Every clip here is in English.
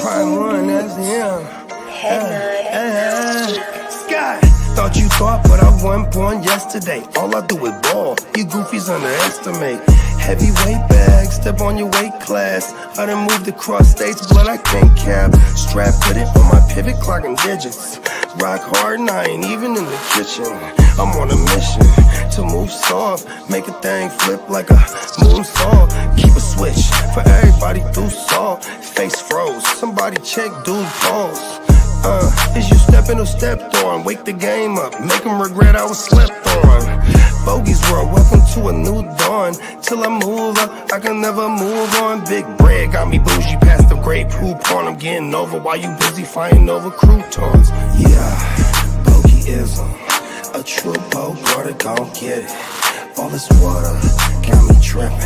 Prime one, that's him. Sky, thought you thought, but I wasn't born yesterday. All I do is ball, you goofies underestimate. Heavyweight bag, step on your weight class. I done moved across states, but I can't cap. Strap put it on my pivot, clocking digits. Rock hard and I ain't even in the kitchen. I'm on a mission to move soft, make a thing flip like a moonsault. Keep a switch for everybody through salt. Face froze, somebody check dude pulse. Is you stepping or stepped on? Wake the game up, make them regret I was slept on. Bogey's world, welcome to a new dawn. Till I move up, I can never move on. Big bread got me bougie past the great poop on. I'm getting over while you busy fighting over croutons. Yeah, bogeyism, a true Bogart, gon' get it. All this water got me tripping.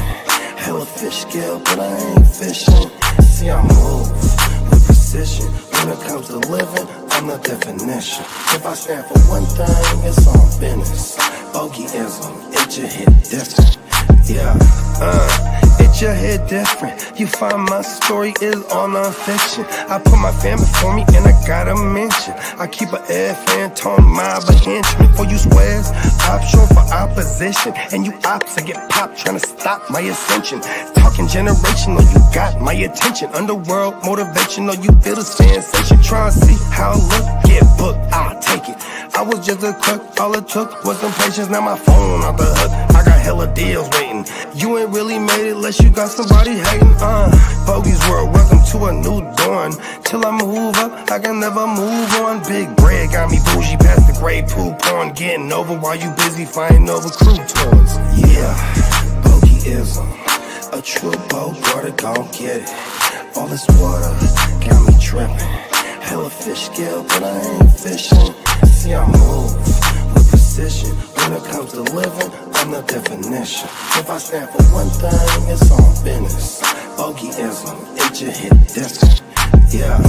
Hella fish scale, but I ain't fishing. See, I move with precision. When it comes to living, I'm the definition. If I stand for one thing, it's on business. Bogeyism, it just hit different. Yeah, it just hit different. You find my story is all non-fiction. I put my family for me and I gotta mention. I keep an air fan, tone mob a henchman. For you squares, option for opposition. And you ops that get popped trying to stop my ascension. Talking generational, you got my attention. Underworld motivational, you feel the sensation. Try and see how I look, get booked, I'll take it. I was just a cook, all it took was some patience. Now my phone off the hook, I got hella deals waiting. You ain't really made it unless you got somebody hating. Bogey's world, welcome to a new dawn. Till I move up, I can never move on. Big bread got me bougie past the gray poop on. Getting over while you busy fighting over croutons. Yeah, bogeyism, a true Bogart, gon' get it. All this water got me tripping. Hella fish scale, but I ain't fishing. See, I move with precision. When it comes to living, I'm the definition. If I stand for one thing, it's on business. Bogeyism, it just hit different. Yeah.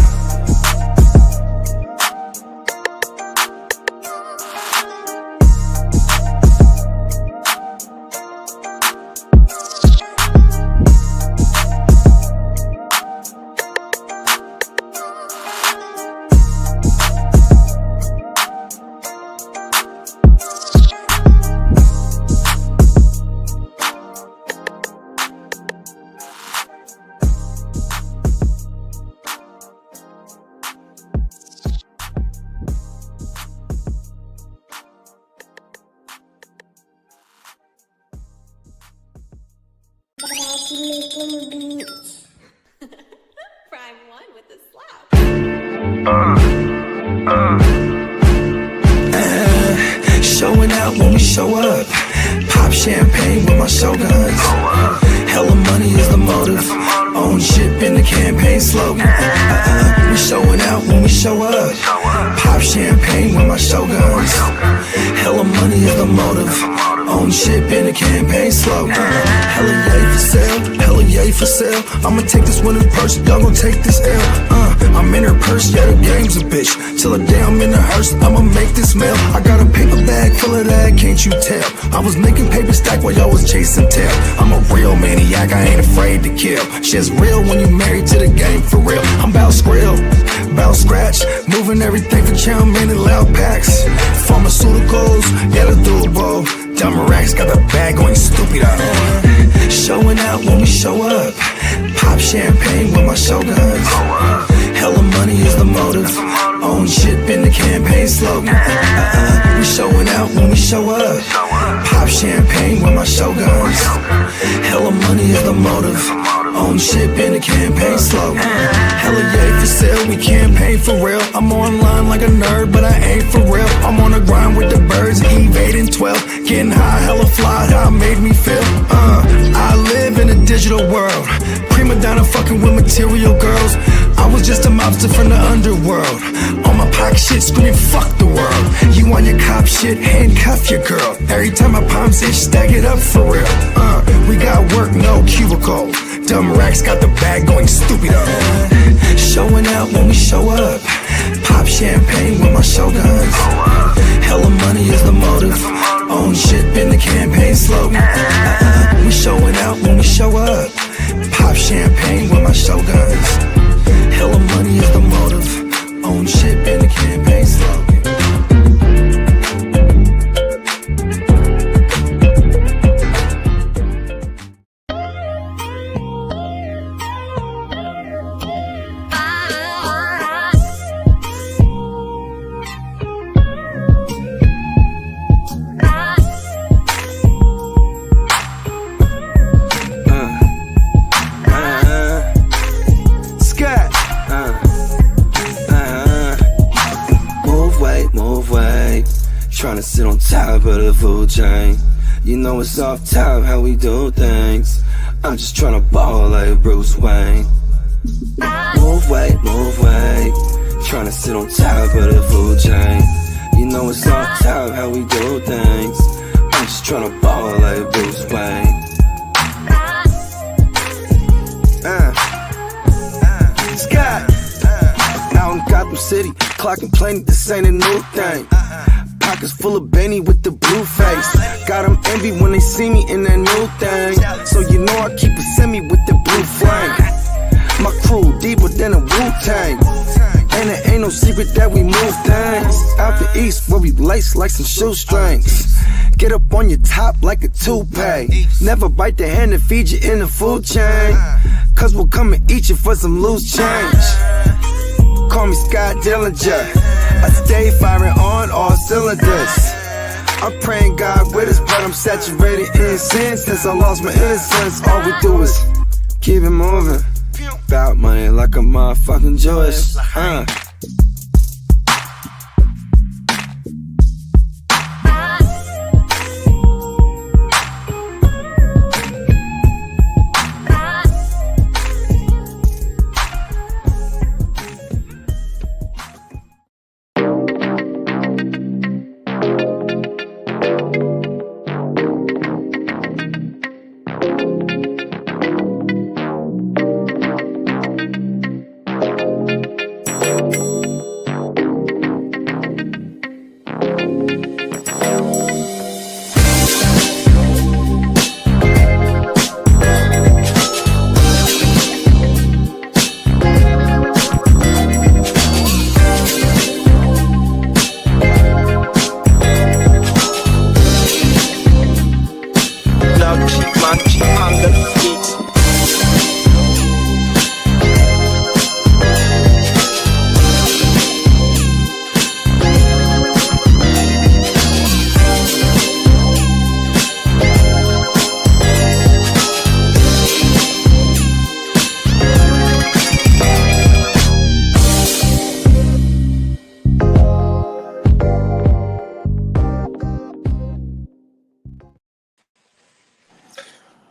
Prime one with the slap. Showing out when we show up. Pop champagne with my shoguns. Hella money is the motive. Own ship in the campaign slogan. We showing out when we show up. Pop champagne with my shoguns. Hella money is the motive. Own ship in the campaign slogan. Hella yay for sale, hella yay for sale. I'ma take this winner's purse, y'all gon' take this L. I'm in her purse, yeah, the game's a bitch. Till the day I'm in the hearse, I'ma make this mail. I got a paper bag full of that, can't you tell? I was making paper stack while y'all was chasing tail. I'm a real maniac, I ain't afraid to kill. Shit's real when you married to the game, for real. I'm bout skrill, bout scratch, moving everything for chow man and loud packs. Pharmaceuticals, yeah, the doable. Dumb racks got the bag going stupid out. Showing out when we show up. Pop champagne with my shoguns. Hella money is the motive. Own ship in the campaign slogan. We showing out when we show up. Pop champagne with my shoguns. Hella money is the motive. Own ship in the campaign slogan. Hella yay for sale, we campaign for real. I'm online like a nerd, but I ain't for real. I'm on the grind with the birds, Eve 8 and 12. Getting high, hella fly, how it made me feel. I live in a digital world. Prima donna fucking with material girls. I was just a mobster from the underworld. On my pocket shit, screaming fuck the world. You on your cop shit, handcuff your girl. Every time my palms itch, stack it up for real. We got work, no cubicle. Dumb racks got the bag going stupid up. Showing out when we show up. Pop champagne with my shoguns. Hella money is the motive. Own ship in the campaign slogan. top of the food chain. You know it's off top how we do things. I'm just tryna ball like Bruce Wayne. Move weight, tryna sit on top of the food chain. You know it's off top how we do things. I'm just tryna ball like Bruce Wayne. Scott, out in Gotham City, clocking plenty, this ain't a new thing. Pockets full of Benny with the blue face. Got them envy when they see me in that new thing. So you know I keep a semi with the blue flame. My crew deeper than a Wu-Tang. And it ain't no secret that we move things. Out the east where we lace like some shoestrings. Get up on your top like a toupee. Never bite the hand that feed you in the food chain. Cause we'll come and eat you for some loose change. Call me Scott Dillinger. I stay firing on all cylinders. I'm praying God with us, but I'm saturated in sin. Since I lost my innocence, all we do is keep it moving. About money like a motherfucking Jewish.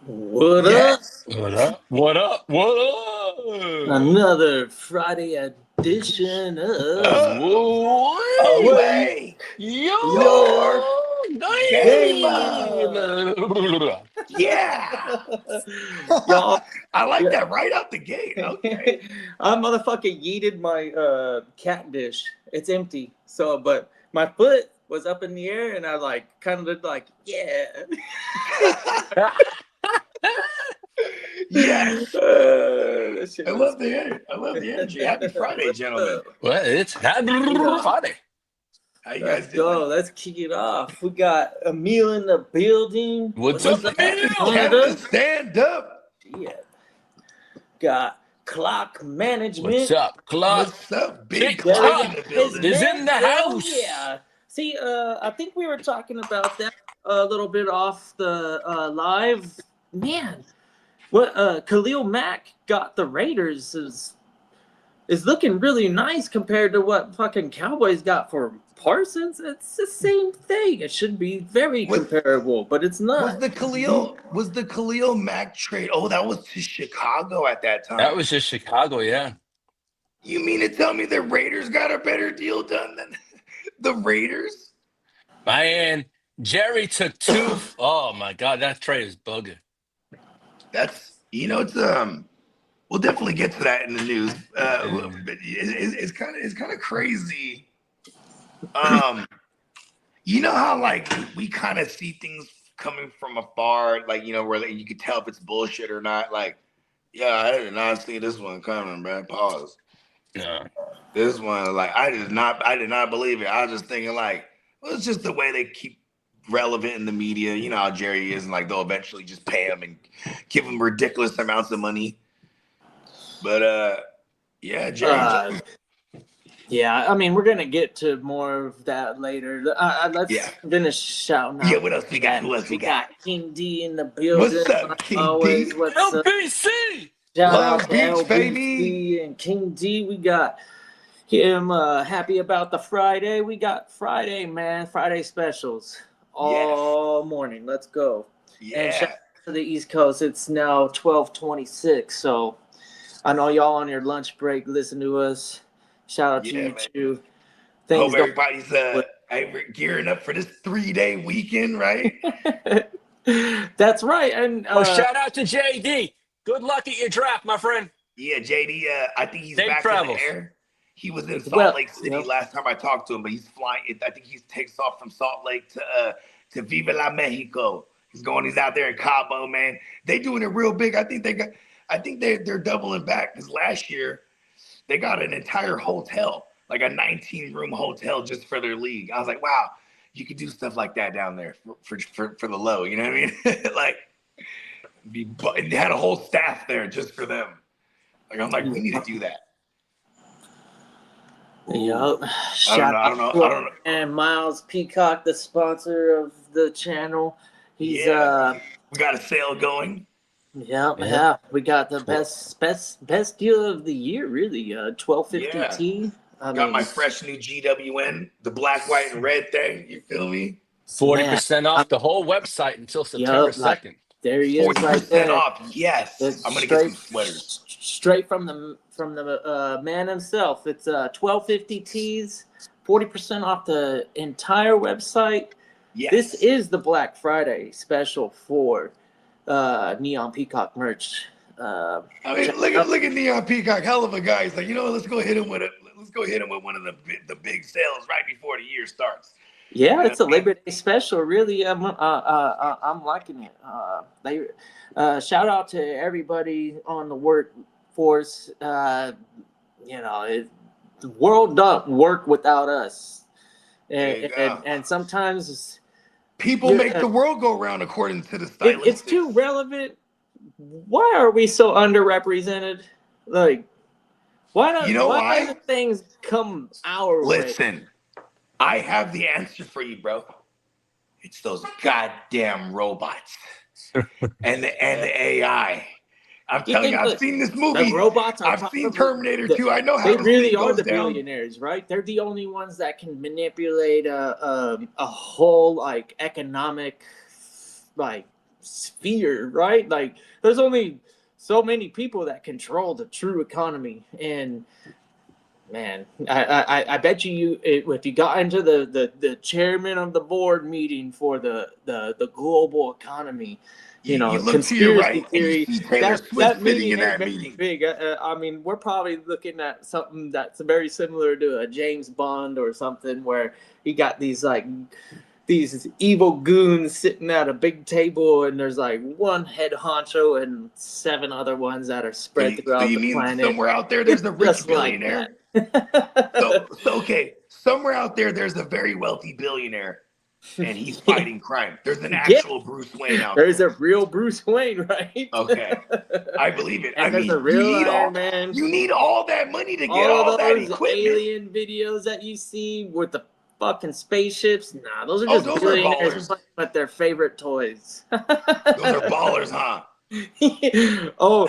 What up? What up? What up? What up? Another Friday edition of Wait! Your game! Yeah! Y'all, I like that right out the gate. Okay. I motherfucking yeeted my cat dish. It's empty. So, but my foot was up in the air, and I like kind of did like, yeah. Yes. I love the energy. Happy Friday, gentlemen. Well, it's Happy Friday. How you Let's guys go. doing? Let's kick it off. We got Emil in the building. What's up, Captain, Canada? stand up. Yeah. Got Clock Management. What's up, Clock? What's up, big Big clock Clock in the building? is in the Oh, house. yeah. See, I think we were talking about that a little bit off the live. Man, what Khalil Mack got the Raiders is looking really nice compared to what fucking Cowboys got for Parsons. It's the same thing. It should be very comparable, but it's not. Was the Khalil Mack trade? Oh, that was to Chicago at that time. That was just Chicago, yeah. You mean to tell me the Raiders got a better deal done than the Raiders? Man, Jerry took two. Oh my God, that trade is bugging. That's it's we'll definitely get to that in the news. But it's kind of crazy. You know how like we kind of see things coming from afar, like where you could tell if it's bullshit or not. Like, yeah, I did not see this one coming, man. Pause. No. This one, like, I did not believe it. I was just thinking, like, well, it's just the way they keep relevant in the media. You know how Jerry is, and like they'll eventually just pay him and give him ridiculous amounts of money. But yeah, Jerry. Yeah, I mean, we're gonna get to more of that later. Let's finish shouting out. Yeah, what else we got? Who else we got? King D in the building. What's up, King Always, D? what's up? LBC! Shout Long out to Beach, LBC baby. and King D. We got him happy about the Friday. We got Friday, man. Friday specials. all morning. Let's go. And shout Yeah. out to the East Coast. It's now 12:26. So I know y'all on your lunch break listen to us. Shout out to Yeah, you man. too. Hope Things everybody's we're gearing up for this 3-day weekend, right? don't. That's right. And Oh, shout out to JD. Good luck at your draft, my friend. Yeah, JD. I think he's Safe back travels. in the air. He was in Salt Well, Lake City yep. last time I talked to him, but he's flying. I think he takes off from Salt Lake to Viva la Mexico. He's out there in Cabo, man. They doing it real big. I think they're doubling back because last year they got an entire hotel, like a 19-room hotel just for their league. I was like, wow, you could do stuff like that down there for the low. You know what I mean? Like, they had a whole staff there just for them. Like, I'm like, we need to do that. Yep. I don't know. And Miles Peacock, the sponsor of the channel. He's Yeah. We got a sale going. yeah. We got the best deal of the year, really. 1250T. Got my fresh new GWN, the black, white, and red thing. You feel me? 40% off the whole website until September 2nd. There he is, 40% right there. off. Yes. I'm gonna get some sweaters. Straight from the man himself. It's 1250 tees, 40% off the entire website. Yes. This is the Black Friday special for Neon Peacock merch. I mean, look at Neon Peacock, hell of a guy. He's like, you know what? Let's go hit him with one of the big sales right before the year starts. Yeah, it's a Labor Day special. Really, I'm liking it. Shout out to everybody on the workforce. The world don't work without us, and sometimes people make the world go round, according to the stylist. It's too relevant. Why are we so underrepresented? Like, why do things come our way? Listen, I have the answer for you, bro. It's those goddamn robots and the AI. I'm telling you, I've seen this movie. The robots I've seen Terminator 2. I know how they this really thing are goes the down. billionaires, right? They're the only ones that can manipulate a whole like economic like sphere, right? Like there's only so many people that control the true economy, and man, I bet you if you got into the chairman of the board meeting for the global economy, you look to your right, theory, and you see Taylor Swift sitting in that meeting. Big. I mean, we're probably looking at something that's very similar to a James Bond or something, where you got these evil goons sitting at a big table, and there's like one head honcho and 7 other ones that are spread throughout the planet. Somewhere out there, there's a rich Just like billionaire. that. Okay, somewhere out there's a very wealthy billionaire, and he's fighting crime. There's an actual Bruce Wayne out there. There's a real Bruce Wayne, right? Okay, I believe it. And I there's mean, a real Iron Man. you need all that money to get all all that those equipment. alien videos that you see with the fucking spaceships. Nah, those are Oh, just those are billionaires ballers. playing with their favorite toys. Those are ballers, huh? Oh,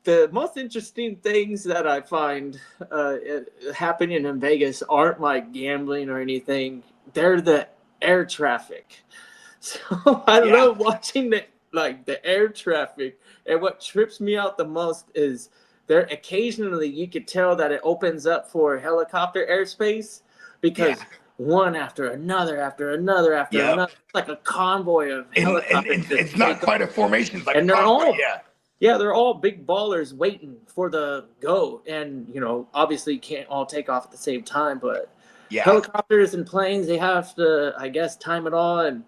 the most interesting things that I find happening in Vegas aren't like gambling or anything. They're the air traffic. So I love watching the air traffic. And what trips me out the most is there occasionally you could tell that it opens up for helicopter airspace because one after another, it's like a convoy of helicopters. It's not quite a formation. It's like And a they're convoy, all they're all big ballers waiting for the go. And obviously you can't all take off at the same time, but helicopters and planes, they have to, I guess, time it all, and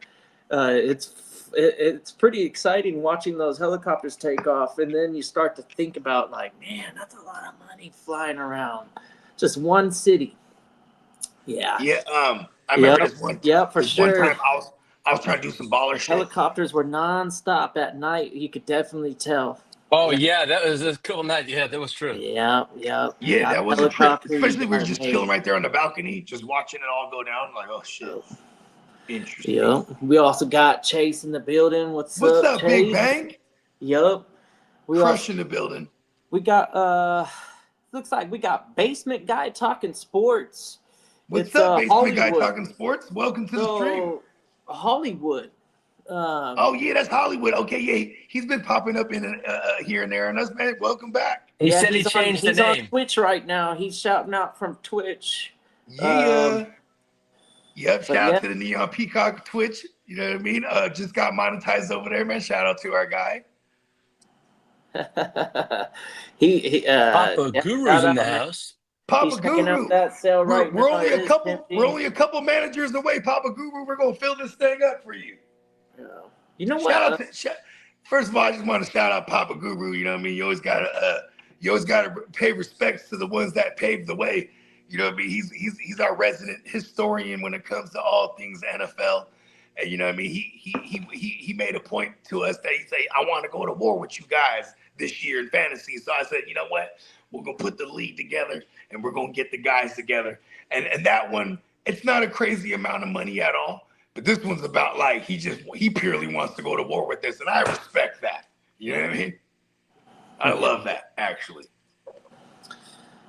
it's pretty exciting watching those helicopters take off, and then you start to think about like, man, that's a lot of money flying around just one city. I remember this one. For sure. One time I was trying to do some baller shit. Helicopters were nonstop at night. You could definitely tell. Oh yeah, that was a cool night. Yeah, that was true. Yeah, that was a trip. Especially we were just chilling right there on the balcony, just watching it all go down. Like, oh shit. Interesting. Yep. We also got Chase in the building. What's up, Chase? Big Bang? Yep. Crushing the building. We got looks like we got Basement Guy talking sports. What's up, Basement Guy talking sports? Welcome to the stream. Hollywood. Oh yeah, that's Hollywood. Okay, yeah, he's been popping up in here and there, and us, man. Welcome back. He said he he's changed the he's on name. Twitch right now. He's shouting out from Twitch. Yeah. Yep. but Shout yeah. out to the Neon Peacock Twitch. You know what I mean? Just got monetized over there, man. Shout out to our guy. he Papa yeah, Guru's shout in the out, man. house. Papa He's checking Guru. out that sale right We're now. only It a is couple. 15. We're only a couple managers away, Papa Guru. We're gonna fill this thing up for you. Yeah. You know Shout what? out to, first of all, I just want to shout out Papa Guru. You know what I mean? You always gotta pay respects to the ones that paved the way. You know what I mean? He's our resident historian when it comes to all things NFL. And you know what I mean? He made a point to us that he say, I want to go to war with you guys this year in fantasy. So I said, you know what? We're gonna put the league together and we're gonna get the guys together. And that one, it's not a crazy amount of money at all. But this one's about like he purely wants to go to war with this, and I respect that. You know what I mean? I love that actually.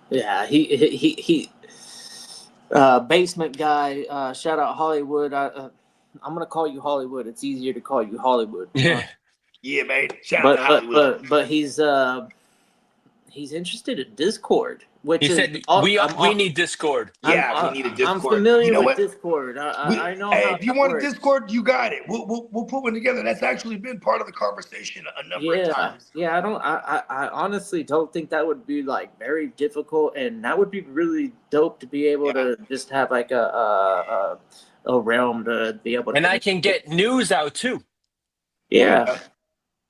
Yeah, he basement guy. Shout out Hollywood. I'm gonna call you Hollywood. It's easier to call you Hollywood. Yeah. Yeah, man. Shout out to Hollywood. But he's interested in Discord, which He is said we need Discord. Yeah, we need a Discord. I'm familiar You know with what? Discord. I know. Hey, how if you that want works. a Discord, you got it. We'll put one together. That's actually been part of the conversation a number of times. Yeah, I honestly don't think that would be like very difficult, and that would be really dope to be able to just have like a realm to be able to. And I can get news out too. Yeah.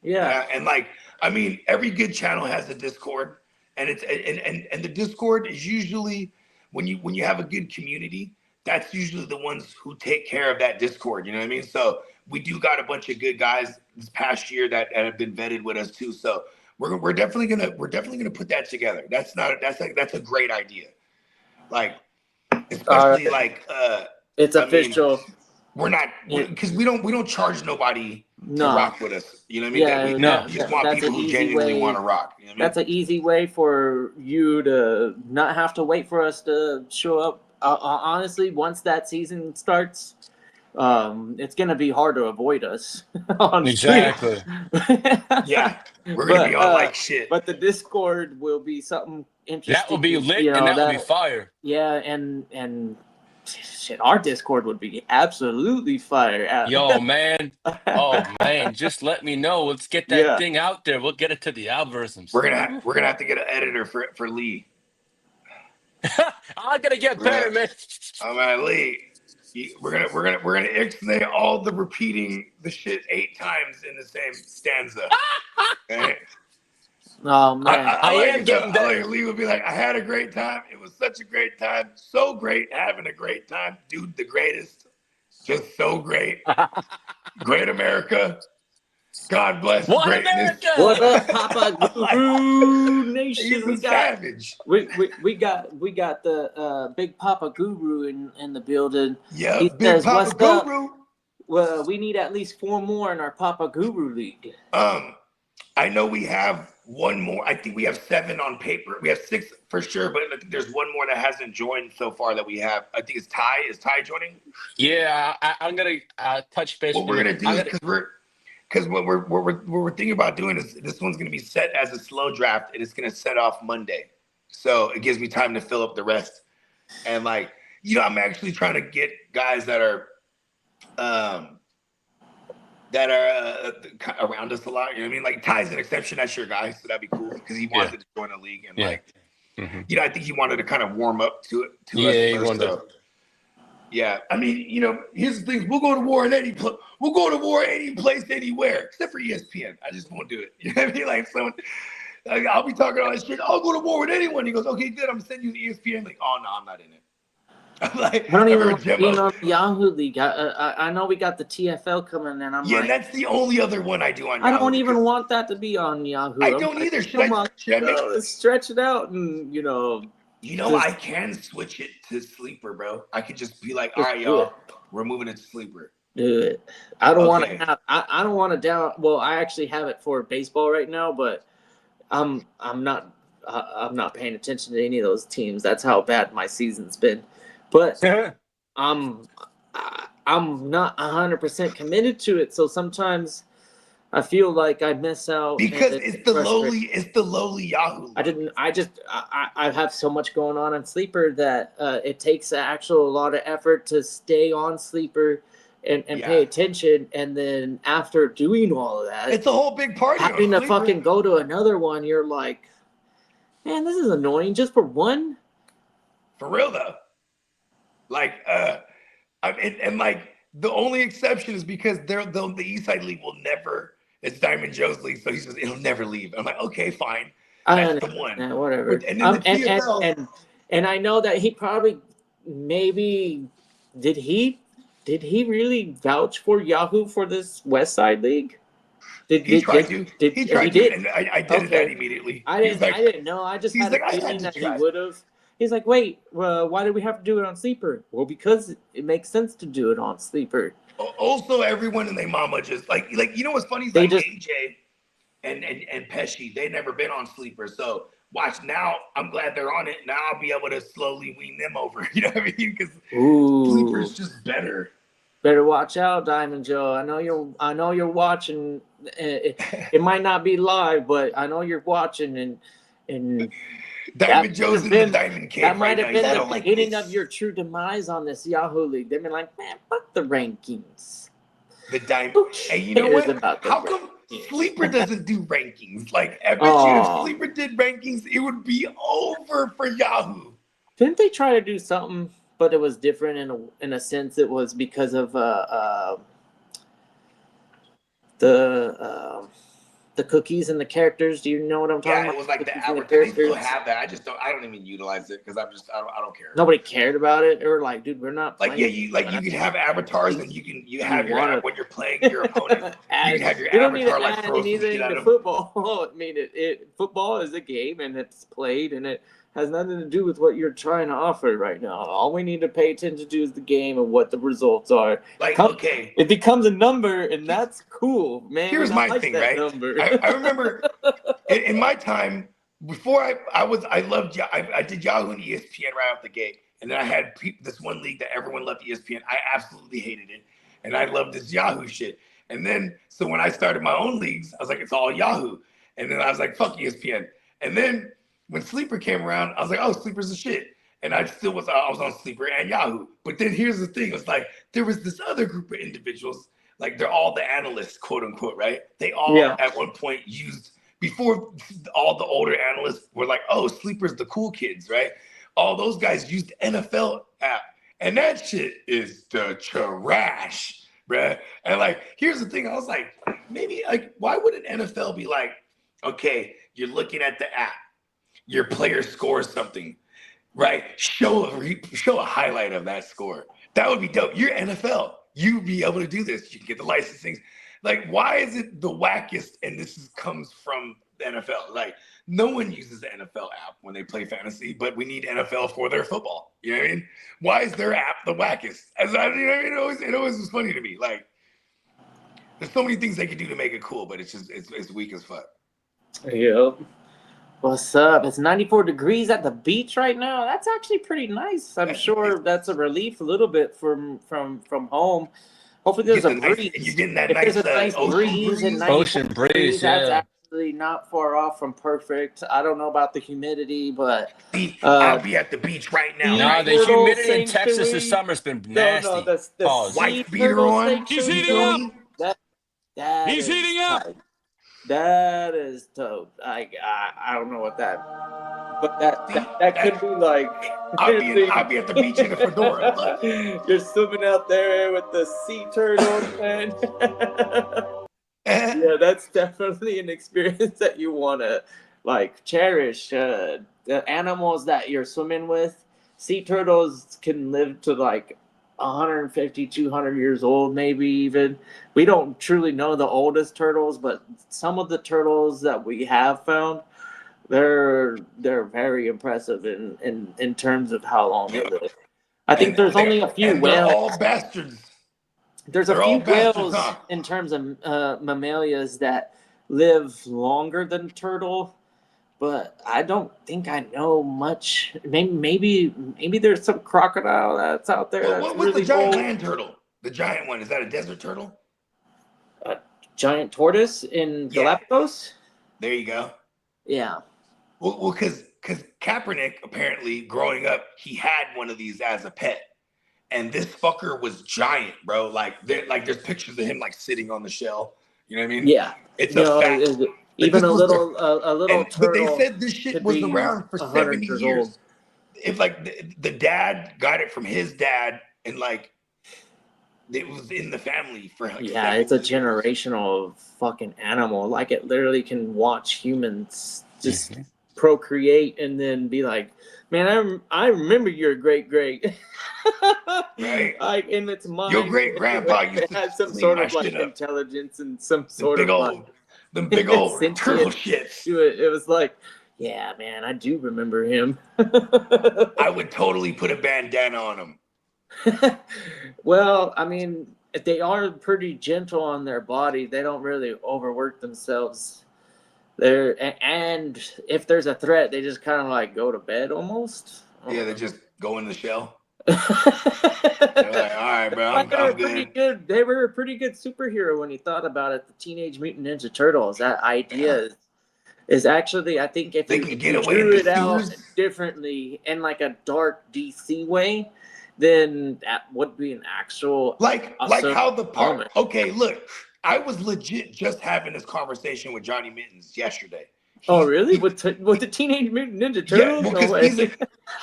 And like, I mean, every good channel has a Discord, and it's and the Discord is usually when you have a good community, that's usually the ones who take care of that Discord. You know what I mean? So we do got a bunch of good guys this past year that have been vetted with us too. So we're definitely gonna put that together. That's a great idea. Like, especially it's official. We're not because we don't charge nobody to rock with us. You know what I mean? Yeah, we just want people who genuinely want to rock. You know what I mean? That's an easy way for you to not have to wait for us to show up. Honestly, once that season starts, it's gonna be hard to avoid us. Exactly. Yeah, we're gonna be on like shit. But the Discord will be something interesting. That will be lit, you know, and that will be fire. Yeah, and shit, our Discord would be absolutely fire. Yo, man. Oh, man. Just let me know. Let's get that thing out there. We'll get it to the algorithms. We're gonna have to get an editor for Lee. I'm gonna get better, man. All right, Lee. We're gonna ixnay all the repeating the shit 8 times in the same stanza. Okay? Oh man, I am getting better. Lee would be like, I had a great time. It was such a great time. So great having a great time. Dude, the greatest. Just so great. Great America. God bless What greatness. America? What up, Papa Guru Nation? He's a savage. We got the big Papa Guru in the building. Yeah, He big says, Papa "What's up?" Guru. Well, we need at least 4 more in our Papa Guru League. I know we have one more. I think we have 7 on paper. We have 6 for sure, but I think there's one more that hasn't joined so far that we have. I think it's Ty. Is Ty joining? Yeah, I'm gonna touch base. What we're gonna do is because what we're thinking about doing is this one's gonna be set as a slow draft, and it's gonna set off Monday, so it gives me time to fill up the rest. And like, you know, I'm actually trying to get guys that are around us a lot. You know what I mean? Like Ty's an exception. That's your guy, so that'd be cool because he wanted to join the league and you know, I think he wanted to kind of warm up to it. He wanted to. Yeah, I mean, you know, here's the thing: we'll go to war in any place. We'll go to war any place, anywhere, except for ESPN. I just won't do it. You know what I mean? Like someone, like, I'll be talking all this shit. I'll go to war with anyone. He goes, okay, good. I'm sending you the ESPN. Like, oh no, I'm not in it. I'm like, I don't even remember be on Yahoo League. I know we got the TFL coming, and I'm like, that's the only other one I do on. I Yahoo don't even because want that to be on Yahoo. I don't either. Should I let's stretch it out and you know. You know, I can switch it to Sleeper, bro. I could just be like, all right, y'all, we're moving it to Sleeper. Do it. I don't want to have. I don't want to down. Well, I actually have it for baseball right now, but I'm not paying attention to any of those teams. That's how bad my season's been. But I'm not 100% committed to it, so sometimes I feel like I miss out because and it's the frustrated. lowly Yahoo. I have so much going on Sleeper that it takes a lot of effort to stay on Sleeper and pay attention, and then after doing all of that, It's a whole big party on having to Sleeper. fucking go to another one, you're like, man, this is annoying just for one. For real though. Like and like the only exception is because the East Side League will never. It's Diamond Joe's league, so he says it'll never leave. I'm like, okay, fine. That's the one. Whatever. And then the PFL, and I know that he probably maybe did he really vouch for Yahoo for this West Side League? He tried to, and I did that immediately. I didn't know. I just had a feeling that he would have. He's like, wait, why did we have to do it on Sleeper? Well, because it makes sense to do it on Sleeper. Also, everyone and their mama just like you know what's funny? It's They like just- AJ and Pesci, they never been on Sleeper. So watch now. I'm glad they're on it. Now I'll be able to slowly wean them over. You know what I mean? Because Sleeper's just better. Better watch out, Diamond Joe. I know you're watching. It might not be live, but I know you're watching, and Diamond Joe's in the Diamond Cave. that might right have now. been I don't the like beginning this. of your true demise on this Yahoo League. They've been like, man, fuck the rankings. The Diamond. Who Hey, you know cares what? about the How come rankings? Sleeper doesn't do rankings? Like, I bet you if Sleeper did rankings, it would be over for Yahoo. Didn't they try to do something, but it was different in a sense? It was because of the cookies and the characters. Do you know what I'm talking Yeah, about? it was like the Cookies and advertising. They still characters. have that. I don't even utilize it because I don't care. Nobody cared about it. They were like, dude, we're not Like playing. you can have avatars and you have your wanna- when you're playing your opponent. You can have your You don't need avatar to like add throw some anything shit at to him. football. I mean, football is a game and it's played and it has nothing to do with what you're trying to offer right now. All we need to pay attention to is the game and what the results are. Like, okay, It becomes a number, and that's cool, man. here's I my like thing, that right? number. I remember in my time before I loved I did Yahoo and ESPN right off the gate, and then I had this one league that everyone loved ESPN. I absolutely hated it, and I loved this Yahoo shit. And then so when I started my own leagues, I was like, it's all Yahoo, and then I was like, fuck ESPN. And then when Sleeper came around, I was like, oh, Sleeper's the shit. And I was on Sleeper and Yahoo. But then here's the thing. It's like there was this other group of individuals, like they're all the analysts, quote unquote, right? They all at one point used, before all the older analysts were like, oh, Sleeper's the cool kids, right? All those guys used the NFL app. And that shit is the trash, bruh. And like, here's the thing. I was like, maybe like, why would an NFL be like, okay, you're looking at the app. Your player scores something, right? Show a highlight of that score. That would be dope. You're NFL. You'd be able to do this. You can get the licensing. Like, why is it the wackest? And comes from the NFL. Like, no one uses the NFL app when they play fantasy, but we need NFL for their football. You know what I mean? Why is their app the wackest? You know what I mean? It always was funny to me. Like, there's so many things they could do to make it cool, but it's weak as fuck. Yep. What's up? It's 94 degrees at the beach right now. That's actually pretty nice. I'm sure that's a relief a little bit from home. Hopefully there's a breeze. You're getting that If nice, there's a nice breeze and 94 Ocean breeze, degrees, that's yeah. actually not far off from perfect. I don't know about the humidity, but I'll be at the beach right now. No, the Little humidity in Texas sanctuary. this summer's been nasty. No, the Pause. White sea beater turtle on. He's sanctuary, heating up. that He's is heating up. tight. That is dope. I don't know what that, but that could be like. I'll be at the beach in a fedora. Look. You're swimming out there with the sea turtles, man. Yeah, that's definitely an experience that you want to like cherish. The animals that you're swimming with, sea turtles can live to like 150, 200 years old, maybe even. We don't truly know the oldest turtles, but some of the turtles that we have found, they're very impressive in terms of how long they live. I think there's only a few They're whales. all bastards. There's They're a few all bastards, whales huh? in terms of mammalias that live longer than turtle, but I don't think I know much. Maybe there's some crocodile that's out there that's What's really the giant old. land turtle? The giant one, is that a desert turtle? Giant tortoise in Galapagos? There you go. Yeah. Well, because Kaepernick, apparently, growing up, he had one of these as a pet. And this fucker was giant, bro. Like there's pictures of him like sitting on the shell. You know what I mean? Yeah. It's a fact. Even a little But turtle. they said this shit was around for 70 years. Old. If like the dad got it from his dad, and like it was in the family for like it's a generational fucking animal. Like it literally can watch humans just procreate and then be like, man, I remember your great. Right. Like in its mind, your great grandpa used to had some clean sort my of like shit up. intelligence and some sort of Them big old sentient turtle shits. It was like, yeah, man, I do remember him. I would totally put a bandana on him. Well, I mean, if they are pretty gentle on their body, they don't really overwork themselves. And if there's a threat, they just kind of like go to bed almost. Yeah, they just go in the shell. They're like, all right, bro, I'm good. They were a pretty good superhero when you thought about it. The Teenage Mutant Ninja Turtles. That idea is actually, I think, if they you can get away drew in it out sewers differently in like a dark DC way, then that would be an actual like how the part. moment. Okay, look, I was legit just having this conversation with Johnny Mittens yesterday. Oh, really? With the Teenage Mutant Ninja Turtles? Yeah, No because way.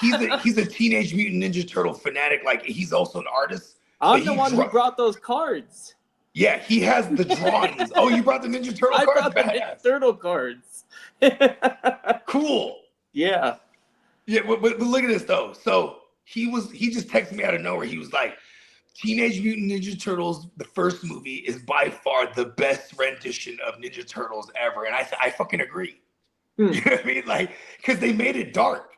he's a Teenage Mutant Ninja Turtle fanatic. Like he's also an artist. I'm the one who brought those cards. Yeah, he has the drawings. Oh, you brought the Ninja Turtle I cards? brought the Ninja Turtle cards. Cool. Yeah. Yeah, but look at this though. So he just texted me out of nowhere. He was like, Teenage Mutant Ninja Turtles, the first movie, is by far the best rendition of Ninja Turtles ever. And I fucking agree. You know what I mean? Like, because they made it dark.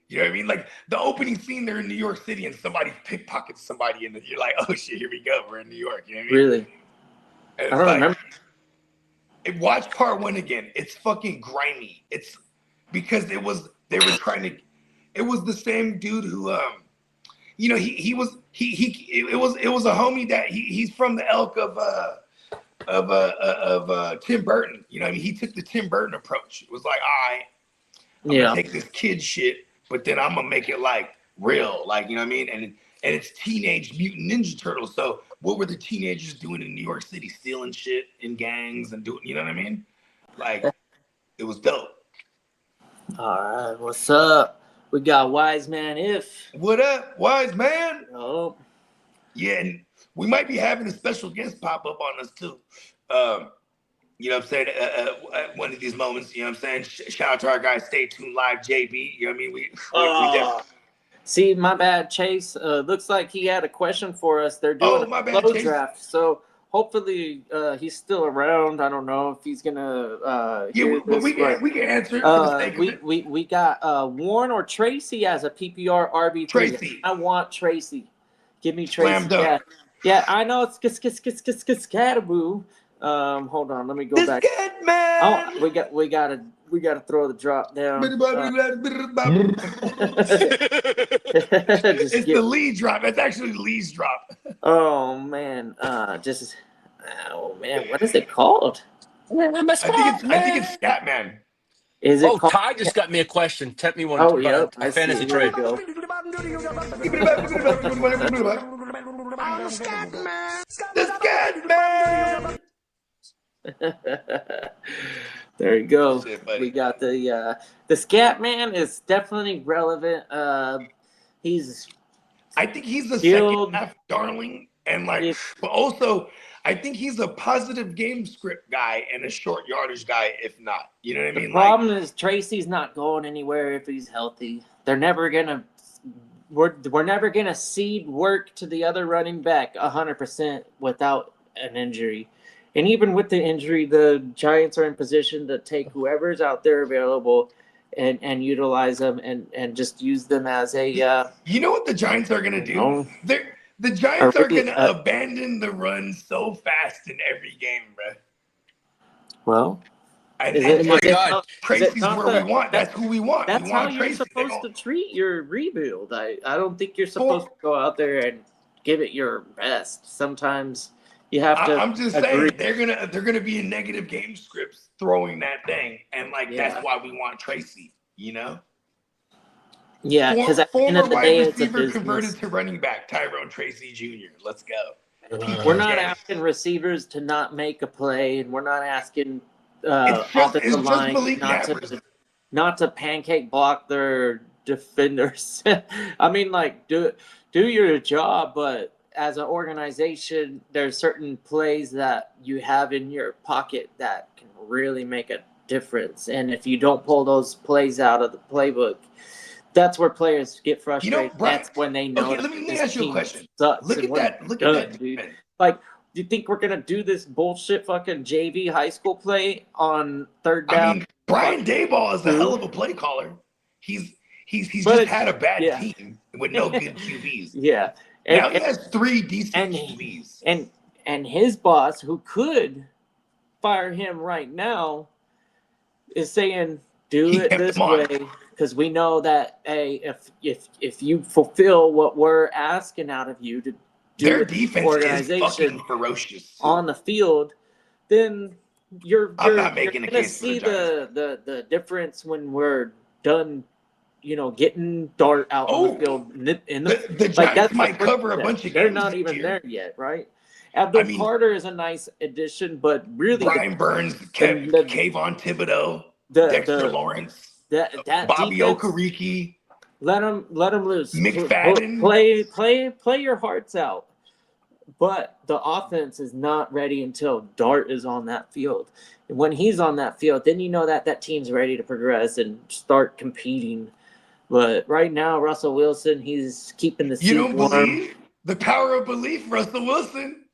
You know what I mean? Like, the opening scene, they're in New York City and somebody pickpockets somebody, and you're like, oh shit, here we go. We're in New York. You know what I mean? Really? I don't remember. Watch part one again. It's fucking grimy. It's because it was the same dude who, you know, it was a homie that he's from the elk of Tim Burton. You know what I mean? He took the Tim Burton approach. It was like, all right, I'm gonna take this kid shit, but then I'm gonna make it like real, like, you know what I mean? And it's Teenage Mutant Ninja Turtles. So what were the teenagers doing in New York City? Stealing shit in gangs and doing, you know what I mean? Like, it was dope. All right, what's up? We got Wise Man If. What up, Wise Man? Oh. Yeah, and we might be having a special guest pop up on us too. You know what I'm saying? One of these moments, you know what I'm saying? Shout out to our guy, Stay Tuned Live, JB. You know what I mean? We definitely... See, my bad, Chase. Looks like he had a question for us. They're doing a slow draft, so hopefully he's still around. I don't know if he's gonna. But we can answer it for the sake of it. We got Warren or Tracy as a PPR RB3. Tracy. I want Tracy. Give me Tracy. Slam Yeah, I know it's Scataboo. Hold on, let me go back. Man. Oh, we gotta throw the drop down. It's the lead drop. It's actually Lee's drop. Oh man, what is it called? I think it's Scatman. Is it? Oh, Ty just got me a question. Tell me one. Oh yeah, I fantasy trade. The Scatman. There you go. Shit, We got the Scatman is definitely relevant. I think he's the second half darling, and but also I think he's a positive game script guy and a short yardage guy, if not. You know what I mean? The problem is Tracy's not going anywhere if he's healthy. We're never gonna seed work to the other running back 100% without an injury. And even with the injury, the Giants are in position to take whoever's out there available and utilize them and just use them as a. You know what the Giants are gonna do? The Giants are gonna abandon the run so fast in every game, bro. Well, Tracy's where we want. That's who we want. That's how you're supposed to treat your rebuild. I don't think you're supposed to go out there and give it your best. Sometimes you have to. I'm just agree. saying they're gonna be in negative game scripts throwing that thing, and like Yeah. that's why we want Tracy. You know, Yeah, because at the end former of the wide day, it's a receiver business. converted to running back, Tyrone Tracy Jr. Let's go. We're not Yes. asking receivers to not make a play, and we're not asking It's offensive just line Malik not Nabers. to pancake block their defenders. I mean, like do your job, but as an organization, there's certain plays that you have in your pocket that can really make a difference. And if you don't pull those plays out of the playbook, that's where players get frustrated. Brian, That's when they know. okay, let me this ask you a team question. sucks Look and at we're that. Look done, at that. dude. defense. Like, do you think we're gonna do this bullshit fucking JV high school play on third down? I mean, Brian Dayball is a hell of a play caller. He's But just it's- had a bad yeah. team with no good QBs. Yeah, Now he has 3 decent and- QBs. and his boss, who could fire him right now, is saying, "Do He it kept this him on. way." Because we know that, hey, if you fulfill what we're asking out of you to do Their with the defense is organization fucking ferocious. on the field, then I'm not making a gonna case for the see Giants. the difference when we're done, getting Dart out on the field in the The Giants that's the might first cover a step. bunch of They're games not this even year. there yet, right? Abdul I mean- Carter is a nice addition, but really Brian Burns, the- Kayvon Thibodeau, the Dexter Lawrence, that Bobby defense, Okereke. let them loose. McFadden. Play your hearts out. But the offense is not ready until Dart is on that field. And when he's on that field, then you know that team's ready to progress and start competing. But right now, Russell Wilson, he's keeping the seat You don't warm. believe the power of belief, Russell Wilson?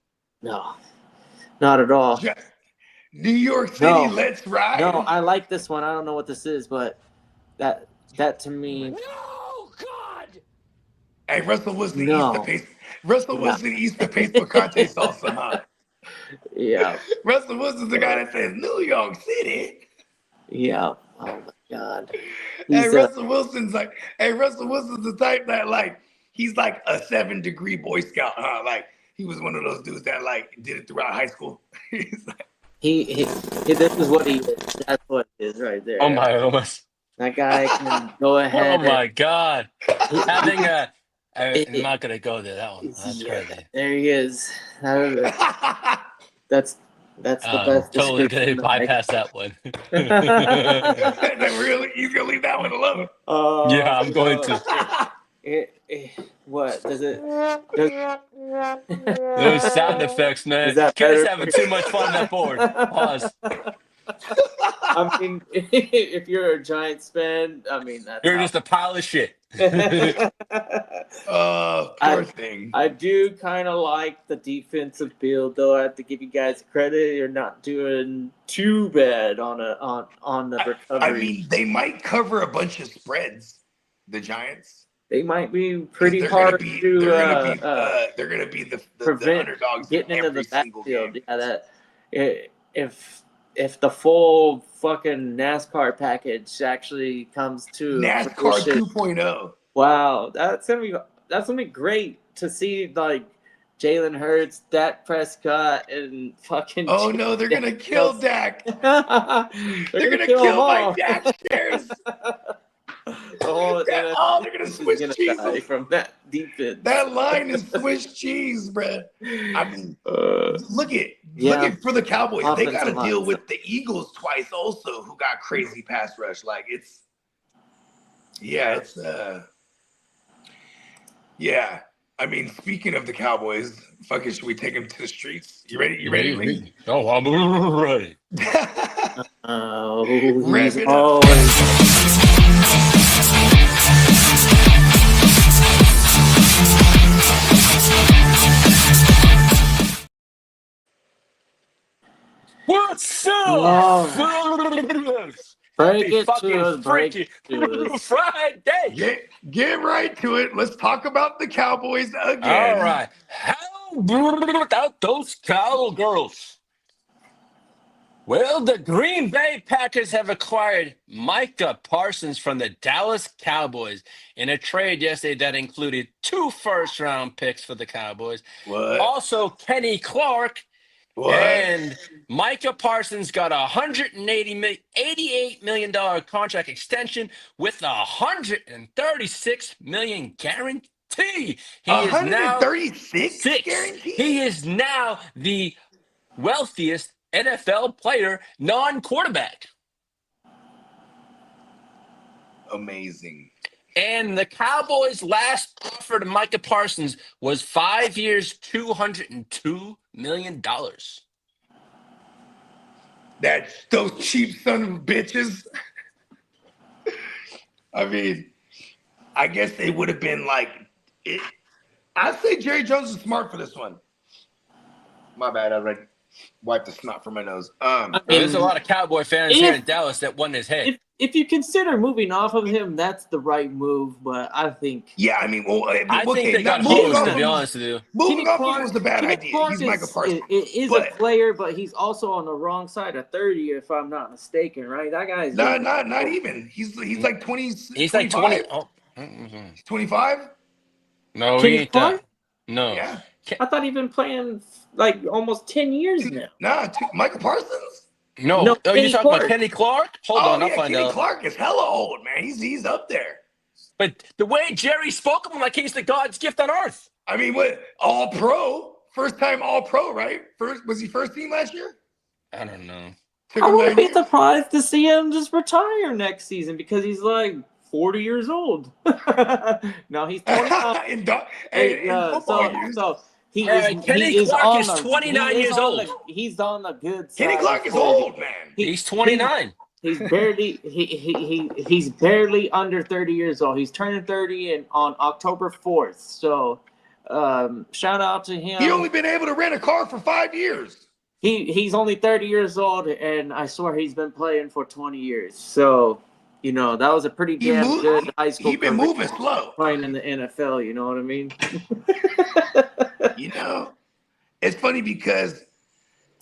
No, not at all. New York City, No. let's ride. No, I like this one. I don't know what this is, but that to me, No, God. Hey, Russell Wilson No. eats the pace. Russell Wilson eats the pace picante salsa, huh? yeah, Russell Wilson's the guy that says New York City. yeah. Oh my God. Hey, He's, Russell Wilson's the type that he's like a 7-degree Boy Scout, huh? Like he was one of those dudes that did it throughout high school. He's like, he this is what he is. That's what it is right there. Oh my goodness. That guy can go Oh ahead. my God. Having a. It- I'm not gonna go there. That one. That's Yeah, crazy. there he is. That's the best. Totally gonna description I- bypass that one. He's gonna leave that one alone. Yeah, I'm going to. What does it? Those sound effects, man. Is that Guys better? having too much fun on that board. Pause. I mean, if you're a Giants fan, I mean that's. You're just a pile of shit. Poor thing. I do kind of like the defensive build, though. I have to give you guys credit. You're not doing too bad on the recovery. I mean, they might cover a bunch of spreads. The Giants. They might be pretty They're hard gonna be, to they're gonna be the prevent underdogs getting in into every the single backfield. game. Yeah, that if the full fucking NASCAR package actually comes to NASCAR fruition, 2.0. wow, that's gonna be great to see, like Jalen Hurts, Dak Prescott, and fucking. Oh no, they're gonna kill Dak. they're They're gonna kill kill them my all. Dak shares. Oh, They're gonna Swiss gonna cheese die them. from that defense. That line is Swiss cheese, bruh. I mean, look Yeah. at for the Cowboys. They got to Offensive line. deal with the Eagles twice, also, who got crazy pass rush. Yeah. I mean, speaking of the Cowboys, fucking, should we take them to the streets? You ready? Lee? Oh, I'm ready. Oh, Rev he's it up. always. What's up? Break Happy it to fucking us, break freaky it to us. Friday. Get right to it. Let's talk about the Cowboys again. All right. How about those cowgirls? Well, the Green Bay Packers have acquired Micah Parsons from the Dallas Cowboys in a trade yesterday that included 2 first-round picks for the Cowboys. What? Also, Kenny Clark. What? And Micah Parsons got a $88 million contract extension with $136 million guarantee. He is now 136 guarantee. He is now the wealthiest NFL player, non-quarterback. Amazing. And the Cowboys' last offer to Micah Parsons was 5 years, $202 million. That's those cheap son of bitches. I mean, I guess they would have been like, I'd say Jerry Jones is smart for this one. My bad, I already wiped the snot from my nose. There's a lot of Cowboy fans here in Dallas that won his head. If you consider moving off of him, that's the right move. But I think, yeah, I mean, well, I think they got hosed, to be honest with you. Moving off him was the bad idea. Clark He's Micah Parsons. is a player, but he's also on the wrong side of 30, if I'm not mistaken, right? That guy's not even. He's like 20. He's like 20. Oh. He's 25. No, Kenny he ain't Clark? that. No. Yeah. I thought he'd been playing like almost 10 years now. Micah Parsons. No, No, you talking about Kenny Clark? Hold on, I'll find Kenny out. Clark is hella old, man. He's up there. But the way Jerry spoke of him like he's the God's gift on earth. I mean, what all pro? First time all pro, right? Was he first team last year? I don't know. I wouldn't be surprised to see him just retire next season because he's like 40 years old. No, he's 29. in football years. Kenny Clark is 29 years old. He's on the good side. Kenny Clark is old, man. He's 29. He's barely he's barely under 30 years old. He's turning 30 on October 4th. So shout out to him. He only been able to rent a car for 5 years. He's only 30 years old, and I swear he's been playing for 20 years. So, you know, that was a pretty damn good high school. He's been moving slow. Playing in the NFL, you know what I mean? You know, it's funny because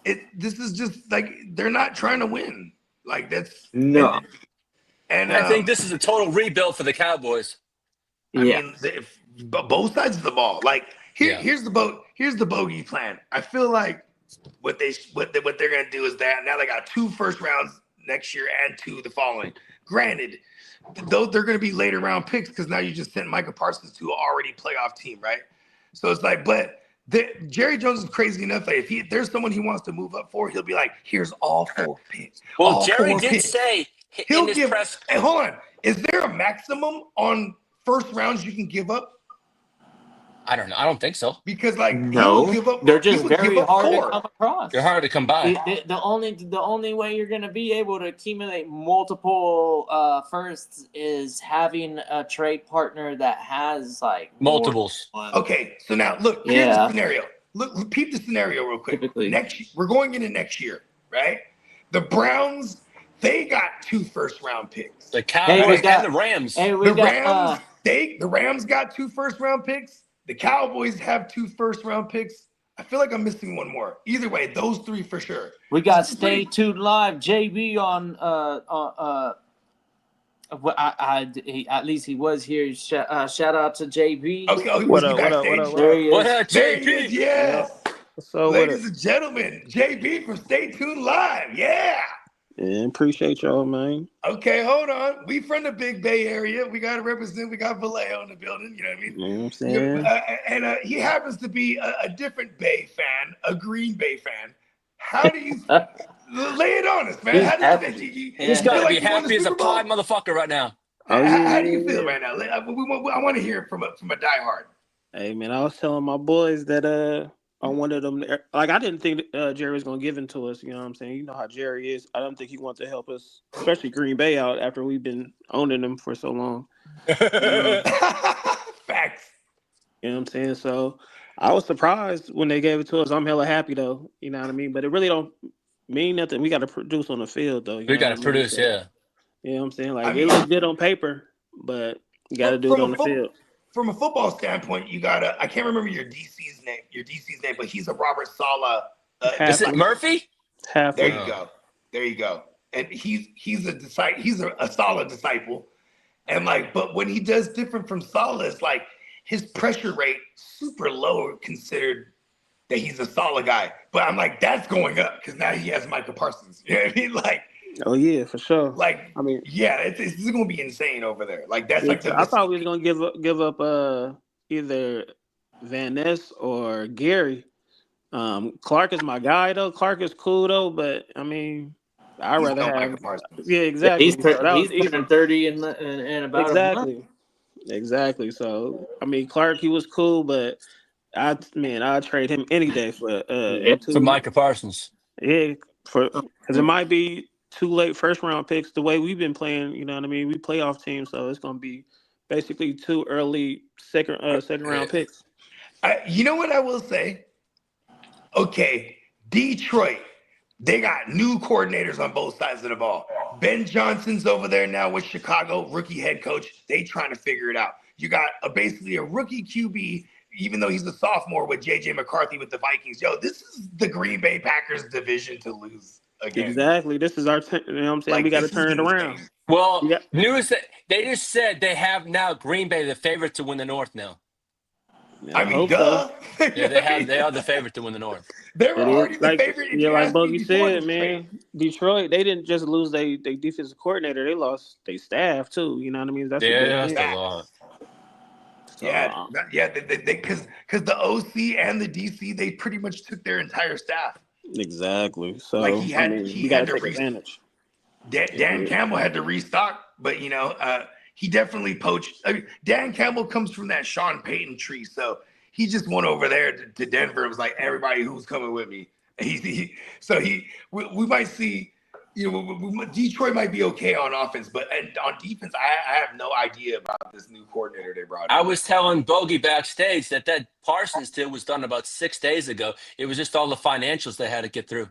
this is just like they're not trying to win. Like that's no. And I think this is a total rebuild for the Cowboys. I mean, both sides of the ball. Like here's the bogey plan. I feel like what they're gonna do is that now they got 2 first rounds next year and 2 the following. Granted, though they're gonna be later round picks because now you just sent Micah Parsons to an already playoff team, right? So it's like, but Jerry Jones is crazy enough. Like if there's someone he wants to move up for, he'll be like, "Here's all 4 picks." Well, Jerry did say he'll in his give. press. Hey, hold on. Is there a maximum on first rounds you can give up? I don't know. I don't think so. Because like no, they're just very hard to come across. They're hard to come by. The only way you're going to be able to accumulate multiple firsts is having a trade partner that has like multiples. Okay, so now look, here's the scenario. Look, peep the scenario real quick. Typically. We're going into next year, right? The Browns, they got 2 first round picks. The Cowboys and the Rams. The Rams got 2 first round picks. The Cowboys have 2 first round picks. I feel like I'm missing one more. Either way, those 3 for sure. We got Stay Tuned Live, JB on at least he was here. Shout out to JB. Okay, what up? There he is. What up, JB? Yes. So ladies and gentlemen, JB from Stay Tuned Live. Yeah. Yeah, appreciate y'all, man. Okay, hold on. We from the Big Bay area. We got to represent. We got Vallejo in the building. You know what I mean? You know what I'm saying? And he happens to be a different Bay fan, a Green Bay fan. How do you lay it on us, man? He's got to be happy as a pie motherfucker right now. How do you feel right now? I want to hear it from a diehard. Hey, man, I was telling my boys that I wanted them. Like, I didn't think Jerry was going to give it to us. You know what I'm saying? You know how Jerry is. I don't think he wants to help us, especially Green Bay, out after we've been owning them for so long. Facts. You know what I'm saying? So I was surprised when they gave it to us. I'm hella happy, though. You know what I mean? But it really don't mean nothing. We got to produce on the field, though. We got to produce, yeah. You know what I'm saying? Like, it looks good on paper, but you got to do it on the field. From a football standpoint, you gotta. I can't remember your DC's name, but he's a Robert Saleh. Is it Murphy? There you go. There you go. And he's a disciple. He's a solid disciple. And like, but when he does different from Saleh, it's like his pressure rate super low considered that he's a solid guy. But I'm like, that's going up because now he has Micah Parsons. You know what I mean? Like, Oh yeah, for sure. like, I mean, yeah, it's going to be insane over there. Like, that's like the. I thought we was gonna give up either Van Ness or Gary. Clark is my guy though. Clark is cool though, but I mean, I'd He's rather no have. Micah Parsons. Yeah, exactly. He's So that was he's easy. turning 30 in about a month. Exactly. So I mean, Clark, he was cool, but I'd trade him any day for For Micah Parsons. yeah, because it might be too late first round picks the way we've been playing. You know what I mean? We playoff team, so it's gonna be basically too early second round picks. You know what I will say? Okay, Detroit, they got new coordinators on both sides of the ball. Ben Johnson's over there now with Chicago, rookie head coach. They trying to figure it out. You got basically a rookie QB, even though he's a sophomore, with J.J. McCarthy with the Vikings. Yo, this is the Green Bay Packers division to lose again. Exactly. This is our. You know what I'm saying? Like, We got to this is turn it around. insane. Well, Yeah. news that they just said they have now Green Bay the favorite to win the North now. I mean, hope duh. so. Yeah, they are the favorite to win the North. They were It already is the like favorite. If yeah, you like asked me Bogey before said, this man. trade. Detroit, they didn't just lose their defensive coordinator; they lost their staff too. You know what I mean? That's a Yeah, big that's thing. a lot. So, Yeah, because the OC and the DC, they pretty much took their entire staff. exactly. So Like, he had we got to take to advantage. Dan Campbell had to restock, but he definitely poached. I mean, Dan Campbell comes from that Sean Payton tree, so he just went over there to Denver. It was like, everybody who's coming with me. We might see. Detroit might be okay on offense, but on defense, I have no idea about this new coordinator they brought in. I was telling Bogey backstage that Parsons deal was done about 6 days ago. It was just all the financials they had to get through.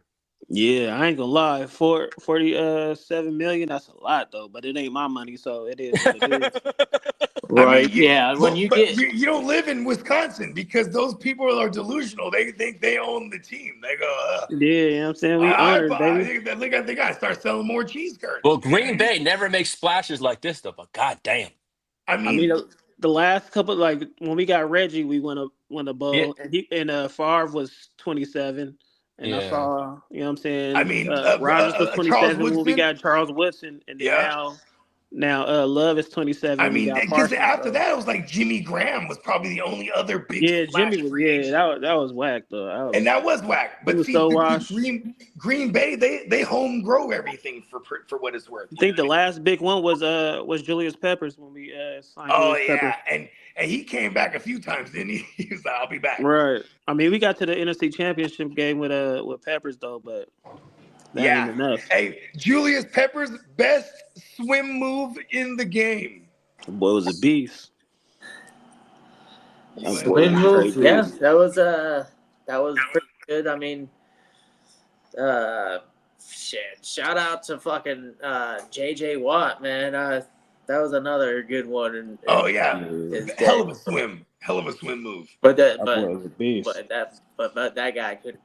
Yeah, I ain't gonna lie. 47 million. That's a lot though, but it ain't my money, so it is what it is. Right. I mean, when you get you don't live in Wisconsin because those people are delusional. They think they own the team. They go, Yeah, you know what I'm saying? We honored, baby. they got to start selling more cheese curds. Well, Green Bay never makes splashes like this, though. But goddamn, I I mean, mean, the last couple, like when we got Reggie, we won a bowl, Yeah. and Favre was 27, and I Yeah. saw, you know what I'm saying? I mean, Rogers was Charles 27 when we Woodson? got Charles Woodson, and then Yeah. now Love is 27. I we mean, got because Parsons, after so. that, it was like Jimmy Graham was probably the only other big. Yeah, splash Jimmy was free agent. that was whack though. And that was whack. But was see, so washed. Green Bay, they home grow everything for what it's worth. I think the last big one was Julius Peppers when we signed. Oh Julius yeah, Peppers. and he came back a few times, didn't he? He was like, "I'll be back." Right. I mean, we got to the NFC Championship game with Peppers though, but that ain't enough. Hey, Julius Peppers, best swim move in the game. The boy was a beast. swing move, yeah, that was pretty good. I mean, shit. Shout out to fucking JJ Watt, man. That was another good one. And Oh yeah, it's hell dead. of a swim move. But That boy was a beast. but that guy could,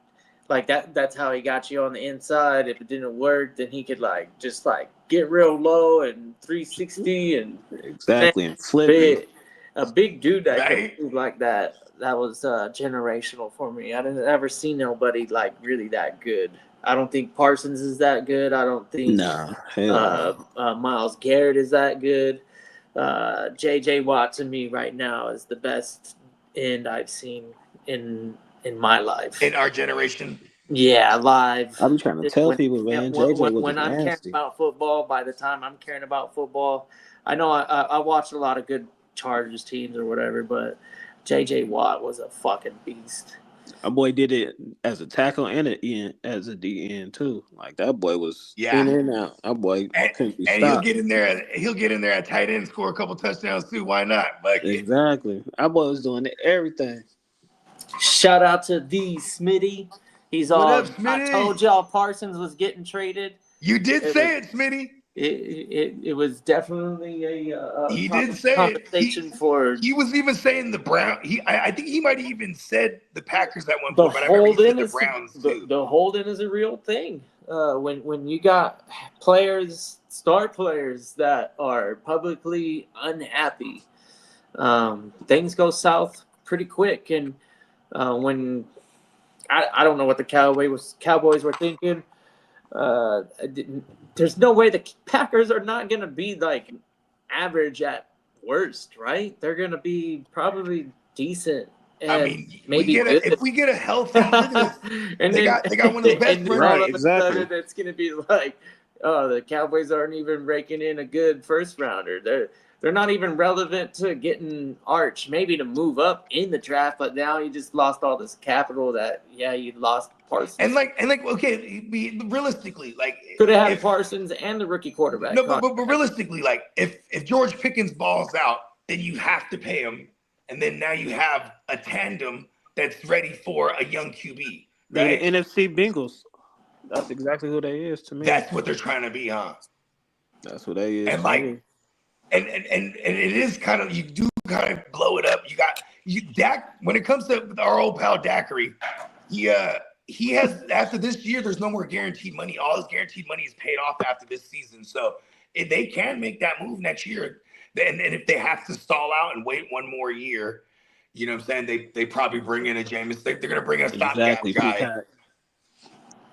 like, that's how he got you on the inside. If it didn't work, then he could just get real low and 360 and Exactly, and flipping. a big dude that Right. could move like that. That was generational for me. I didn't ever see nobody really that good. I don't think Parsons is that good. I don't think Nah, hell. Myles Garrett is that good. J.J. Watt to me right now is the best end I've seen in my life. In our generation, Yeah, live. I'm trying to tell people, man. JJ was When I'm caring nasty. about football, by the time I'm caring about football, I know I watched a lot of good Chargers teams or whatever, but J.J. Watt was a fucking beast. My boy did it as a tackle and as a DN too. Like that boy was in and out. That boy couldn't be and he'll stopped. get in there. He'll get in there at tight end, score a couple touchdowns too. Why not? Like, Exactly. That boy was doing everything. Shout out to D Smitty. He's What all. up, I Smitty? told y'all Parsons was getting traded. You did say it, Smitty. It was definitely a He did say it. compensation for He was even saying the Brown. I think he might have even said the Packers at one the point, but I remember he said Holden. the Browns too. The Holden is a real thing. when you got players, star players that are publicly unhappy, things go south pretty quick. And when I don't know what the Cowboys were thinking. There's no way the Packers are not going to be like average at worst, right? They're going to be probably decent. And I mean, maybe if we get a healthy, look at this. and they got one of the best and runners. Right, all of a exactly. sudden it's going to be like, oh, the Cowboys aren't even raking in a good first rounder. They're not even relevant to getting Arch, maybe to move up in the draft, but now you just lost all this capital that you lost Parsons. And okay, realistically, like Could have had Parsons and the rookie quarterback. No, but realistically, like if George Pickens balls out, then you have to pay him, and then now you have a tandem that's ready for a young QB, right? The NFC Bengals. That's exactly who they is to me. That's what they're trying to be, huh? That's who they is. And to like, me. and it is kind of, you do kind of blow it up. Dak, when it comes to our old pal Daiquiri, he has, after this year, there's no more guaranteed money. All his guaranteed money is paid off after this season. So if they can make that move next year, and if they have to stall out and wait one more year, you know what I'm saying? They probably bring in a Jameis. They're going to bring a stopgap guy. Peacock.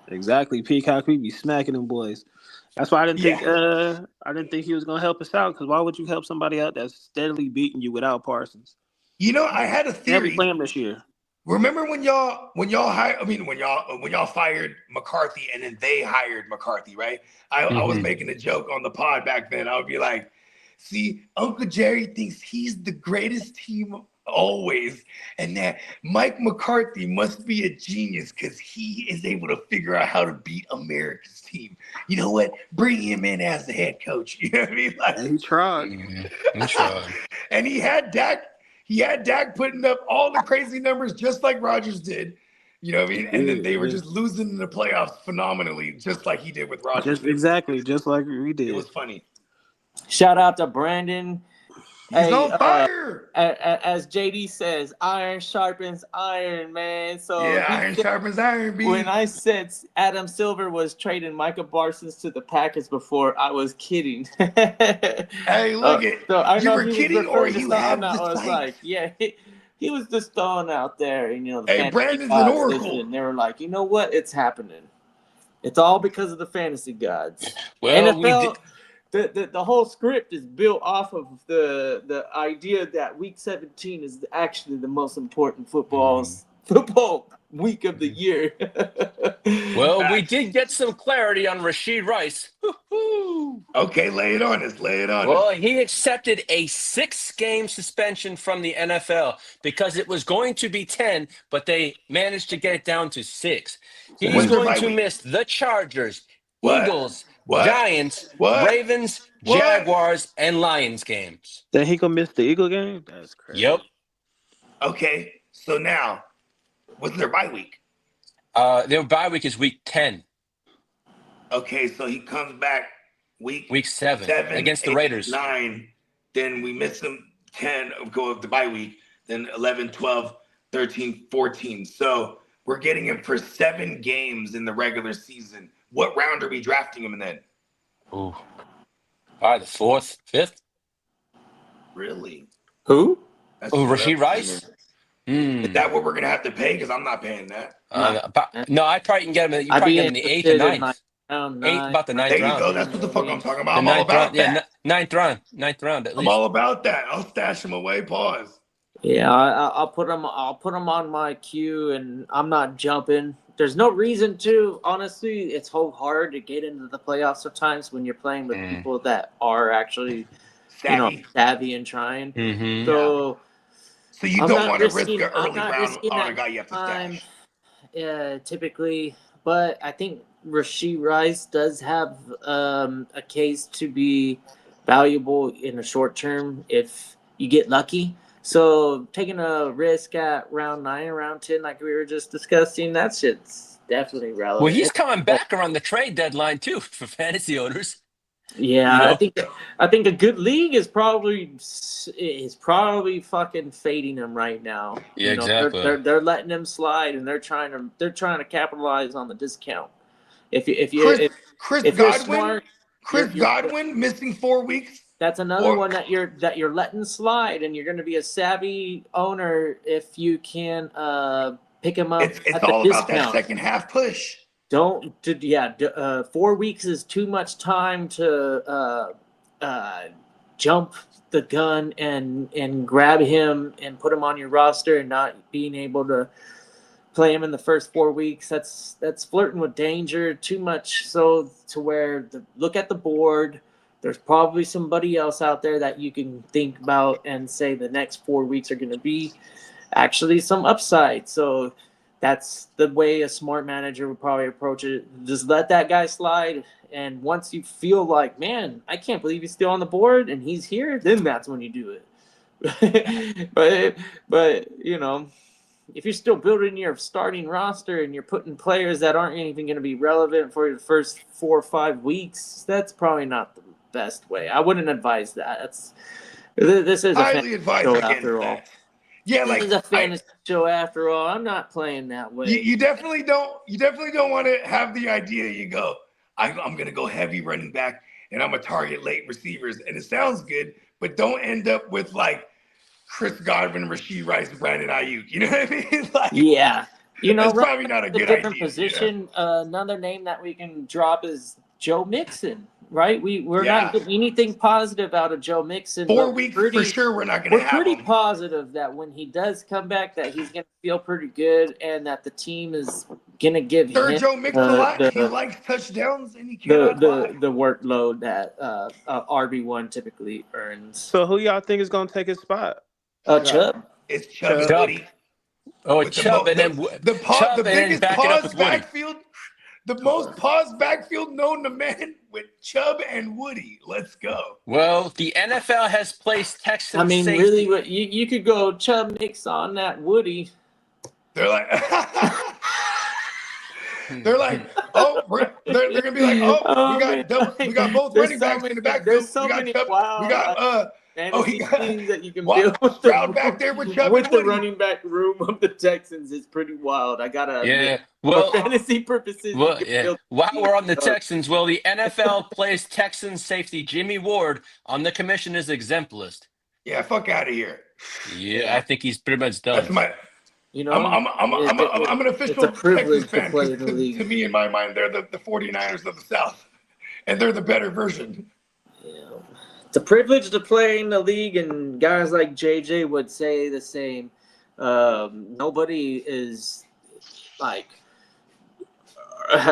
Exactly, Peacock. We be smacking them boys. That's why I didn't think he was gonna help us out. Because why would you help somebody out that's steadily beating you without Parsons? You know, I had a theory. Never play him this year. Remember when y'all fired McCarthy and then they hired McCarthy, right? I was making a joke on the pod back then. I would be like, see, Uncle Jerry thinks he's the greatest team always, and that Mike McCarthy must be a genius because he is able to figure out how to beat America's team. You know what? Bring him in as the head coach. You know what I mean? Like, And he tried. He tried. and he had Dak. He had Dak putting up all the crazy numbers just like Rodgers did. You know what I mean? And then they were just losing in the playoffs phenomenally, just like he did with Rodgers. Just like we did. It was funny. Shout out to Brandon. He's on fire. As JD says, iron sharpens iron, man. So Yeah, iron sharpens iron, B. when I said Adam Silver was trading Micah Parsons to the Packers before, I was kidding. Hey, look it. So I You know were he was kidding or referring to you something have that the was sight. like, he was just throwing out there, and the Hey, fantasy Brandon's an gods oracle. listened, and they were like, you know what? It's happening. It's all because of the fantasy gods. Well, we NFL, did. the whole script is built off of the idea that week 17 is actually the most important football week of the year. Well, we did get some clarity on Rashid Rice. Woo-hoo. Okay, lay it on us. Lay it on us. Well, he accepted a 6-game suspension from the NFL because it was going to be 10, but they managed to get it down to 6. He's When's their going bye to week? miss the Chargers, What? Eagles, What? Giants, What? Ravens, What? Jaguars, and Lions games. Then he gonna miss the Eagle game? That's crazy. Yep. Okay, so now, what's their bye week? Their bye week is week 10, Okay, so he comes back week week 7 7 against the 8, Raiders. 9. Then we miss him 10, go of the bye week. Then 11, 12, 13, 14. So we're getting him for 7 games in the regular season. What round are we drafting him in then? Ooh. Probably the 4th, 5th. Really? Who? That's Oh, rough. Rashid Rice? Is that what we're gonna have to pay? Because I'm not paying that. No, I probably can get him. You I'd probably be get him in the 8th or interested in 9th. round 8th, nine. about the 9th There you round. go. That's what the fuck I'm talking about. The I'm all 9th about round. that. Yeah, 9th round. 9th round at I'm least. all about that. I'll stash him away. Pause. Yeah, I'll put him on my queue, and I'm not jumping. There's no reason to. Honestly, it's so hard to get into the playoffs sometimes when you're playing with people that are actually Savvy. savvy and trying. Mm-hmm. So So you I'm don't not want to risk risking- an I'm early not round risking on a that guy you have to time. stash. Typically, but I think Rashid Rice does have a case to be valuable in the short term if you get lucky. So taking a risk at round 9 or round 10, like we were just discussing, that shit's definitely relevant. Well, he's coming back around the trade deadline too for fantasy owners. Yeah, You know? I think a good league is probably fucking fading him right now. Yeah, You know, exactly. They're letting him slide, and they're trying to capitalize on the discount. Chris if you're smart, Chris Godwin missing 4 weeks. that's another one that you're letting slide, and you're going to be a savvy owner if you can pick him up. It's all about that second half push. 4 weeks is too much time to jump the gun and grab him and put him on your roster and not being able to play him in the first 4 weeks. That's flirting with danger too much, so to where look at the board. There's probably somebody else out there that you can think about and say the next 4 weeks are going to be actually some upside. So that's the way a smart manager would probably approach it. Just let that guy slide. And once you feel like, man, I can't believe he's still on the board and he's here, then that's when you do it. but if you're still building your starting roster and you're putting players that aren't even going to be relevant for the first 4 or 5 weeks, that's probably not the best way. I wouldn't advise that. This is a highly advised show against after all. that. Yeah, This is a fantasy show after all. I'm not playing that way. You definitely don't. You definitely don't want to have the idea. You go, I'm gonna go heavy running back, and I'm gonna target late receivers, and it sounds good, but don't end up with like Chris Godwin, Rashee Rice, Brandon Ayuk. You know what I mean? Like, yeah, that's probably not a good different idea. Position. Another name that we can drop is Joe Mixon. Right, we're not getting anything positive out of Joe Mixon. 4 weeks for sure. We're not going to have. We're pretty positive that when he does come back, that he's going to feel pretty good, and that the team is going to give him Joe Mixon a lot. He likes touchdowns, and he can't the workload that RB1 typically earns. So who y'all think is gonna take his spot? Chubb. It's Chubb and Woody. Oh, Chubb and then the biggest pause backfield. The most paused backfield known to man with Chubb and Woody. Let's go. Well, the NFL has placed Texans. I mean, safety. really, you could go Chubb mix on that Woody. They're like, oh, they're gonna be like, we got both running backs in the backfield. There's so many teams that you can build with back there with Chubb with and the Woody. running back room of the Texans is pretty wild. I gotta admit. Well, for fantasy purposes. While we're on the Texans, the NFL placed Texans safety Jimmy Ward on the commissioner's exempt list. Yeah, fuck out of here. Yeah, I think he's pretty much done. That's my. I'm an official Texans fan. To me, in my mind, they're the 49ers of the South, and they're the better version. Yeah. It's a privilege to play in the league, and guys like JJ would say the same. Nobody is like.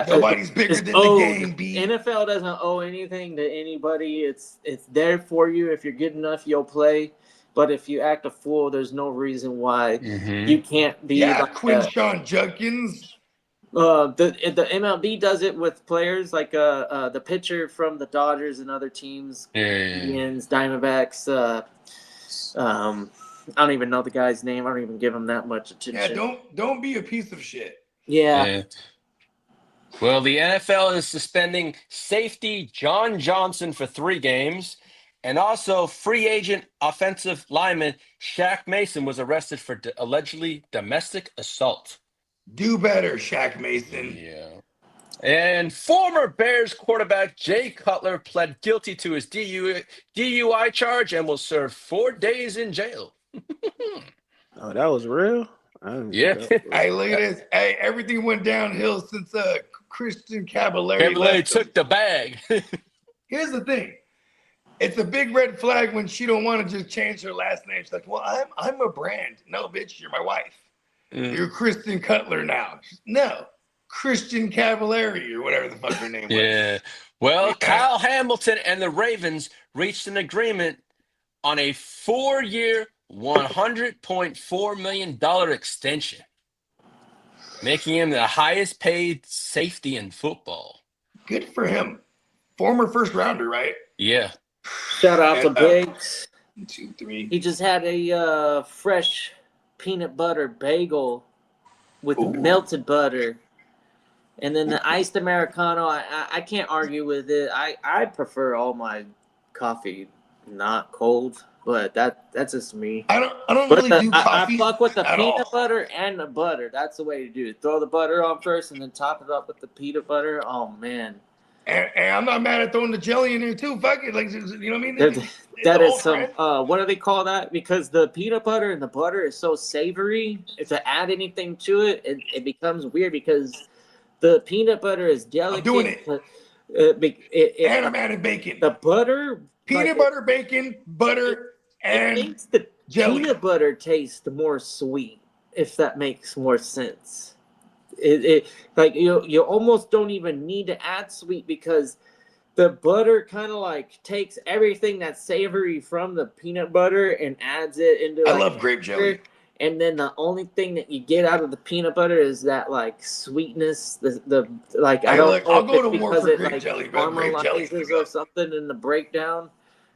Nobody's bigger than the game, B. NFL doesn't owe anything to anybody. It's there for you. If you're good enough, you'll play. But if you act a fool, there's no reason why you can't be. Yeah, like Quinshawn Judkins. The MLB does it with players like the pitcher from the Dodgers and other teams, Indians, Diamondbacks. I don't even know the guy's name. I don't even give him that much attention. Yeah, don't be a piece of shit. Yeah. Well, the NFL is suspending safety John Johnson for 3 games, and also free agent offensive lineman Shaq Mason was arrested for allegedly domestic assault. Do better, Shaq Mason. Yeah. And former Bears quarterback Jay Cutler pled guilty to his DUI charge and will serve 4 days in jail. Oh, that was real? Yeah. Hey, look at this. Hey, everything went downhill since Christian Caballari took the bag. Here's the thing. It's a big red flag when she don't want to just change her last name. She's like, well, I'm a brand. No, bitch, you're my wife. You're Kristen Cutler now. No, Christian Caballari or whatever the fuck her name was. Yeah. Well, Kyle Hamilton and the Ravens reached an agreement on a 4-year, $100.4 million extension, making him the highest paid safety in football. Good for him. Former first rounder, right? Yeah. Shout out to Biggs. 1, 2, 3. He just had a fresh peanut butter bagel with melted butter. And then the iced Americano, I can't argue with it. I prefer all my coffee not cold. but that's just me. I don't But really do I coffee fuck with the at peanut all. butter and the butter. That's the way to do it. Throw the butter on first and then top it up with the peanut butter. Oh man, And I'm not mad at throwing the jelly in there too. Fuck it, like you know what I mean? that, It's that the is whole some. trend. What do they call that? Because the peanut butter and the butter is so savory. If to add anything to it, it becomes weird because the peanut butter is delicate. doing it. But And I'm adding bacon. the butter, Peanut butter, bacon, butter, it and makes the jelly. peanut butter taste more sweet, if that makes more sense. It like you almost don't even need to add sweet because the butter kind of like takes everything that's savory from the peanut butter and adds it into. I like, love grape jelly. and then the only thing that you get out of the peanut butter is that like sweetness. The like I Hey, don't look, know I'll if go it's to war because for it grape like jelly, but grape jelly. caramelizes or something in the breakdown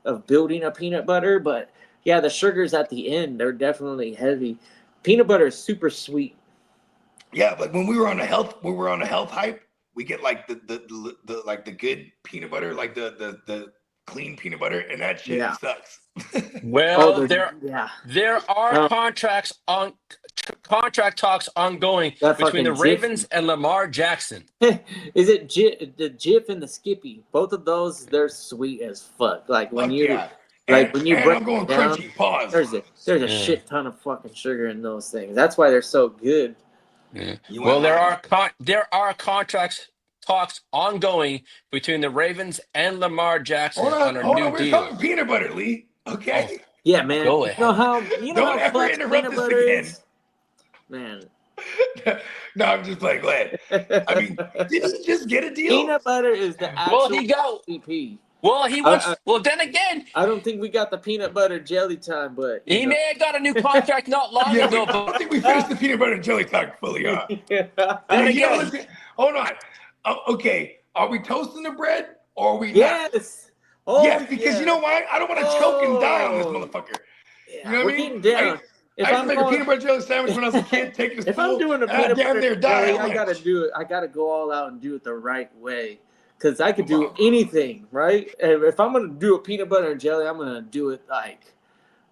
of building a peanut butter. But yeah, the sugars at the end they're definitely heavy. Peanut butter is super sweet. Yeah, like when we were on a health hype, we get like the like the good peanut butter, like the clean peanut butter, and that shit Yeah. sucks. Well, yeah. there are contract talks ongoing That between the fucking Ravens Jiffy. and Lamar Jackson. Is it the Jif and the Skippy? Both of those, they're sweet as fuck. Like when Fuck you, yeah. like And- when you and break I'm going it down, crunchy. Pause. there's a Yeah. shit ton of fucking sugar in those things. That's why they're so good. Yeah. You Well, ain't lying. there are contracts talks ongoing between the Ravens and Lamar Jackson Hold on a on. new We're deal. talking peanut butter, Lee. Okay. Yeah, man. Go You know ahead. how Don't ever flex interrupt peanut us butter again. is? Man. No, I'm just like, glad. I mean, did he just get a deal? Peanut butter is the Well, actual he got. MVP. Well, he wants. Well, then again, I don't think we got the peanut butter jelly time, but you he know. may have got a new contract not long Yeah, ago. I don't But think we finished the peanut butter and jelly talk fully, huh? then You know again, what's- hold on. Okay, are we toasting the bread or are we not? Yes. Oh, Yes, because you know why? I don't want to choke and die on this Oh. motherfucker. Yeah, You know what we're I mean? getting down. I used to make a peanut butter jelly sandwich when I was a kid, taking a If I'm spoon, doing a and I peanut damn butter near died jelly, at I gotta lunch. do it. I gotta go all out and do it the right way. Cause I could Come do on. anything, right? And if I'm gonna do a peanut butter and jelly, I'm gonna do it like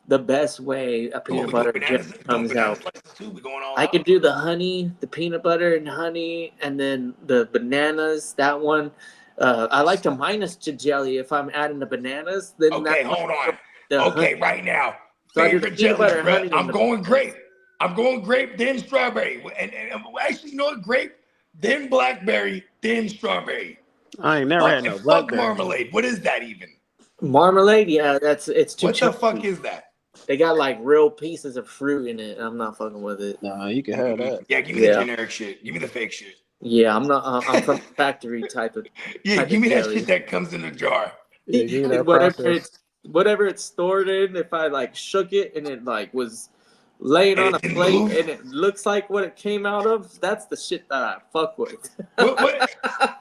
the best way a Come on, peanut we butter doing and jelly bananas, comes out. slices too. We going all I out. could do the honey, the peanut butter and honey, and then the bananas. That one, I like to minus to jelly if I'm adding the bananas. Then Okay, that hold on. the Okay, right now, So I do favorite peanut butter, jelly, bro. honey, I'm and the going bananas. grape. I'm going grape, then strawberry, and actually, you know what? Grape, then blackberry, then strawberry. I ain't never had no Fuck blackberry. marmalade. What is that even? Marmalade, yeah, it's too What the chunky. fuck is that? They got like real pieces of fruit in it. I'm not fucking with it. Nah, you can have that. Yeah, give me Yeah. the generic shit. Give me the fake shit. Yeah, I'm not. I'm from factory type of. Yeah, type give of me that jelly. shit that comes in a jar. Yeah, give me that whatever process. it's stored in. If I like shook it and it like was laying And on a it didn't plate move? and it looks like what it came out of, that's the shit that I fuck with. What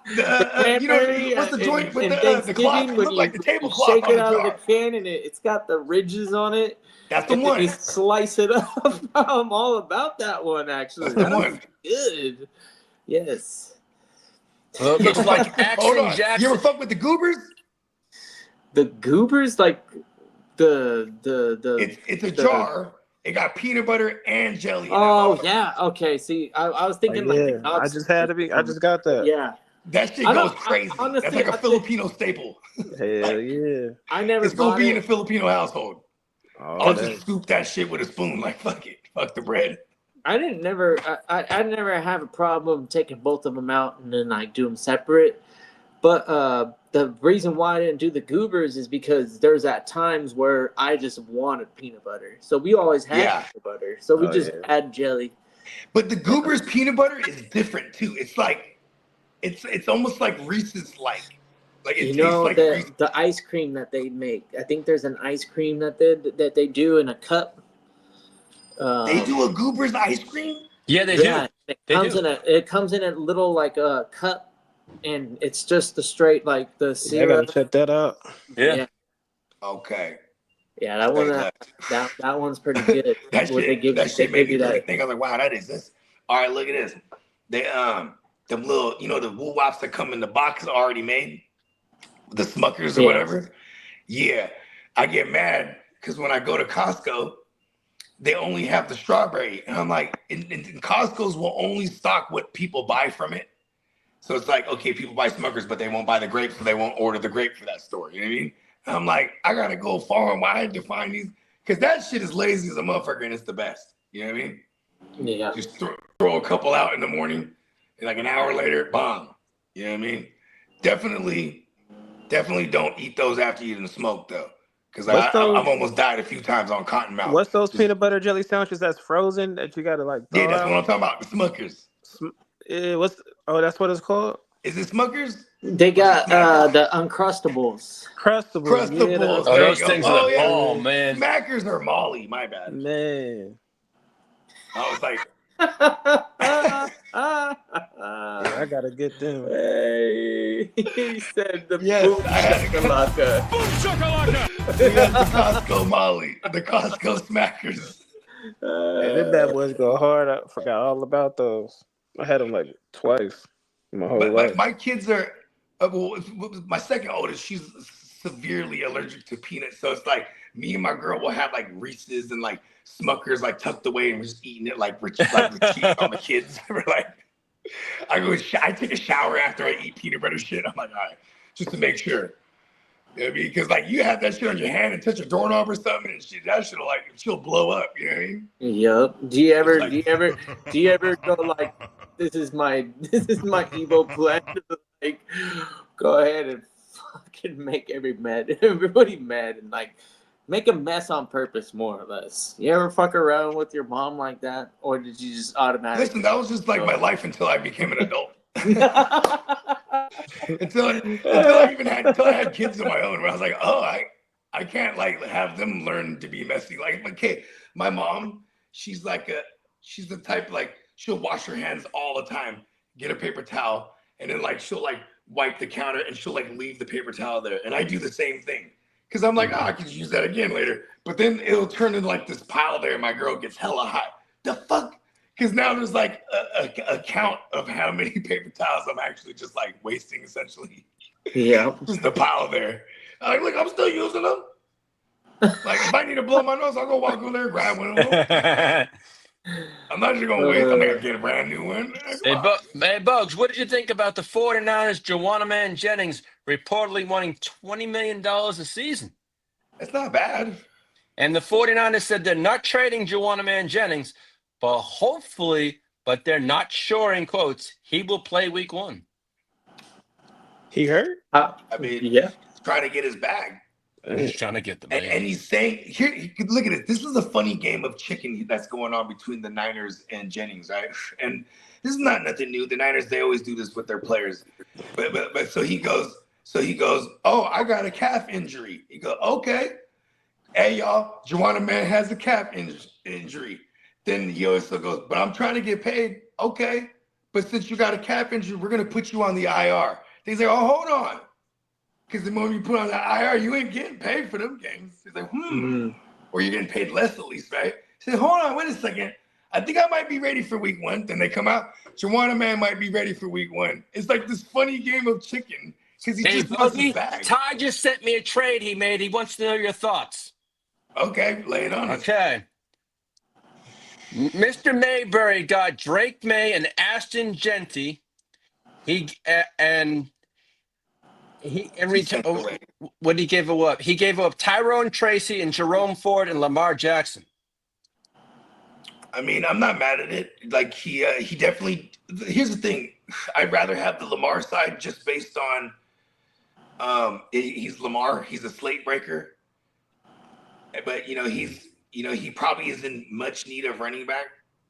you know, Cranberry what's the joint with in the Thanksgiving cloth? It when look like the you tablecloth shake on it the out of the jar. can and it's got the ridges on it. That's the And then one. you slice it up. I'm all about that one, actually. That's the That one. is good. Yes. well, it looks like Hold Action on. You Jackson. ever fuck with the goobers? The goobers, like the It's a the- jar. It got peanut butter and jelly. in it. Oh yeah. Okay. See, I was thinking like the Yeah, I nuts. just had to be. I just got that. Yeah. That shit I goes don't- crazy. honestly, That's like I a think- Filipino staple. Hell yeah. I never It's gonna bought be in it. a Filipino household. Oh, I'll that- just scoop that shit with a spoon. Like fuck it. Fuck the bread. I never have a problem taking both of them out and then like do them separate. But the reason why I didn't do the goobers is because there's at times where I just wanted peanut butter. So we always had Yeah. peanut butter. So we Oh, just yeah. add jelly. But the goobers peanut butter is different too. It's like it's almost like Reese's like. Like it You tastes know like the Reese's. the ice cream that they make. I think there's an ice cream that they do in a cup. They do a goobers ice cream? Yeah, they yeah, do. it They comes do. it comes in a little like a cup, and it's just the straight like the I gotta syrup. check that out. Yeah. Okay. Yeah, that one that one's pretty good. That What they shit, give that you, shit they made give me you really that. think. I was like, wow, that is this. All right, look at this. They them little, you know, the woo wops that come in the box already made, the Smuckers or Yeah. whatever. Yeah, I get mad because when I go to Costco, they only have the strawberry. And I'm like, and Costco's will only stock what people buy from it. So it's like, okay, people buy Smuckers, but they won't buy the grape, so they won't order the grape for that store. You know what I mean? And I'm like, I gotta go far and wide to find these, because that shit is lazy as a motherfucker, and it's the best. You know what I mean? Yeah. Just throw a couple out in the morning, and like an hour later, bomb. You know what I mean? Definitely don't eat those after you eating the smoke, though. Because I've almost died a few times on cotton mouth. What's those peanut butter jelly sandwiches that's frozen that you gotta like? Yeah, that's what I'm talking about. The Smuckers. That's what it's called? Is it Smuckers? They got the Uncrustables. Crustables. Yeah, Oh, those things are oh man. Smackers are Molly, my bad. Man. I was like, I gotta get them. Hey, he said the yes, boom I had shakalaka. Boom shakalaka. we got the Costco Molly, the Costco Smackers. And them bad boys go hard. I forgot all about those. I had them like twice in my whole But life. my kids are, my second oldest, she's severely allergic to peanuts. So it's like me and my girl will have like Reese's and like Smuckers like tucked away, and we're just eating it like we're cheating on the kids. We're like, I take a shower after I eat peanut butter shit. I'm like, all right, just to make sure. You know what I mean? Because like you have that shit on your hand and touch a doorknob or something, and shit, that shit'll like she'll blow up. You know what I mean? Yep. Do you ever go like, this is my evil plan to like go ahead and fucking make everybody mad and like make a mess on purpose, more or less? You ever fuck around with your mom like that, or did you just automatically? Listen, that was just like my life until I became an adult. until I had kids of my own, where I was like, oh, I can't like have them learn to be messy. Like, okay, my mom, she's the type like she'll wash her hands all the time, get a paper towel, and then like she'll like wipe the counter and she'll like leave the paper towel there, and I do the same thing because I'm like, oh, I could use that again later, but then it'll turn into like this pile there, and my girl gets hella hot. The fuck. Because now there's like a count of how many paper towels I'm actually just like wasting, essentially. Yeah. Just a pile there. I'm like, look, I'm still using them. Like, if I need to blow my nose, I'll go walk over there and grab one of them. I'm not just going to wait. I'm going to get a brand new one. Hey, Bugs, what did you think about the 49ers, Joanna Man Jennings, reportedly wanting $20 million a season? That's not bad. And the 49ers said they're not trading Joanna Man Jennings, but they're not sure, in quotes, he will play week 1. He hurt? I mean, yeah. He's trying to get his bag. He's trying to get the bag. And he's saying, here, look at it. This is a funny game of chicken that's going on between the Niners and Jennings, right? And this is not nothing new. The Niners, they always do this with their players. But so he goes, oh, I got a calf injury. He goes, okay. Hey, y'all, Joanna Man has a calf injury. Then he also goes, but I'm trying to get paid. Okay. But since you got a calf injury, we're going to put you on the IR. He's like, oh, hold on. Because the moment you put on the IR, you ain't getting paid for them games. He's like, Or you're getting paid less at least, right? He said, hold on, wait a second. I think I might be ready for week 1. Then they come out, Joanna Man might be ready for week 1. It's like this funny game of chicken. Because he just wants his bag. Ty just sent me a trade he made. He wants to know your thoughts. Okay, lay it on us. Okay. Mr. Mayberry got Drake May and Ashton Genty. What did he give up? He gave up Tyrone Tracy and Jerome Ford and Lamar Jackson. I mean, I'm not mad at it. Like he definitely. Here's the thing. I'd rather have the Lamar side just based on. He's Lamar. He's a slate breaker. But he probably is in much need of running back.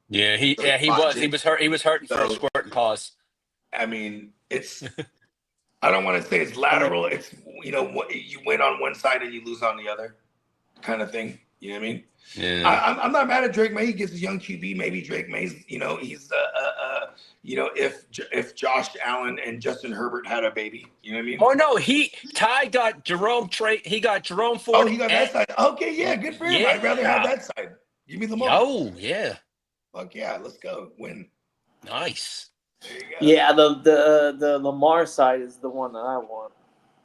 Yeah, he was. He was hurt. He was hurting for a squirt and pause. I mean, it's. I don't want to say it's lateral. It's you win on one side and you lose on the other, kind of thing. You know what I mean? Yeah. I'm not mad at Drake May. He gets a young QB. Maybe Drake May's. He's if Josh Allen and Justin Herbert had a baby. You know what I mean? Oh no, Ty got Jerome He got Jerome Ford. Oh, he got that side. Okay, yeah, good for him. Yeah. I'd rather have that side. Give me Lamar. Oh yeah. Fuck yeah, let's go win. Nice. There you go. Yeah, the Lamar side is the one that I want.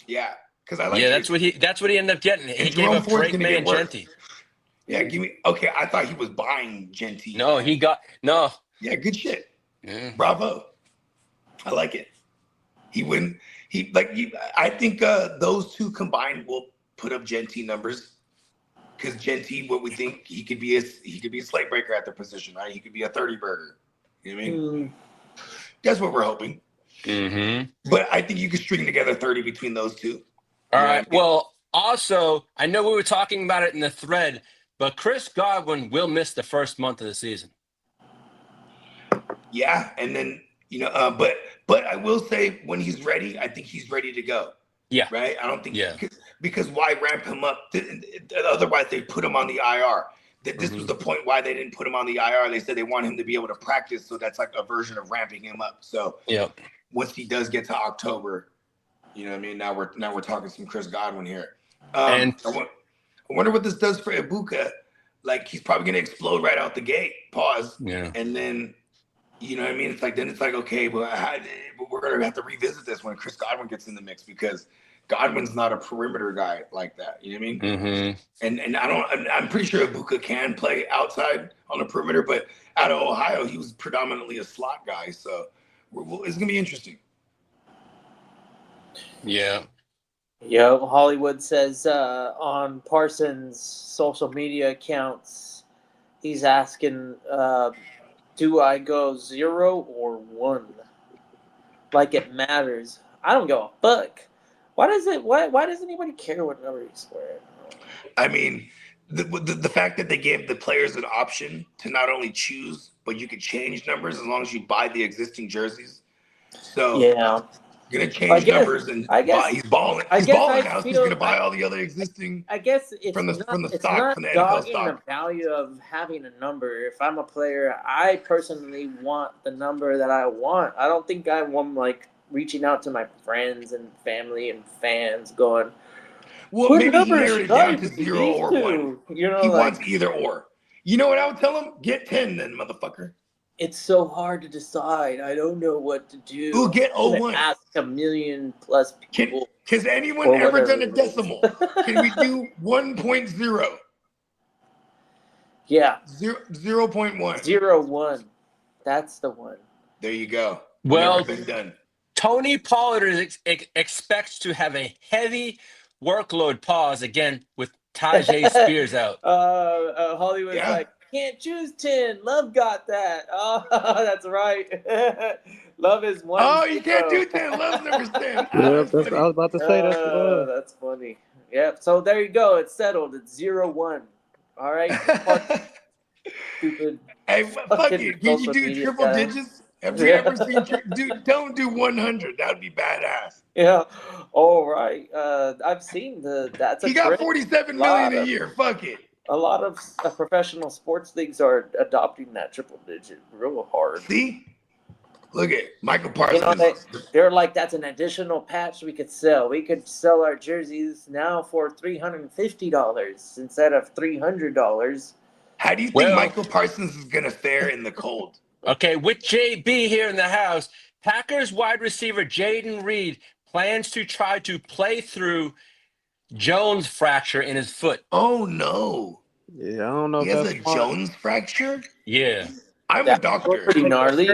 Yeah, Because I like Yeah, that's what he ended up getting. He And gave Jerome up Ford's Drake gonna May get and worse. Genty. Yeah, give me. Okay, I thought he was buying Genty. No, he got no. Yeah, good shit. Yeah. Bravo. I like it. He wouldn't. I think those two combined will put up Genty numbers. Because Genty, what we think he could be a slate breaker at their position, right? He could be a 30 burger. You know what I mean? That's what we're hoping. Mm-hmm. But I think you could string together 30 between those two. All You know right. what I mean? Well, also, I know we were talking about it in the thread, but Chris Godwin will miss the first month of the season. Yeah, and then but I will say when he's ready, I think he's ready to go. Yeah. Right. I don't think. Yeah. Because why ramp him up? Otherwise, they put him on the IR. This was the point why they didn't put him on the IR. They said they want him to be able to practice, so that's like a version of ramping him up. So yeah, once he does get to October, you know what I mean. Now we're talking some Chris Godwin here. And I wonder what this does for Ibuka. Like he's probably gonna explode right out the gate. Pause. Yeah. And then, you know what I mean? It's like okay, but we're gonna have to revisit this when Chris Godwin gets in the mix because Godwin's not a perimeter guy like that. You know what I mean? Mm-hmm. And I'm pretty sure Ibuka can play outside on the perimeter, but out of Ohio, he was predominantly a slot guy. So it's gonna be interesting. Yeah. Yo, Hollywood says on Parsons' social media accounts, he's asking, do I go 0 or 1? Like it matters. I don't go a fuck. Why does anybody care what number you swear? I mean, the fact that they gave the players an option to not only choose, but you could change numbers as long as you buy the existing jerseys. So yeah. Gonna change numbers and he's balling. He's balling now. So he's gonna buy all the other existing. I guess it's from the it's stock not from the NFL dogging stock. the value of having a number. If I'm a player, I personally want the number that I want. I don't think I want like reaching out to my friends and family and fans going. Well, what maybe he number narrowed it should I down to be 0 or to? 1. You know, He like, wants either or. You know what I would tell him? Get 10 then, motherfucker. it's so hard to decide. I don't know what to do. Ooh, get I'm gonna 01. ask 1 million plus people. Has anyone or ever whatever done a it is. decimal? Can we do 1.0? Yeah. 0.1. 0-1. That's the one. There you go. Well, Never been done. Tony Pollard expects to have a heavy workload pause again with Tajay Spears out. Hollywood's like, can't choose 10. Love got that. Oh, that's right. Love is 1. Oh, you can't do 10. Love's never 10. Yep, I was about to say that's That's funny. Yep. So there you go. It's settled. It's 0-1. All right. Stupid. Hey, fuck it. Can you do triple digits? Have you ever seen? Don't do 100. That would be badass. Yeah. All right. I've seen that's a He got trend. 47 million a year. Fuck it. A lot of professional sports leagues are adopting that triple digit real hard. See? Look at Michael Parsons. They're like, that's an additional patch we could sell. We could sell our jerseys now for $350 instead of $300. How do you think Michael Parsons is going to fare in the cold? Okay, with JB here in the house, Packers wide receiver Jaden Reed plans to try to play through Jones fracture in his foot. Oh, no. Yeah, I don't know. He has a Jones fracture? Yeah. I'm a doctor. Pretty gnarly.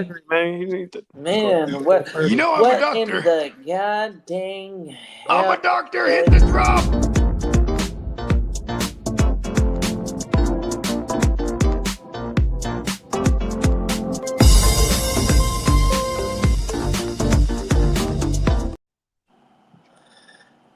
Man, what? You know I'm a doctor. In the goddamn I'm a doctor. Hit the drop.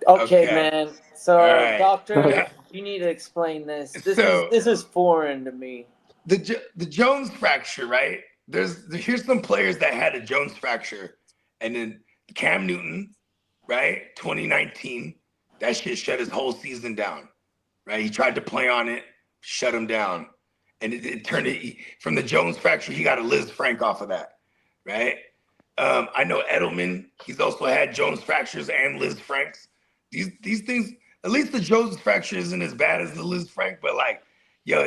Okay, man. So, right. doctor, you need to explain this. This is foreign to me. The Jones fracture, right? Here's some players that had a Jones fracture, and then Cam Newton, right? 2019, that shit shut his whole season down, right? He tried to play on it, shut him down, and it turned it from the Jones fracture. He got a Liz Frank off of that, right? I know Edelman. He's also had Jones fractures and Liz Franks. These things, at least the Jones fracture isn't as bad as the Liz Frank, but like, yo,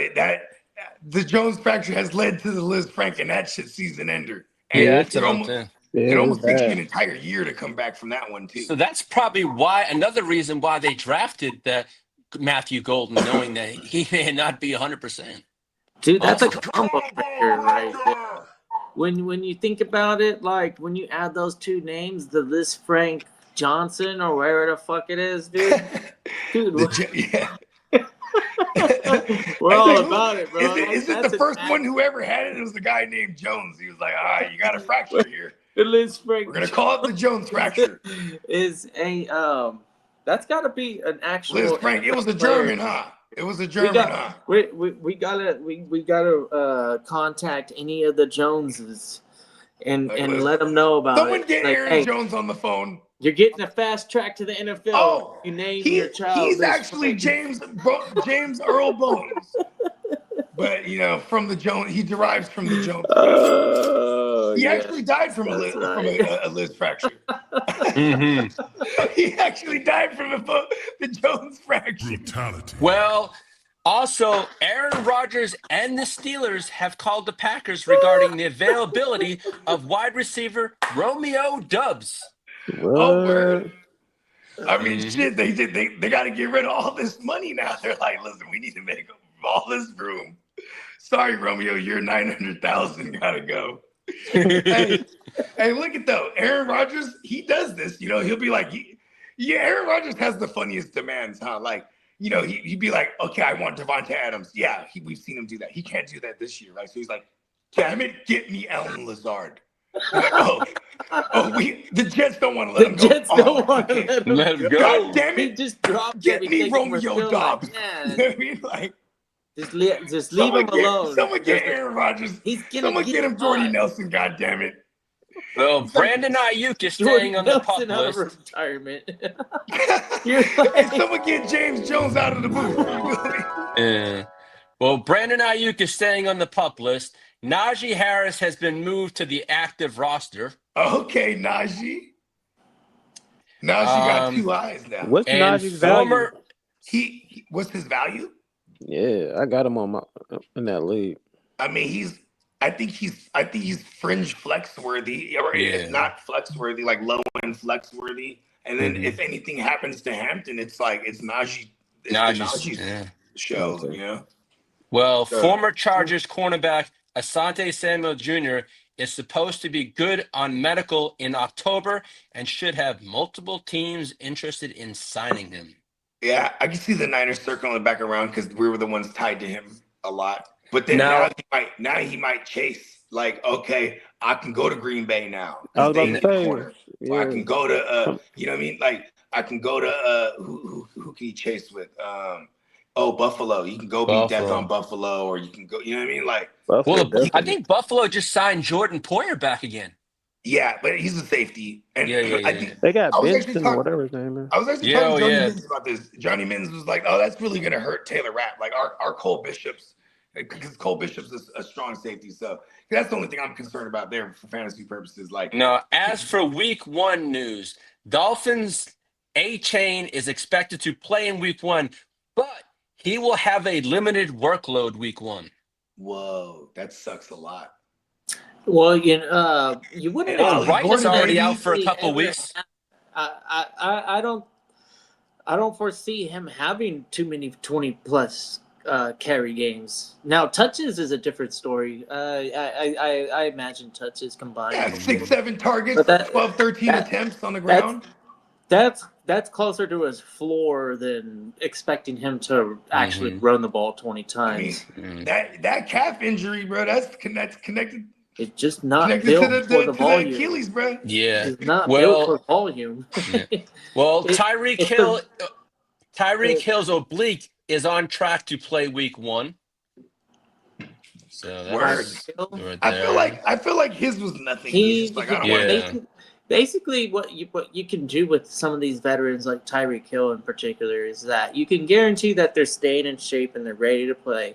the Jones fracture has led to the Liz Frank, and that shit season ender. And yeah, that's what I'm saying. Yeah, It it was almost takes you an bad. entire year to come back from that one too. So that's probably another reason why they drafted that Matthew Golden, knowing that he may not be 100%. Dude, that's a Also, combo breaker right there. When you think about it, like when you add those two names, the Liz Frank Johnson or wherever the fuck it is, dude. Dude, Yeah. we're all about it, bro. Is it the first one who ever had it? It was the guy named Jones. He was like, you got a fracture here. The Liz Frank We're gonna call it the Jones fracture. is a that's got to be an actual Liz Frank. It was a player. German, huh? It was a We German, got huh? we gotta contact any of the Joneses and Like, and listen, let them know about Someone it. get Like, Aaron hey, Jones on the phone. you're getting a fast track to the NFL. Oh, You name your child. he's Liz actually Frank. James Earl Bones. But from the Jones, he derives from the Jones. He actually died from a Liz fracture. He actually died from the Jones fracture. Brutality. well, also, Aaron Rodgers and the Steelers have called the Packers regarding the availability of wide receiver Romeo Doubs. Oh, word. I mean, shit, they got to get rid of all this money now. They're like, listen, we need to make all this room. Sorry, Romeo, your 900,000 gotta go. hey, look at though, Aaron Rodgers. He does this. He'll be like, Aaron Rodgers has the funniest demands, huh? Like, he'd be like, okay, I want Devonta Adams. Yeah, we've seen him do that. He can't do that this year, right? So he's like, damn it, get me Allen Lazard. Like, the Jets don't want to let him go. The Jets don't want to let him go. God damn He it, just dropped get me everything. We're Romeo still Dobbs. like, man, You know what I mean? Like, just leave him alone. Someone get Aaron Rodgers. He's gonna Someone get him Jordy hot. Nelson. God damn it. Well, Brandon Ayuk is Jordy staying on the pup Nelson out of list. retirement. You're Hey, like, someone get James Jones out of the booth. Well, Brandon Ayuk is staying on the pup list. Najee Harris has been moved to the active roster. Okay, Najee. Najee got two eyes now. What's And Najee's value? former What's his value? Yeah, I got him in that league. I mean, I think he's fringe flex worthy, or if not flex worthy, like low end flex worthy. And then if anything happens to Hampton, it's Najee. It's Najee's show, Okay. Well, former Chargers cornerback Asante Samuel Jr. is supposed to be good on medical in October and should have multiple teams interested in signing him. Yeah, I can see the Niners circling back around because we were the ones tied to him a lot. But then Now he might chase. Like, okay, I can go to Green Bay now. I was about to say, Or I can go to you know what I mean? Like, I can go to who can you chase with? Buffalo. You can go beat death on Buffalo, or you can go. You know what I mean? Like, Buffalo, I think Buffalo just signed Jordan Poyer back again. yeah, but he's a safety, and I think they got I was actually Benson or whatever his name is. I was actually talking to Johnny Minns about this. Johnny Minns was like, "Oh, that's really going to hurt Taylor Rapp, like our Cole Bishops, because Cole Bishops is a strong safety." So that's the only thing I'm concerned about there for fantasy purposes. Like, Now, as for Week 1 news, Dolphins A-Chain is expected to play in Week 1, but he will have a limited workload Week 1. whoa, that sucks a lot. well, you wouldn't. And Wright is already out for a easily couple ever weeks. I don't foresee him having too many 20+ carry games. Now touches is a different story. I imagine touches combined. Yeah, 6-7 targets, But 12, 13 attempts on the ground. That's closer to his floor than expecting him to actually run the ball 20 times. I mean, that calf injury, bro, that's connected. It's just not Connected built to for the the volume. Achilles, bro. Yeah. It's not Well- built for volume. Well, It- Tyreek Hill's oblique is on track to play Week 1. So that's Word. right I feel like his was nothing. He's just like, I don't want to. Basically, what you can do with some of these veterans, like Tyreek Hill in particular, is that you can guarantee that they're staying in shape and they're ready to play.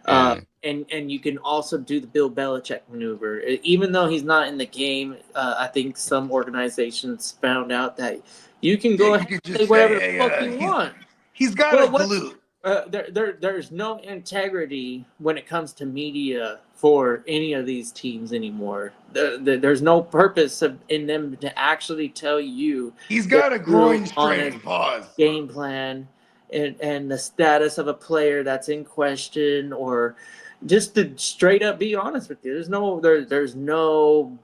And you can also do the Bill Belichick maneuver. Even though he's not in the game, I think some organizations found out that you can go ahead and say whatever the fuck you want. He's got a glute. there's no integrity when it comes to media for any of these teams anymore. There's no purpose in them to actually tell you He's got a the groin real strain. honest Pause. game plan and the status of a player that's in question, or just to straight up be honest with you. There's no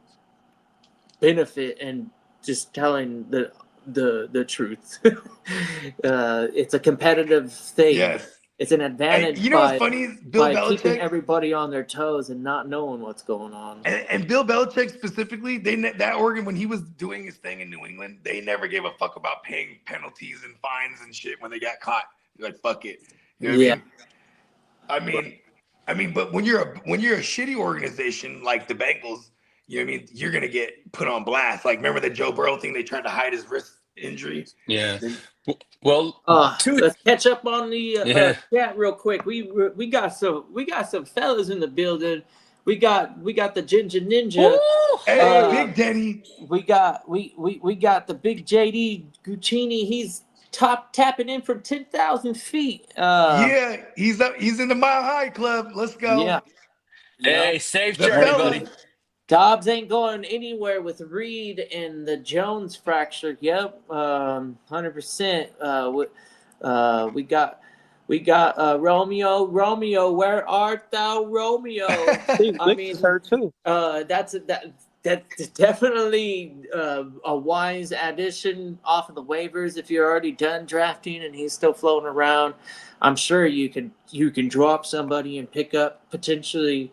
benefit in just telling the truth. It's a competitive thing. Yes. It's an advantage You know what's funny is Bill by keeping Belichick everybody on their toes and not knowing what's going on. and Bill Belichick specifically, that Oregon, when he was doing his thing in New England, they never gave a fuck about paying penalties and fines and shit when they got caught. They're like, fuck it. You know what I mean, but when you're a shitty organization like the Bengals, you know what I mean, you're gonna get put on blast. Like, remember the Joe Burrow thing? They tried to hide his wrist injury. Yeah. Well, let's catch up on the chat real quick. We got some fellas in the building. We got the Ginger Ninja. Hey, Big Denny. We got the big JD Guccini. He's tapping in from 10,000 feet. Yeah, he's in the Mile High Club. Let's go. Yeah. Hey, safe The journey, fellas. buddy. Dobbs ain't going anywhere with Reed and the Jones fracture. Yep, 100%. We got Romeo. Romeo, where art thou, Romeo? I mean, her too. that's definitely a wise addition off of the waivers. If you're already done drafting and he's still floating around, I'm sure you can drop somebody and pick up potentially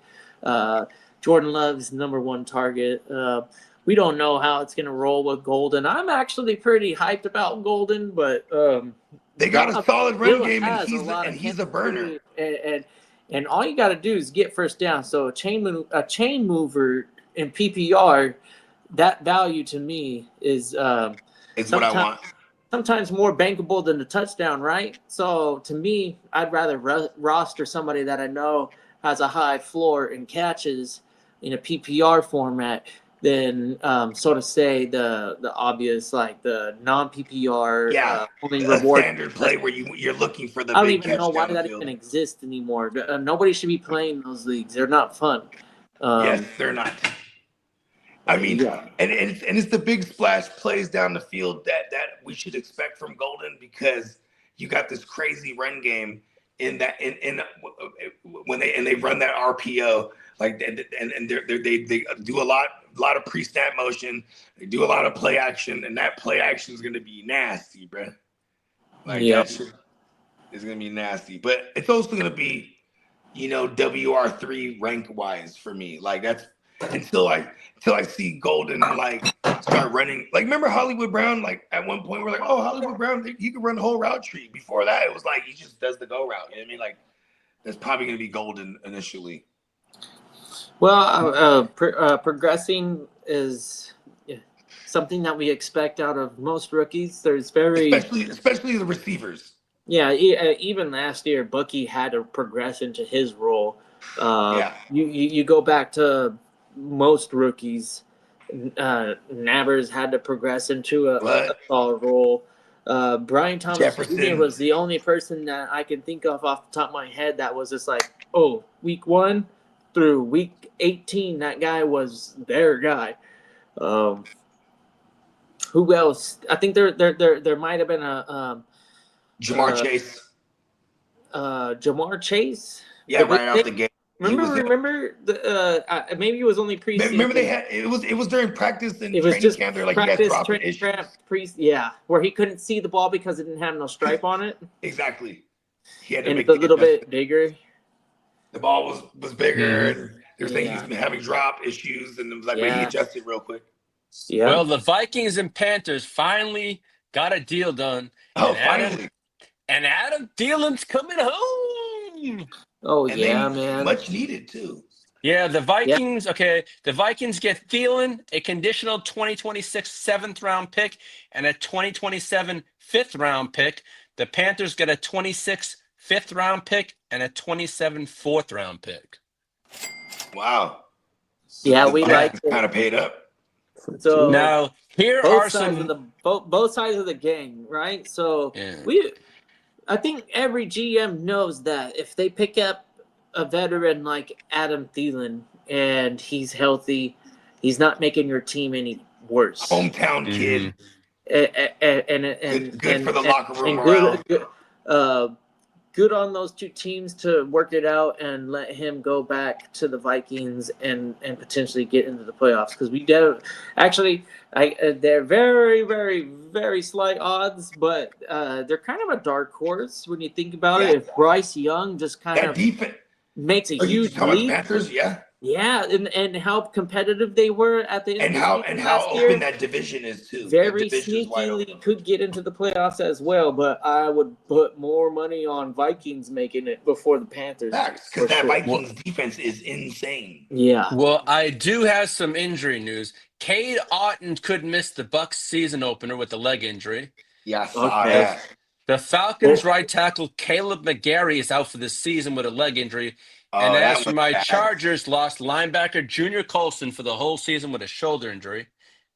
Jordan Love's number one target. We don't know how it's going to roll with Golden. I'm actually pretty hyped about Golden, but they got a solid run game, and he's a chemistry, burner. And all you got to do is get first down. So a chain mover in PPR, that value to me is It's what I want. sometimes more bankable than the touchdown, right? So to me, I'd rather roster somebody that I know has a high floor and catches in a PPR format than sort of say the obvious, like the non-PPR only a reward standard play where you're looking for the I don't big even catch know why down the that field. even exists anymore. Nobody should be playing those leagues. They're not fun. Yes, they're not. I mean, Yeah. and it's the big splash plays down the field that we should expect from Golden, because you got this crazy run game in when they run that RPO, like, and they do a lot of pre-snap motion, they do a lot of play action, and that play action is going to be nasty, bro. Like, that shit is going to be nasty, but it's also going to be, WR3 rank wise for me. Like, that's until I see Golden like start running. Like, remember Hollywood Brown? Like, at one point we're like, oh, Hollywood Brown, he could run the whole route tree. Before that, it was like he just does the go route. You know what I mean? Like, that's probably going to be Golden initially. Well, progressing is something that we expect out of most rookies. There's especially the receivers. Yeah, even last year, Bucky had to progress into his role. You go back to most rookies. Nabers had to progress into a solid role. Brian Thomas Jr. was the only person that I can think of off the top of my head that was just like, oh, week 1 through week 18, that guy was their guy. Who else? I think there might have been a Jamar Chase. Jamar Chase. Yeah, right out the gate. Remember the maybe it was only preseason. Remember they had it was during practice and it was training just camp. They're like, practice, you guys dropping issues. Where he couldn't see the ball because it didn't have no stripe on it. Exactly. He had to and make it's a little bit bigger. The ball was bigger, and they're saying he's been having drop issues, and it was like, but he adjusted real quick. Yeah. Well, the Vikings and Panthers finally got a deal done. Oh, finally. And Adam Thielen's coming home. Oh, and man. Much needed, too. Yeah, the Vikings, okay. The Vikings get Thielen, a conditional 2026 7th-round pick, and a 2027 5th-round pick. The Panthers get a 26 5th-round pick and a 27 4th-round pick. Wow. Yeah, we like it. Kind of paid up. So now, here both are sides some of both sides of the game, right? So I think every GM knows that if they pick up a veteran like Adam Thielen and he's healthy, he's not making your team any worse. Hometown kid. And Good for the locker room and morale. good on those two teams to work it out and let him go back to the Vikings and potentially get into the playoffs, because they're very, very, very slight odds, but they're kind of a dark horse when you think about it. If Bryce Young just kind That of defense. makes a You huge talking about the leap, Panthers? Yeah. yeah, and how competitive they were at the end And of the season how last open year. that division is too. Very That division's wide open. sneakily could get into the playoffs as well, but I would put more money on Vikings making it before the Panthers. Facts, for because that sure. Vikings defense is insane. Yeah. Well, I do have some injury news. Cade Otton could miss the Bucks season opener with a leg injury. Yeah, I saw Okay. that. The Falcons right tackle Caleb McGarry is out for the season with a leg injury. And Oh, that as for was my bad. Chargers, lost linebacker Junior Colson for the whole season with a shoulder injury.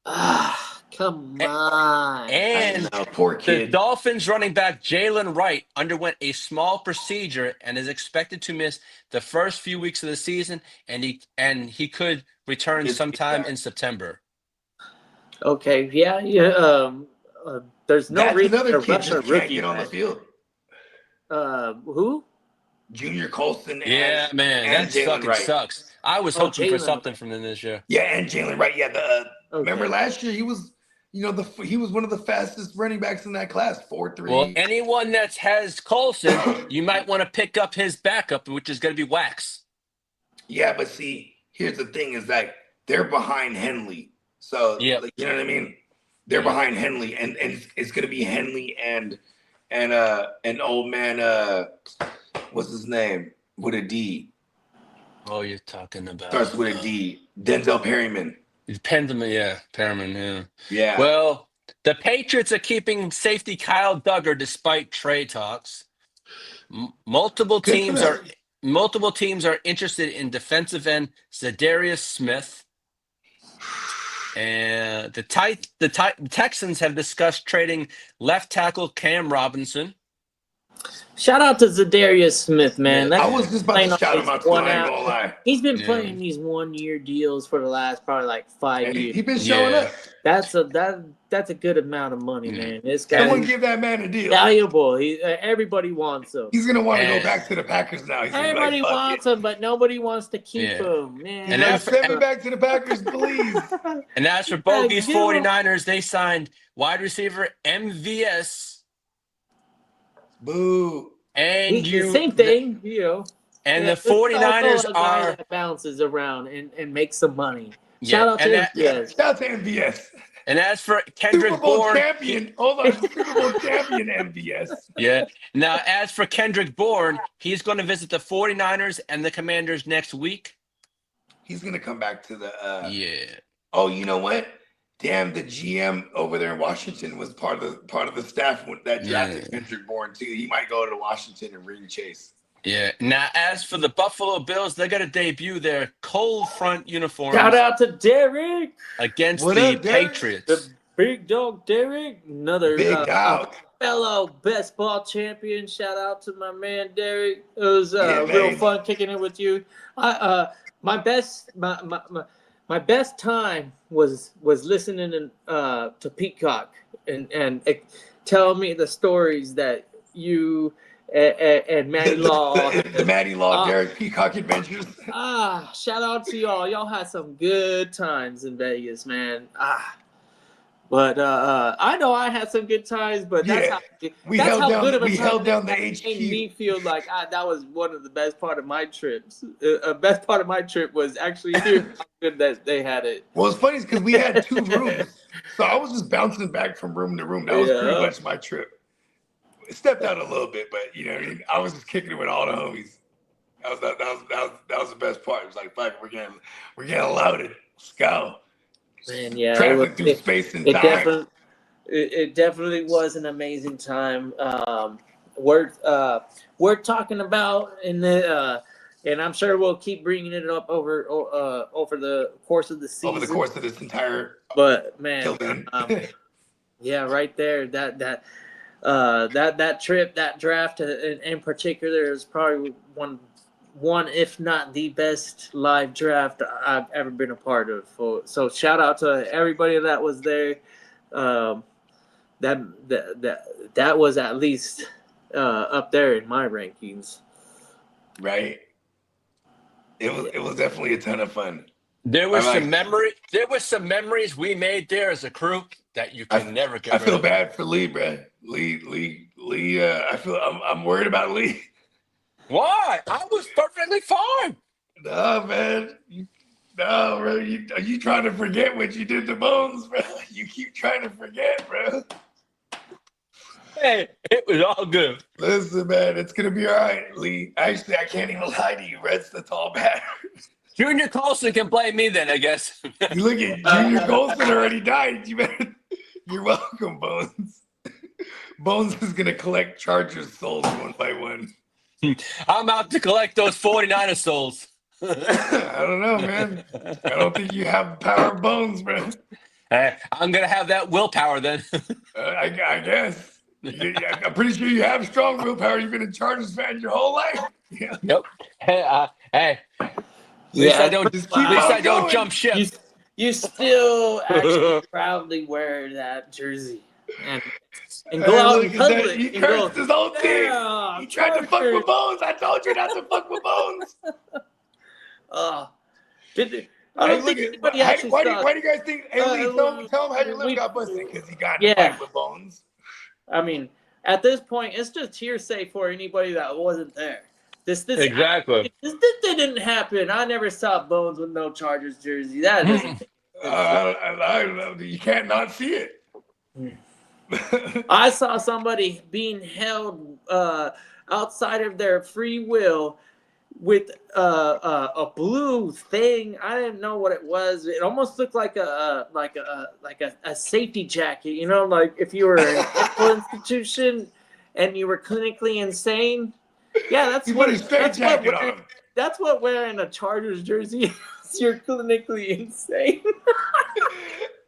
Come on. And I know, poor the kid. Dolphins running back Jalen Wright underwent a small procedure and is expected to miss the first few weeks of the season, and he could return He's sometime back. in September. Okay, yeah. There's no That's reason another to kid rush a just can't rookie. get on the back. field. Who? Junior Colson. Yeah, man, and that Jalen fucking Wright. sucks. I was Oh, hoping for Jalen. something from them this year. Yeah, and Jalen Wright. Yeah, Okay. remember last year he was, he was one of the fastest running backs in that class. 4.3. Well, anyone that has Colson, you might want to pick up his backup, which is going to be Wax. Yeah, but see, here's the thing: is that they're behind Henley. So Yeah. like, you know what I mean? They're behind Henley, and it's gonna be Henley and old man. What's his name? With a D. Oh, you're talking about Starts with a D. Denzel Perryman. Perriman, yeah. Yeah. Well, the Patriots are keeping safety Kyle Duggar despite trade talks. Multiple Good for teams them. are interested in defensive end Zadarius Smith. And the Texans have discussed trading left tackle Cam Robinson. Shout out to Zadarius Smith, man. Yeah. I was just about to shout him out too. I ain't gonna lie. He's been Yeah. playing these 1-year deals for the last probably like 5 years. He been showing up. That's a good amount of money, man. This Someone guy give that man a deal. valuable. Everybody wants him. He's gonna want to And- go back to the Packers now. He's gonna be Everybody like, fuck wants it. him, but nobody wants to keep Yeah. him, man. And Yeah, as for- send me back to the Packers, please. And as for Bogey's give him- 49ers, they signed wide receiver MVS Boo. and the same thing, you know. And Yeah, the 49ers also a guy are that bounces around and makes some money. Yeah, Shout out to and him. that- Yes. Shout out to MVS. and as for Super Kendrick Bowl Bourne, champion. Hold on. Super Bowl champion MVS. yeah. Now as for Kendrick Bourne, he's going to visit the 49ers and the Commanders next week. He's gonna come back to the Yeah. Oh, you know what? Damn, the GM over there in Washington was part of the staff that drafted Kendrick Bourne too. He might go to Washington and ring Chase. Yeah. Now as for the Buffalo Bills, they're going to debut their cold front uniforms Shout out to Derek, against What the up, Derek? Patriots. the big dog Derek, another Big dog. fellow best ball champion. Shout out to my man Derek. It was Yeah, real man. fun kicking it with you. My best time was listening to Peacock and tell me the stories that you and Matty Law. the Matty Law, Derek Peacock Adventures. Shout out to y'all. Y'all had some good times in Vegas, man. But I know I had some good times, but that's Yeah. We that's held how down- good of a we time held down that the made HQ. me feel like that was one of the best part of my trips. Best part of my trip was actually hearing how good that they had it. Well, it's funny because we had 2 rooms, so I was just bouncing back from room to room. That was pretty Yeah. much my trip. It stepped out a little bit, but you know, what I mean? I was just kicking it with all the homies. That was the best part. It was like, fuck, we're getting loaded. Let's go. Man, yeah, Traveling through space and time. It definitely was an amazing time. We're talking about and I'm sure we'll keep bringing it up over the course of the season. Over the course of this entire But man, till then. yeah, right there. That that trip, that draft in particular is probably one if not the best live draft I've ever been a part of. So shout out to everybody that was there. That was at least up there in my rankings. Right. It was definitely a ton of fun. There were some memories we made there as a crew that you can never get I rid feel of. bad for Lee, bro. Lee. I'm worried about Lee. Why? I was perfectly fine. No, man. No, bro. Are you trying to forget what you did to Bones, bro? You keep trying to forget, bro. Hey, it was all good. Listen, man, it's gonna be all right, Lee. Actually, I can't even lie to you, Reds. That's all bad. Junior Colson can blame me then, I guess. You look at Junior Colson already died. You're welcome, Bones. Bones is gonna collect Chargers souls one by one. I'm out to collect those 49er souls. I don't know, man. I don't think you have the power of Bones, bro. Hey, I'm going to have that willpower then. I guess. I'm pretty sure you have strong willpower. You've been a Chargers fan your whole life. Yeah. Yep. Hey, at least I don't jump ship. You still actually proudly wear that jersey and go out in public. He and go, cursed his whole team. "Yeah, He tried to fuck Chargers." with Bones. I told you not to fuck with Bones. I Hey, don't look think at, anybody hey, actually why do saw. you guys think? Hey, Lee, tell him how your lip got busted because he got in a fight with Bones. I mean, at this point, it's just hearsay for anybody that wasn't there. This Exactly. This didn't happen. I never saw Bones with no Chargers jersey. That doesn't. I don't know. You can't not see it. I saw somebody being held outside of their free will with a blue thing. I didn't know what it was. It almost looked like a safety jacket. You know, like if you were in a medical institution and you were clinically insane. Yeah, that's You what. put a straight jacket on him. That's what wearing a Chargers jersey is. You're clinically insane.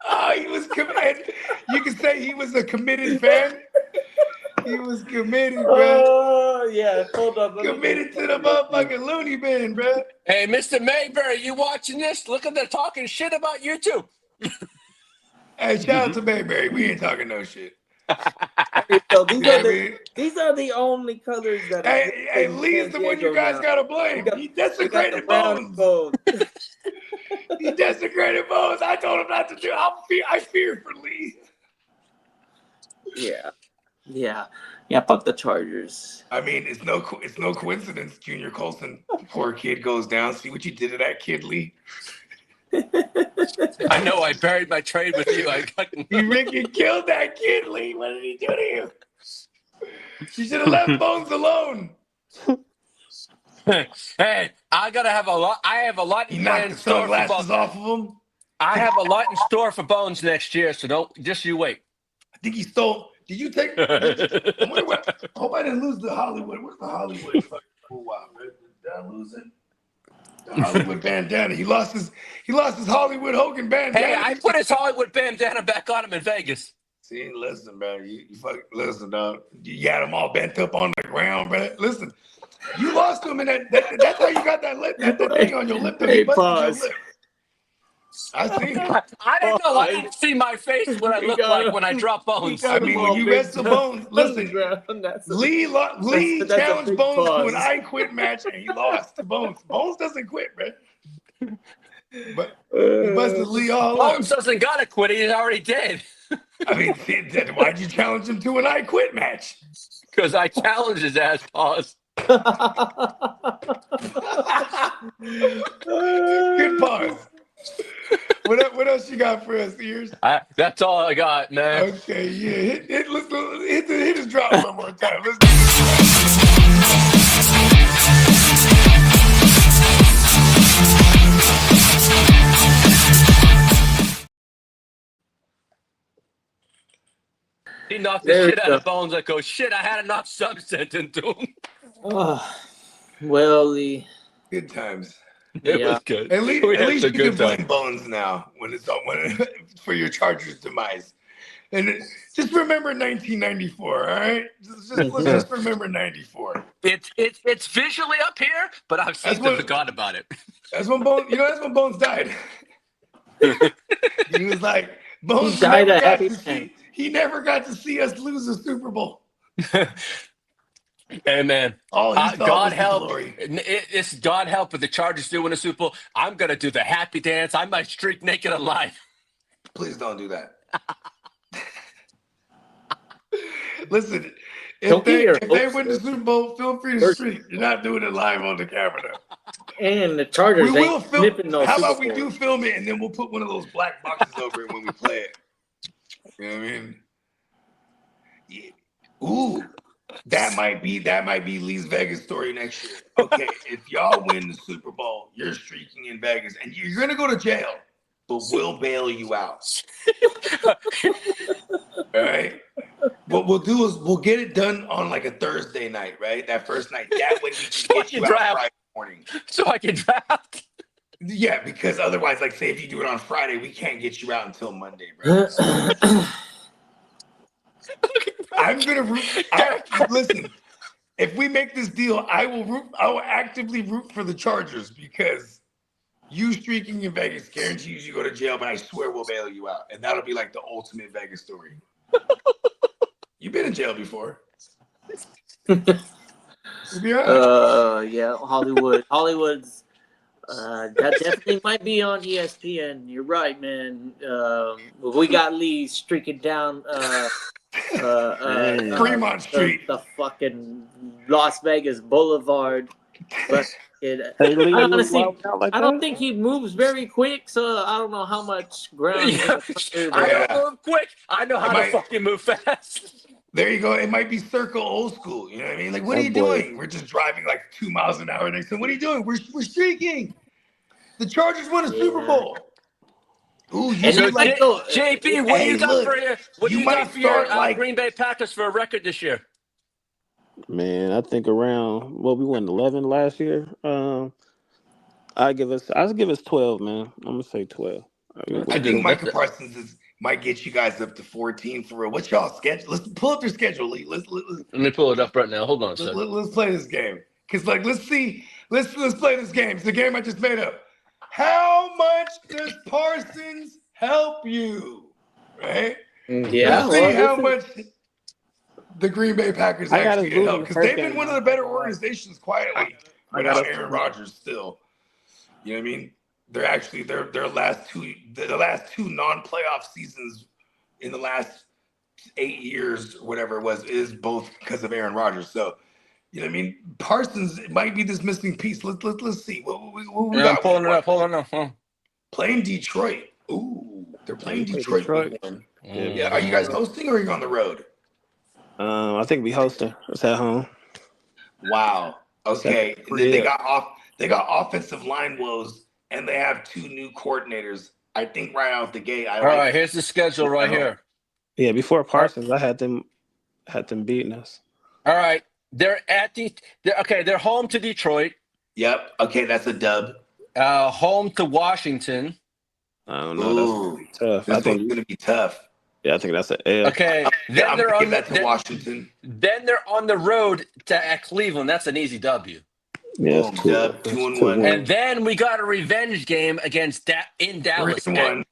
Oh, he was committed. You can say he was a committed fan. He was committed, bro. Oh, yeah. Hold up. Committed to the motherfucking loony bin, bro. Hey, Mr. Mayberry, you watching this? Look at they're talking shit about you too. Hey, shout out to Mayberry. We ain't talking no shit. So these are the only colors that. Hey, Lee is the one you guys gotta blame. He desecrated Bones. He desecrated Bones. I told him not to do. I fear for Lee. Yeah. Fuck the Chargers. I mean, it's no coincidence. Junior Colson, poor kid, goes down. See what you did to that kid, Lee. I know. I buried my trade with you. You freaking killed that kid, Lee. What did he do to you? You should have left Bones alone. Hey, I gotta have a lot. I have a lot He in knocked the store for sunglasses Bones. off of him. I have a lot in store for Bones next year, so you wait. I think he stole. Did you take? I hope I didn't lose the Hollywood. Where's the Hollywood? Wow, man. Did I lose it? The Hollywood bandana. He lost his Hollywood Hogan bandana. Hey, I put his Hollywood bandana back on him in Vegas. See, listen, bro. You fucking listen, dog. You had them all bent up on the ground, bro. Listen, you lost them, and that's how you got that lip, that thing on your lip. Hey, pause. Your lip. I seen it. I didn't know. I didn't see my face what I look like when I drop Bones. I mean, when you wrestle Bones, listen. Lee that's a challenged big Bones to pause. an I Quit match, and he lost to Bones. Bones doesn't quit, bro. But he busted Lee all up. Bones doesn't gotta quit. He's already dead. I mean, why'd you challenge him to an I Quit match? Because I challenged his ass, pause. Good pause. What else you got for us, Ears? That's all I got, man. Okay, yeah. Hit his drop one more time. Let's He knocked the shit out of Bones. I go, shit, I had enough substance into him. Well, Lee. good times. It was good. At least We had you some can good blame time. Bones now when it's for your Chargers demise. just remember 1994, all right? Let's just remember 94. It's visually up here, but I've That's seen what- forgot about it. That's when Bones died. He was like, Bones He died never a got happy to man. see. He never got to see us lose a Super Bowl. Hey man, All he saw God was the help! glory. It's God help if the Chargers do win a Super Bowl. I'm gonna do the happy dance. I might streak naked alive. Please don't do that. Listen, Don't if get they your if they hopes win the up. Super Bowl, feel free to First- streak. You're not doing it live on the camera though. And the Chargers We will ain't film. sniffing no How Super about we Bowl. do film it and then we'll put one of those black boxes over it when we play it. You know what I mean? Yeah. Ooh, that might be Lee's Vegas story next year. Okay, if y'all win the Super Bowl, you're streaking in Vegas and you're gonna go to jail, but we'll bail you out. All right. What we'll do is we'll get it done on like a Thursday night, right? That first night. That way we can get you out Draft. Friday morning. So I can draft. Yeah, because otherwise, like, say if you do it on Friday, we can't get you out until Monday, bro. I'm gonna root. Listen, if we make this deal, I will actively root for the Chargers because you streaking in Vegas guarantees you go to jail, but I swear we'll bail you out, and that'll be like the ultimate Vegas story. You've been in jail before. You'll be all right. Yeah, Hollywood's that definitely might be on ESPN. You're right, man. We got Lee streaking down Fremont Street. the fucking Las Vegas Boulevard. But Hey, Lee, you honestly, wild out like I don't that? think he moves very quick, so I don't know how much ground. he's gonna cover, I but- don't move quick. I know how to fucking move fast. There you go. It might be circle old school. You know what I mean? Like, what are Oh, you boy. doing? We're just driving like 2 miles an hour. And they said, what are you doing? We're streaking. The Chargers won a Super Yeah. Bowl. Ooh, you And So should like- JP, what Hey, you got look, for your what you you might got for your start like- Green Bay Packers for a record this year? Man, I think around we won 11 last year. I'll give us 12, man. I'm gonna say 12. I think Micah Parsons might get you guys up to 14 for real. What's y'all schedule? Let's pull up your schedule, Lee. Let's Let me pull it up right now. Hold on a second. let's play this game. Cause like let's play this game. It's the game I just made up. How much does Parsons help you? Right? Yeah, Let's see how well, much the Green Bay Packers I got actually us losing help the because first they've been game. one of the better organizations quietly I got without us- Aaron Rodgers still. You know what I mean? They're actually their last two non-playoff seasons in the last 8 years or whatever it was is both because of Aaron Rodgers. So you know what I mean? Parsons might be this missing piece. Let's see what we Yeah, I'm got. pulling it up. Hold on now. Huh. Playing Detroit. Ooh, they're playing play Detroit. Detroit. week one. Mm. Yeah, are you guys hosting or are you on the road? I think we hosting. It's at home. Wow. Okay. That's And then they pretty got offensive line woes, and they have 2 new coordinators. I think right out the gate. All right, here's the schedule right here. Yeah, before Parsons, I had them beating us. All right, they're home to Detroit, Yep. Okay, that's a dub. home to Washington. I don't know. Ooh, That's tough. this I think. one's gonna be tough. Yeah, I think that's an L. Okay, then I'm they're gonna on give that to Washington. then they're on the road at Cleveland. That's an easy W. Yeah, Boom, it's two. dub, it's 2-1. 2-1. And then we got a revenge game against in Dallas. 3-1.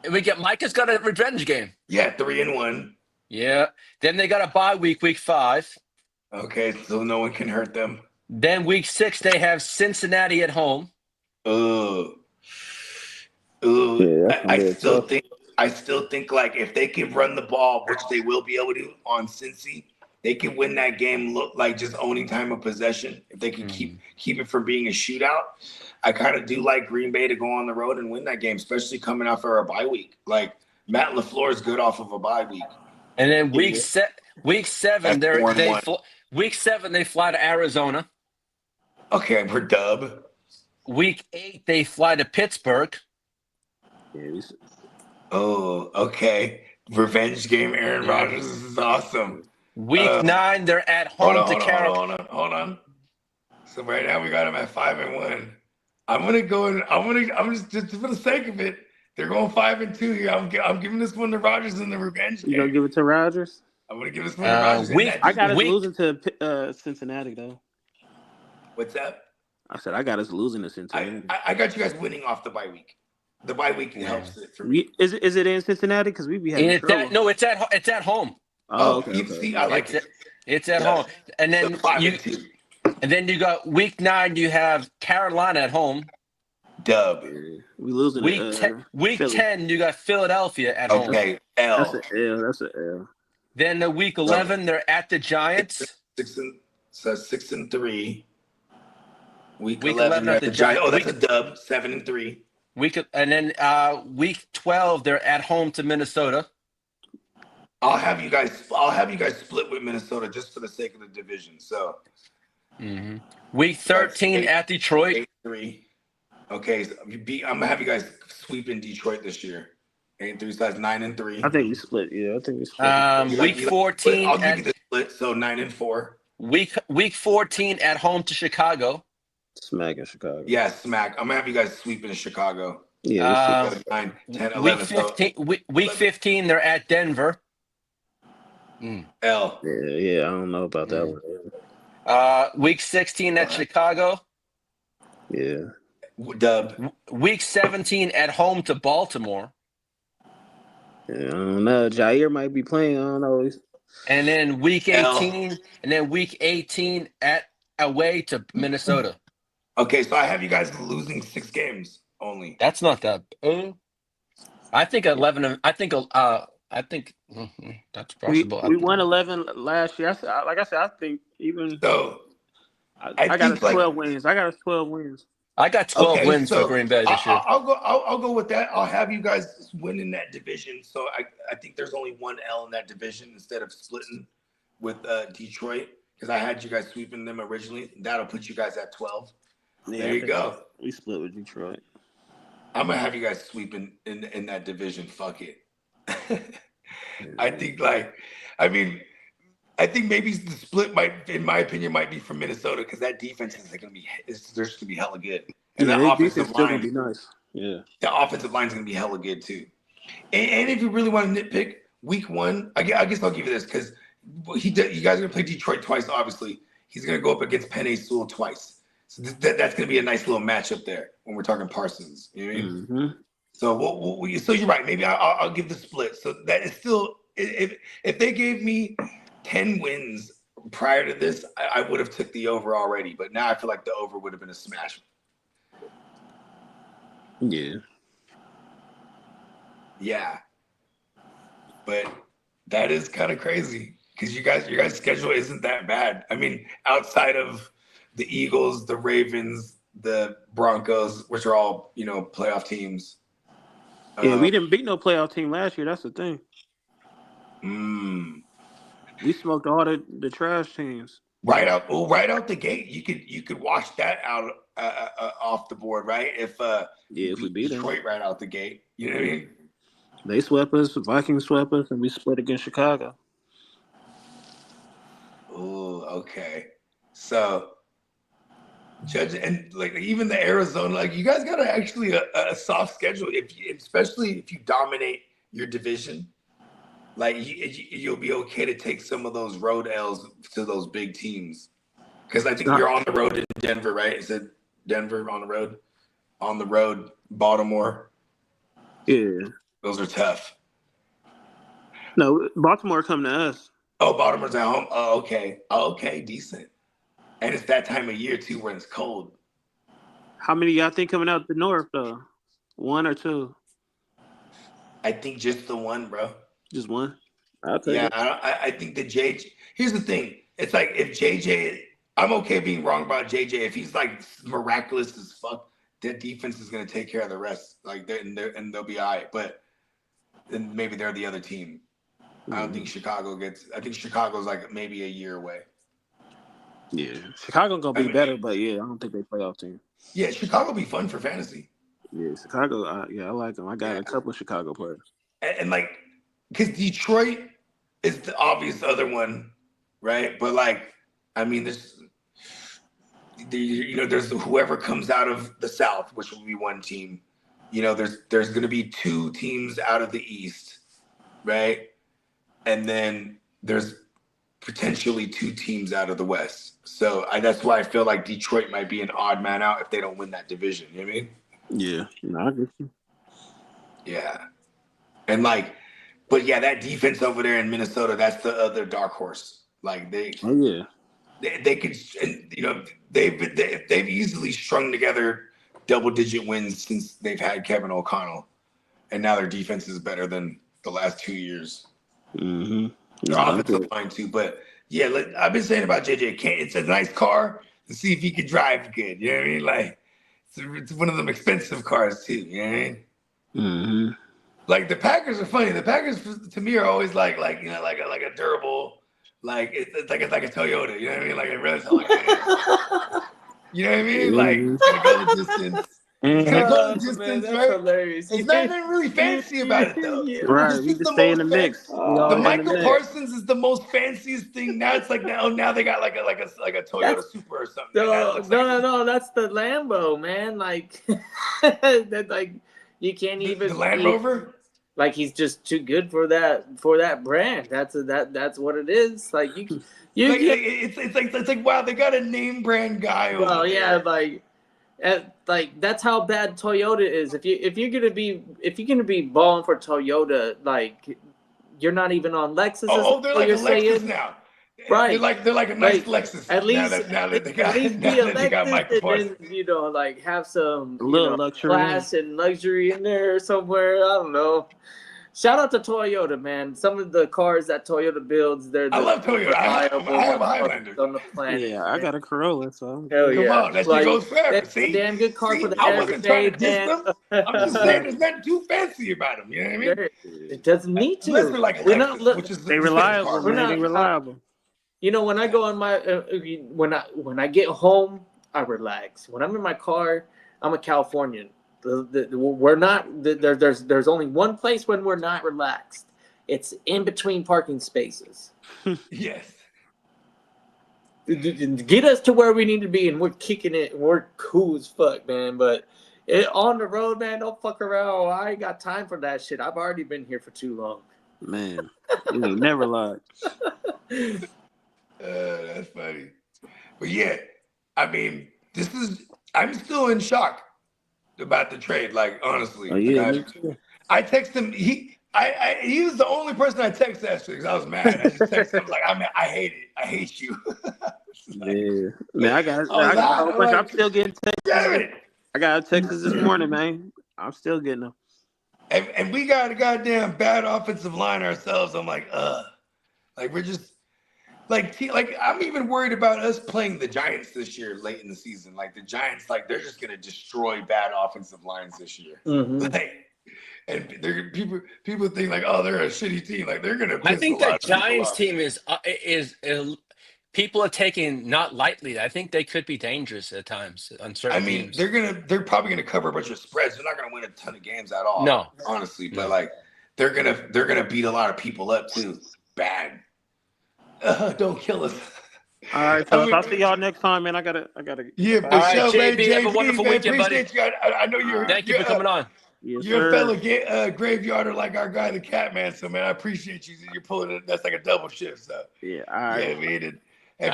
And we get Micah's got a revenge game. Yeah, 3-1. Yeah. Then they got a bye week 5. Okay, so no one can hurt them. Then week 6 they have Cincinnati at home. Ooh. Yeah, that's I gonna be still think like if they can run the ball, which they will be able to on Cincy, they can win that game. Look like just owning time of possession. If they can keep it from being a shootout, I kind of do like Green Bay to go on the road and win that game, especially coming off of a bye week. Like Matt LaFleur is good off of a bye week. And then week 7 That's 4-1. week 7 they fly to Arizona. Okay, we're dub. Week 8 they fly to Pittsburgh. Oh, okay. Revenge game, Aaron Rodgers. This is awesome. Week 9 they're at home to Carolina. Hold on. So right now we got him at 5-1. I'm just for the sake of it. They're going 5-2 here. I'm giving this one to Rodgers in the revenge You gonna game. give it to Rodgers? I'm gonna give this one to Rodgers. I got us Week- losing to Cincinnati though. What's that? I said I got us losing to Cincinnati. I got you guys winning off the bye week. The bye week helps it for me. Is it in Cincinnati? Because we be having trouble. It's at home. Oh, okay. You see, I like it. It's at home, and then So 5-2. you got week 9. You have Carolina at home. Dub. Yeah, we losing. Week Philly. 10, you got Philadelphia at home. Okay, That's L. an L. That's an L. Then the week 11, they're at the Giants. 6-3. Week 11 they're at the Giants. Oh, that's week- a dub. 7-3. Week 12, they're at home to Minnesota. I'll have you guys split with Minnesota just for the sake of the division. So Week 13 at Detroit. 8-3. Okay, so I'm gonna have you guys sweeping Detroit this year. 8-3 size 9-3. I think we split. Yeah, I think we split. Week 14 I'll give at you the split. So 9-4. week 14 at home to Chicago. Smack in Chicago. Yeah, smack. I'm gonna have you guys sweeping in Chicago. Yeah. 9, 10, 11. Week 15, week 15, they're at Denver. L. Yeah. I don't know about that one. Week 16 at Chicago. Yeah. Dub. Week 17 at home to Baltimore. Yeah, I don't know. Jair might be playing. I don't know. And then week 18, at away to Minnesota. Okay, so I have you guys losing 6 games only. That's not that. I think 11. I think that's possible. We won 11 last year. Like I said, I think even So I got us 12 wins. I got us 12 wins. I got 12 wins so for Green Bay this year. I'll go with that. I'll have you guys win in that division. So I think there's only one L in that division instead of splitting with Detroit because I had you guys sweeping them originally. That'll put you guys at 12. Yeah, There you go. We split with Detroit. I'm gonna have you guys sweeping in that division. Fuck it. I think maybe the split might, in my opinion, might be from Minnesota because that defense is gonna be hella good, and Yeah, the their offensive defense still gonna line, be nice. Yeah. the offensive line is gonna be hella good too. And if you really want to nitpick, week 1, I guess I'll give you this because you guys are gonna play Detroit twice. Obviously, he's gonna go up against Penei Sewell twice. So that's gonna be a nice little matchup there when we're talking Parsons. You know what I mean? Mm-hmm. So so you're right. Maybe I'll give the split. So that is still if they gave me 10 wins prior to this, I would have took the over already. But now I feel like the over would have been a smash. Yeah. Yeah. But that is kind of crazy because your guys' schedule isn't that bad. I mean, outside of the Eagles, the Ravens, the Broncos, which are all playoff teams. Yeah, we didn't beat no playoff team last year. That's the thing. We smoked all the trash teams. Right out the gate. You could wash that out off the board, right? If we beat them Detroit right out the gate, you know what I mean? They swept us. The Vikings swept us, and we split against Chicago. Oh, okay. So, judge and even the Arizona, you guys got actually a soft schedule. Especially if you dominate your division, you'll be okay to take some of those road L's to those big teams. Because I think you're on the road in Denver, right? Is it Denver on the road? On the road, Baltimore. Yeah. Those are tough. No, Baltimore come to us. Oh, Baltimore's at home. Oh, okay. Oh, okay, decent. And it's that time of year too when it's cold. How many y'all think coming out the north though? 1 or 2? I think just the one, bro. Just one. I'll take it. I think the JJ. Here's the thing. It's like if JJ, I'm okay being wrong about JJ. If he's miraculous as fuck, their defense is gonna take care of the rest. And they'll be all right. But then maybe they're the other team. I don't think Chicago gets. I think Chicago's maybe a year away. Yeah, Chicago gonna be better, but I don't think they playoff team. Yeah, Chicago be fun for fantasy. Yeah, Chicago. I like them. I got a couple of Chicago players. And because Detroit is the obvious other one, right? But there's whoever comes out of the South, which will be one team. there's going to be 2 teams out of the East, right? And then there's potentially 2 teams out of the West. So that's why I feel like Detroit might be an odd man out if they don't win that division. You know what I mean? Yeah, no, I get you. Yeah. And but yeah, that defense over there in Minnesota, that's the other dark horse. Like they could, they've easily strung together double-digit wins since they've had Kevin O'Connell, and now their defense is better than the last 2 years. Mm-hmm. Their offensive line too, but yeah, I've been saying about JJ. It's a nice car to see if he can drive good. You know what I mean? Like it's one of them expensive cars too. You know what I mean? Mm-hmm. Like the Packers are funny. The Packers to me are always like a durable, it's like a Toyota. You know what I mean? Like it really sounds like you know what I mean? Like it's gonna go the distance. It's gonna go the distance, that's right? hilarious. It's not even really fancy about it though. Right, we just stay in the mix. The Michael Parsons is the most fanciest thing. Now it's like now they got like a Toyota Supra or something. No, that's the Lambo, man. Like that, like you can't even the Land Rover. Like he's just too good for that brand. That's what it is. Like you it's like wow, they got a name brand guy. Well, yeah, like that's how bad Toyota is. If you're gonna be balling for Toyota, like you're not even on Lexus. They're like a Lexus now. Right. They're like a nice Lexus. At least now that they got Lexus, Michael and then, like have some little luxury, class and luxury in there somewhere. I don't know. Shout out to Toyota, man. Some of the cars that Toyota builds, I love Toyota. I have a Highlander on the planet. Yeah, I got a Corolla, so hell yeah. Come on, that shit goes forever. That's See, a damn good car for the I wasn't trying to everyday diss them. I'm just saying there's nothing too fancy about them. You know what I mean? It doesn't need to. Unless they're like a Lexus, which is they reliable. They reliable. You know, when I go on my when I get home, I relax. When I'm in my car, I'm a Californian. We're not. There's only one place when we're not relaxed. It's in between parking spaces. Yes. Get us to where we need to be, and we're kicking it. And we're cool as fuck, man. But on the road, man, don't fuck around. I ain't got time for that shit. I've already been here for too long. Man, you ain't never lied. That's funny. But yeah, I mean, I'm still in shock about the trade. Like, honestly. Oh, yeah, me too. I text him. He was the only person I texted actually because I was mad. I just texted him like, I hate it. I hate you. Yeah, man, I'm still getting texts. Damn it. I got texts this morning, man. I'm still getting them. And we got a goddamn bad offensive line ourselves. I'm like, like we're just like I'm even worried about us playing the Giants this year late in the season. Like the Giants, like they're just gonna destroy bad offensive lines this year. Mm-hmm. Like, and people think like, oh, they're a shitty team. Like they're gonna. I think that Giants team is people are taking not lightly. I think they could be dangerous at times on certain teams. They're probably gonna cover a bunch of spreads. They're not gonna win a ton of games at all. No, honestly, but like they're gonna beat a lot of people up too. Bad. Don't kill us. All right, so I'll see y'all next time, man. I gotta. Yeah, for sure, man. JB, have a wonderful weekend, buddy. Appreciate you. I know you're. Thank you for coming on. Yes, you're sir. a fellow graveyarder like our guy, the Catman. So man, I appreciate you. You're pulling it. That's like a double shift. So yeah, all right. Yeah, man. And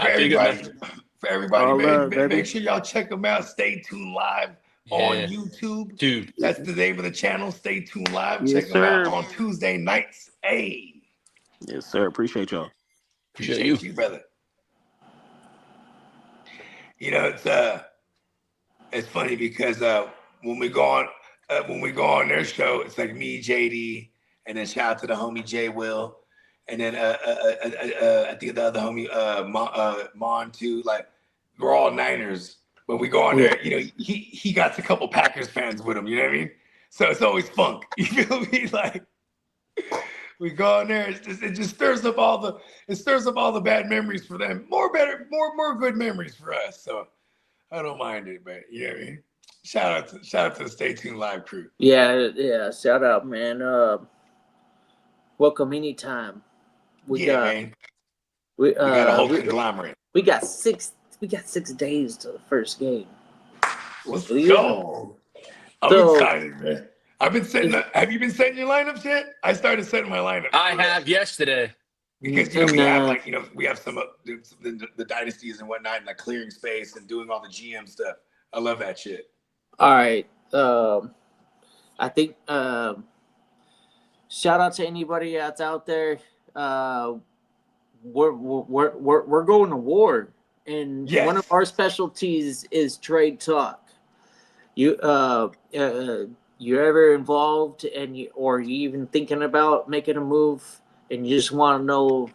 for everybody, make sure y'all check them out. Stay tuned live on YouTube, dude. That's the name of the channel. Stay tuned live. Yes, check them out on Tuesday nights. Hey. Yes, sir. Appreciate y'all. Appreciate you, brother. You know, it's funny because when we go on their show, it's like me, JD, and then shout out to the homie J Will, and then I think the other homie Mon too. Like we're all Niners. When we go on there, you know, he got a couple Packers fans with him. You know what I mean? So it's always funk. You feel me? Like we go on there, it just stirs up all the bad memories for them. More good memories for us. So I don't mind it, but you know what I mean? Shout out to the Stay Tuned Live crew. Yeah. Shout out, man. Welcome anytime. We got a whole conglomerate. We got 6 days to the first game. Let's go. I'm So- excited, man. I've been setting. Have you been setting your lineups yet? I started setting my lineup. I have yesterday. Because we have like we have some of the dynasties and whatnot, and like clearing space and doing all the GM stuff. I love that shit. All right. I think shout out to anybody that's out there. We're going to war, and Yes. one of our specialties is trade talk. You you ever involved or you even thinking about making a move, and you just want to know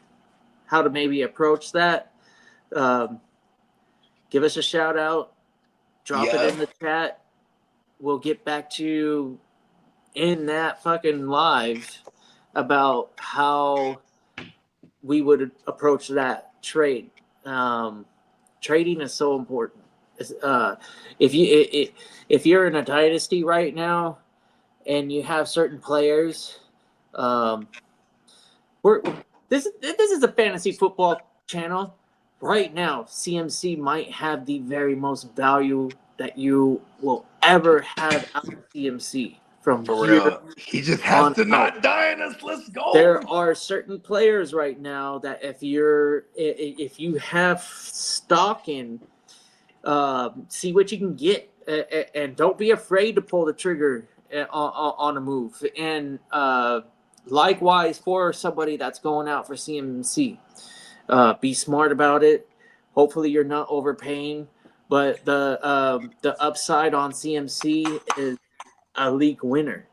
how to maybe approach that? Give us a shout out. Drop it in the chat. We'll get back to you in that fucking live about how we would approach that trade. Trading is so important. If you're in a dynasty right now and you have certain players, this is a fantasy football channel. Right now, CMC might have the very most value that you will ever have out of CMC from For here real, he just has on to not out. die in us. Let's go. There are certain players right now that if you have stock in, see what you can get, and don't be afraid to pull the trigger on a move. And likewise for somebody that's going out for CMC, be smart about it. Hopefully you're not overpaying, but the upside on CMC is a league winner.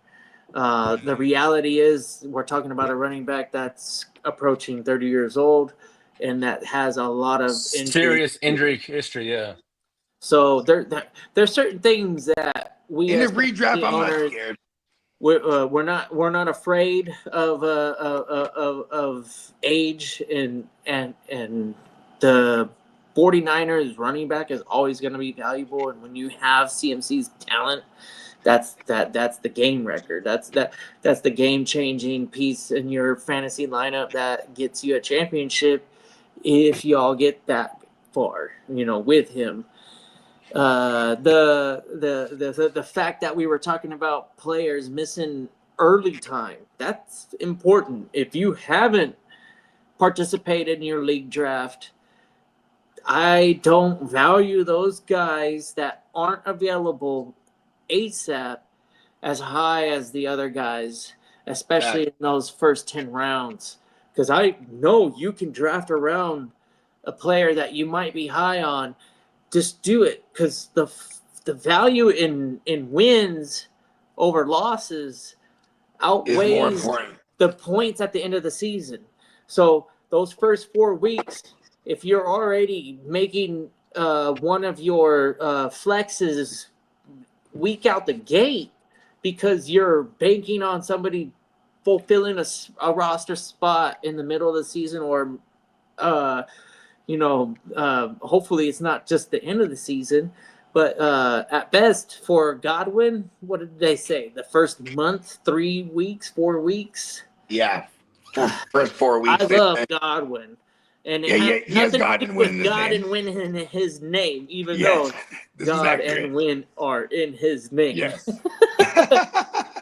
The reality is we're talking about a running back that's approaching 30 years old and that has a lot of Serious injury history, yeah. So there's certain things that we in a as redraft, I'm not owners, scared. we're not afraid of age, and the 49ers running back is always going to be valuable, and when you have CMC's talent, that's the game record. That's the game changing piece in your fantasy lineup that gets you a championship if y'all get that far, with him. The fact that we were talking about players missing early time, that's important. If you haven't participated in your league draft, I don't value those guys that aren't available ASAP as high as the other guys, especially in those first 10 rounds. Because I know you can draft around a player that you might be high on. Just do it, because the value in wins over losses outweighs the points at the end of the season. So those first 4 weeks, if you're already making one of your flexes week out the gate because you're banking on somebody fulfilling a roster spot in the middle of the season, or hopefully it's not just the end of the season, but at best for Godwin, what did they say? The first month, 3 weeks, 4 weeks? Yeah. First 4 weeks. I love Godwin. And it has nothing to do with God and Win in his name, even though God and Win are in his name. Yes.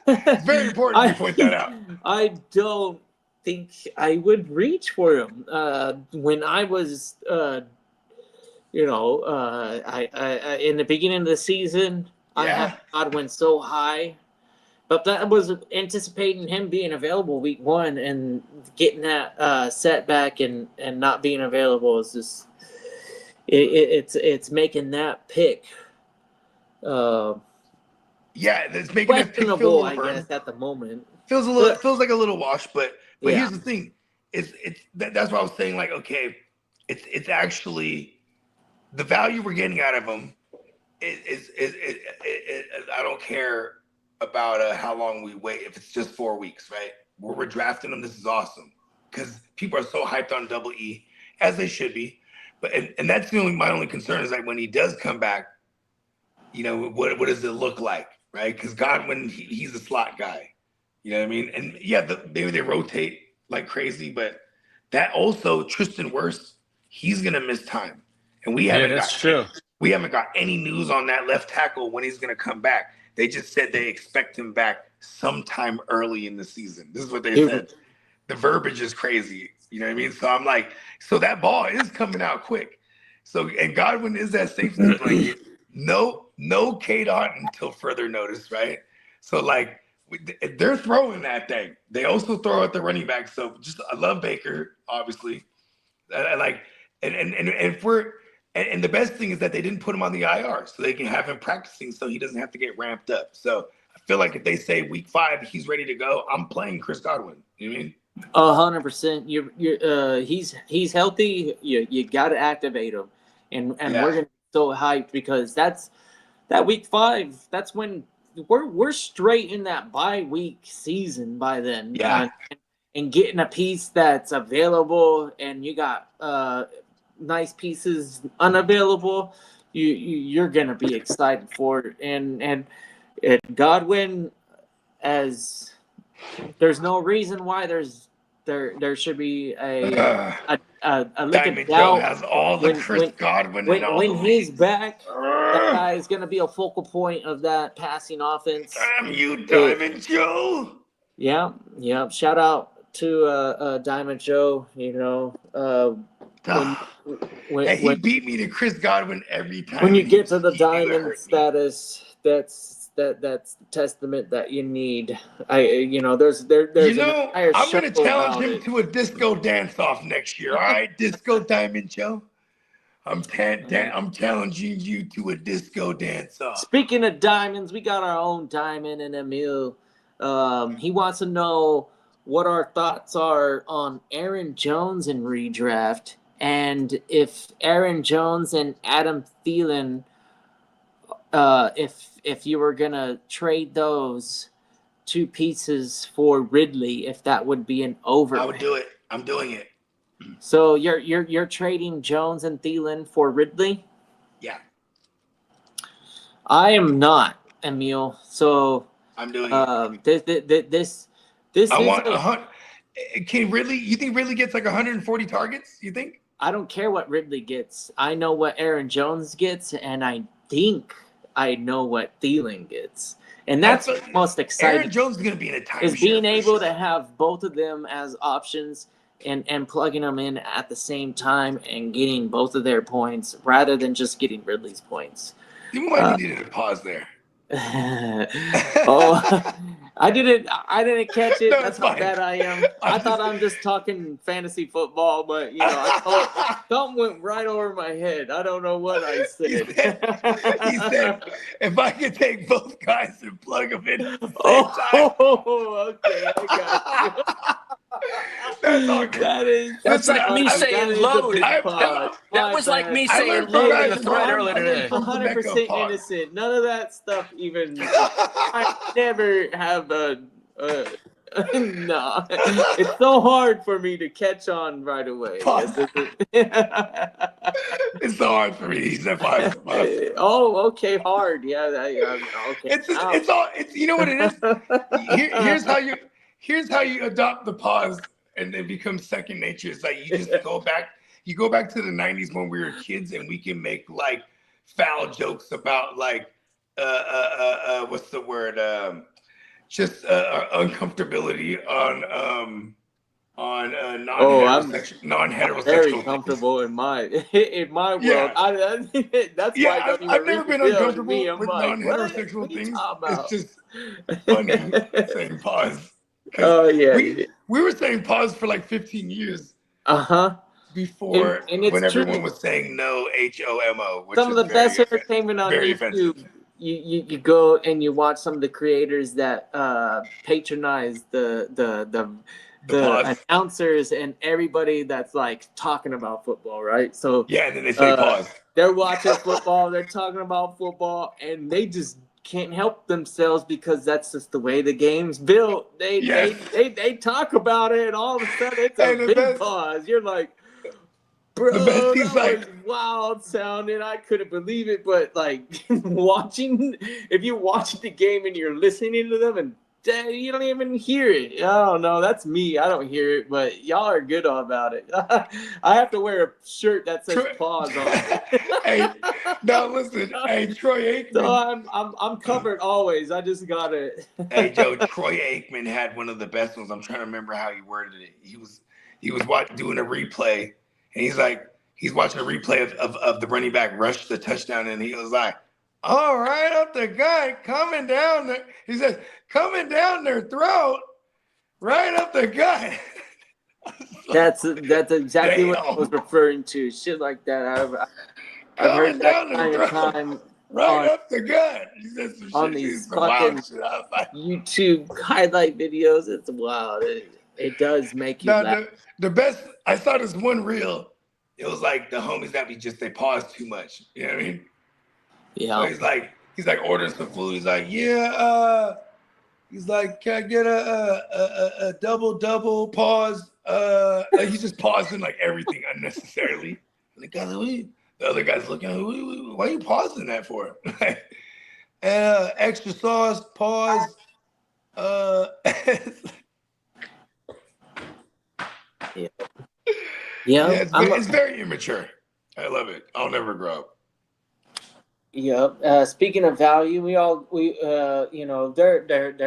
It's very important you point that out. I don't think I would reach for him. When I was, I in the beginning of the season, I had Godwin so high, but that was anticipating him being available week 1, and getting that setback and not being available is just it's making that pick. It's making that pick questionable, I guess, at the moment. Feels like a little wash, but here's the thing: that's what I was saying. Like, okay, it's actually the value we're getting out of them. I don't care about how long we wait. If it's just 4 weeks, right? We're drafting them. This is awesome because people are so hyped on Double E, as they should be. But and that's my only concern is like when he does come back, what does it look like, right? Because Godwin, he's a slot guy. You know what I mean? And maybe they rotate like crazy, but that also Tristan Wirfs, he's gonna miss time, and we haven't got any news on that left tackle when he's gonna come back. They just said they expect him back sometime early in the season. This is what they It- said. The verbiage is crazy. You know what I mean? So I'm like, so that ball is coming out quick. So, and Godwin is that safety blanket. No K-Dot until further notice, right? So like, they're throwing that thing. They also throw at the running back. So just, I love Baker, obviously. I like, and if we're, and the best thing is that they didn't put him on the IR, so they can have him practicing, so he doesn't have to get ramped up. So I feel like if they say week 5 he's ready to go, I'm playing Chris Godwin. You know what I mean? 100%. He's healthy. You got to activate him, and Yeah. we're gonna be so hyped because that week 5. That's when we're straight in that bye week season by then. Yeah. And getting a piece that's available, and you got nice pieces unavailable. You're gonna be excited for it, and Godwin, as there's no reason why there should be a lick Diamond of Joe doubt has all the Chris Godwin and all when the he's leads. back. That guy is gonna be a focal point of that passing offense. Damn you, Diamond Joe. Yeah. Shout out to Diamond Joe. You know, when He beat me to Chris Godwin every time. when you get to the He never diamond hurt me. status, that's testament that you need. There's You an know, entire I'm going to show challenge about him it. to a disco dance-off next year. All right, Disco Diamond Joe? I'm challenging you to a disco dance-off. Speaking of diamonds, we got our own diamond in Emil. He wants to know what our thoughts are on Aaron Jones in redraft, and if Aaron Jones and Adam Thielen, if you were gonna trade those 2 pieces for Ridley, if that would be an overpay. I would do it. I'm doing it. So you're trading Jones and Thielen for Ridley? Yeah, I am not, Emil. So I'm doing it. this I is want 100. Can Ridley? You think Ridley gets like 140 targets? You think? I don't care what Ridley gets. I know what Aaron Jones gets, and I think I know what Thielen gets. And that's That's what's most exciting. Aaron Jones is going to be in a timeshare. Is being for able sure. to have both of them as options and plugging them in at the same time and getting both of their points rather than just getting Ridley's points. You might be needed a pause there. Oh, I didn't catch it. No, That's it's how fine. bad I am. I thought I'm just talking fantasy football, but something went right over my head. I don't know what I said. He said, if I could take both guys and plug them in at the same time. Oh, okay, I got you. That's all good. That's Listen, like me I- saying that is a load. big I- pause. That was like me I saying learned load from in the guys thread wrong. earlier I learned today. from- 100% pause. innocent. None of that stuff even. I never have a. No, it's so hard for me to catch on right away. Pause. It's so hard for me. He said pause. Oh, okay, hard. Yeah, okay. It's you know what it is? Here's how you adopt the pause and it becomes second nature. It's like you just go back to the 90s when we were kids and we can make like foul jokes about like what's the word? Just uncomfortability on non-heterosexual Very things. comfortable in my world. Yeah. That's Yeah, why I don't even I've never been ring the bell to uncomfortable me. I'm with like, non-heterosexual what are you things. talking about? It's just funny saying pause. 'Cause Oh yeah. we were saying pause for like 15 years Uh-huh. before And it's when everyone true. was saying no HOMO. Which Some of is the best very entertainment on very YouTube. offensive. You go and you watch some of the creators that patronize the pause. announcers and everybody that's like talking about football, right? So Yeah, and then they say pause. they're watching football, they're talking about football, and they just can't help themselves because that's just the way the game's built. They talk about it, and all of a sudden it's a And the big best- pause. You're like, bro, The best thing's that like- was wild sounding. I couldn't believe it, but like if you watch the game and you're listening to them and You don't even hear it. I don't know. That's me. I don't hear it, but y'all are good about it. I have to wear a shirt that says pause on it. Hey, now listen. Hey, Troy Aikman. So I'm covered always. I just got it. Hey, Joe. Troy Aikman had one of the best ones. I'm trying to remember how he worded it. He was doing a replay, and he's watching a replay of the running back rush the touchdown, and he was like, "All right, up the gut, coming down there." He says, "Coming down their throat, right up the gut." That's exactly what I was referring to. Shit like that. I've heard that time and time right up the gut. He said some on shit, these some wild fucking shit. I was like, YouTube highlight videos. It's wild. It does make you no, laugh. the best. I saw this one reel. It was like the homies that they pause too much. You know what I mean? Yeah. So he's like ordering some food. He's like, yeah. He's like, can I get a double pause? Like he's just pausing like everything unnecessarily. And the other guy's looking. Why are you pausing that for? Extra sauce. Pause. Yeah. It's very immature. I love it. I'll never grow up. Yep. Speaking of value, there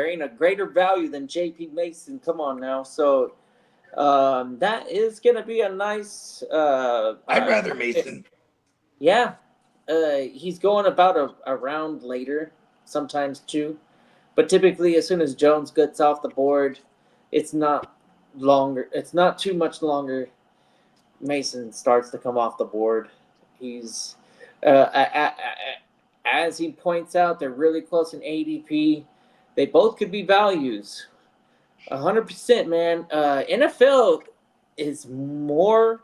ain't a greater value than J.P. Mason. Come on now. So that is gonna be a nice. I'd rather Mason. Yeah. He's going about a round later, sometimes two, but typically as soon as Jones gets off the board, it's not longer. It's not too much longer. Mason starts to come off the board. He's as he points out, they're really close in ADP. They both could be values. 100%, man. NFL is more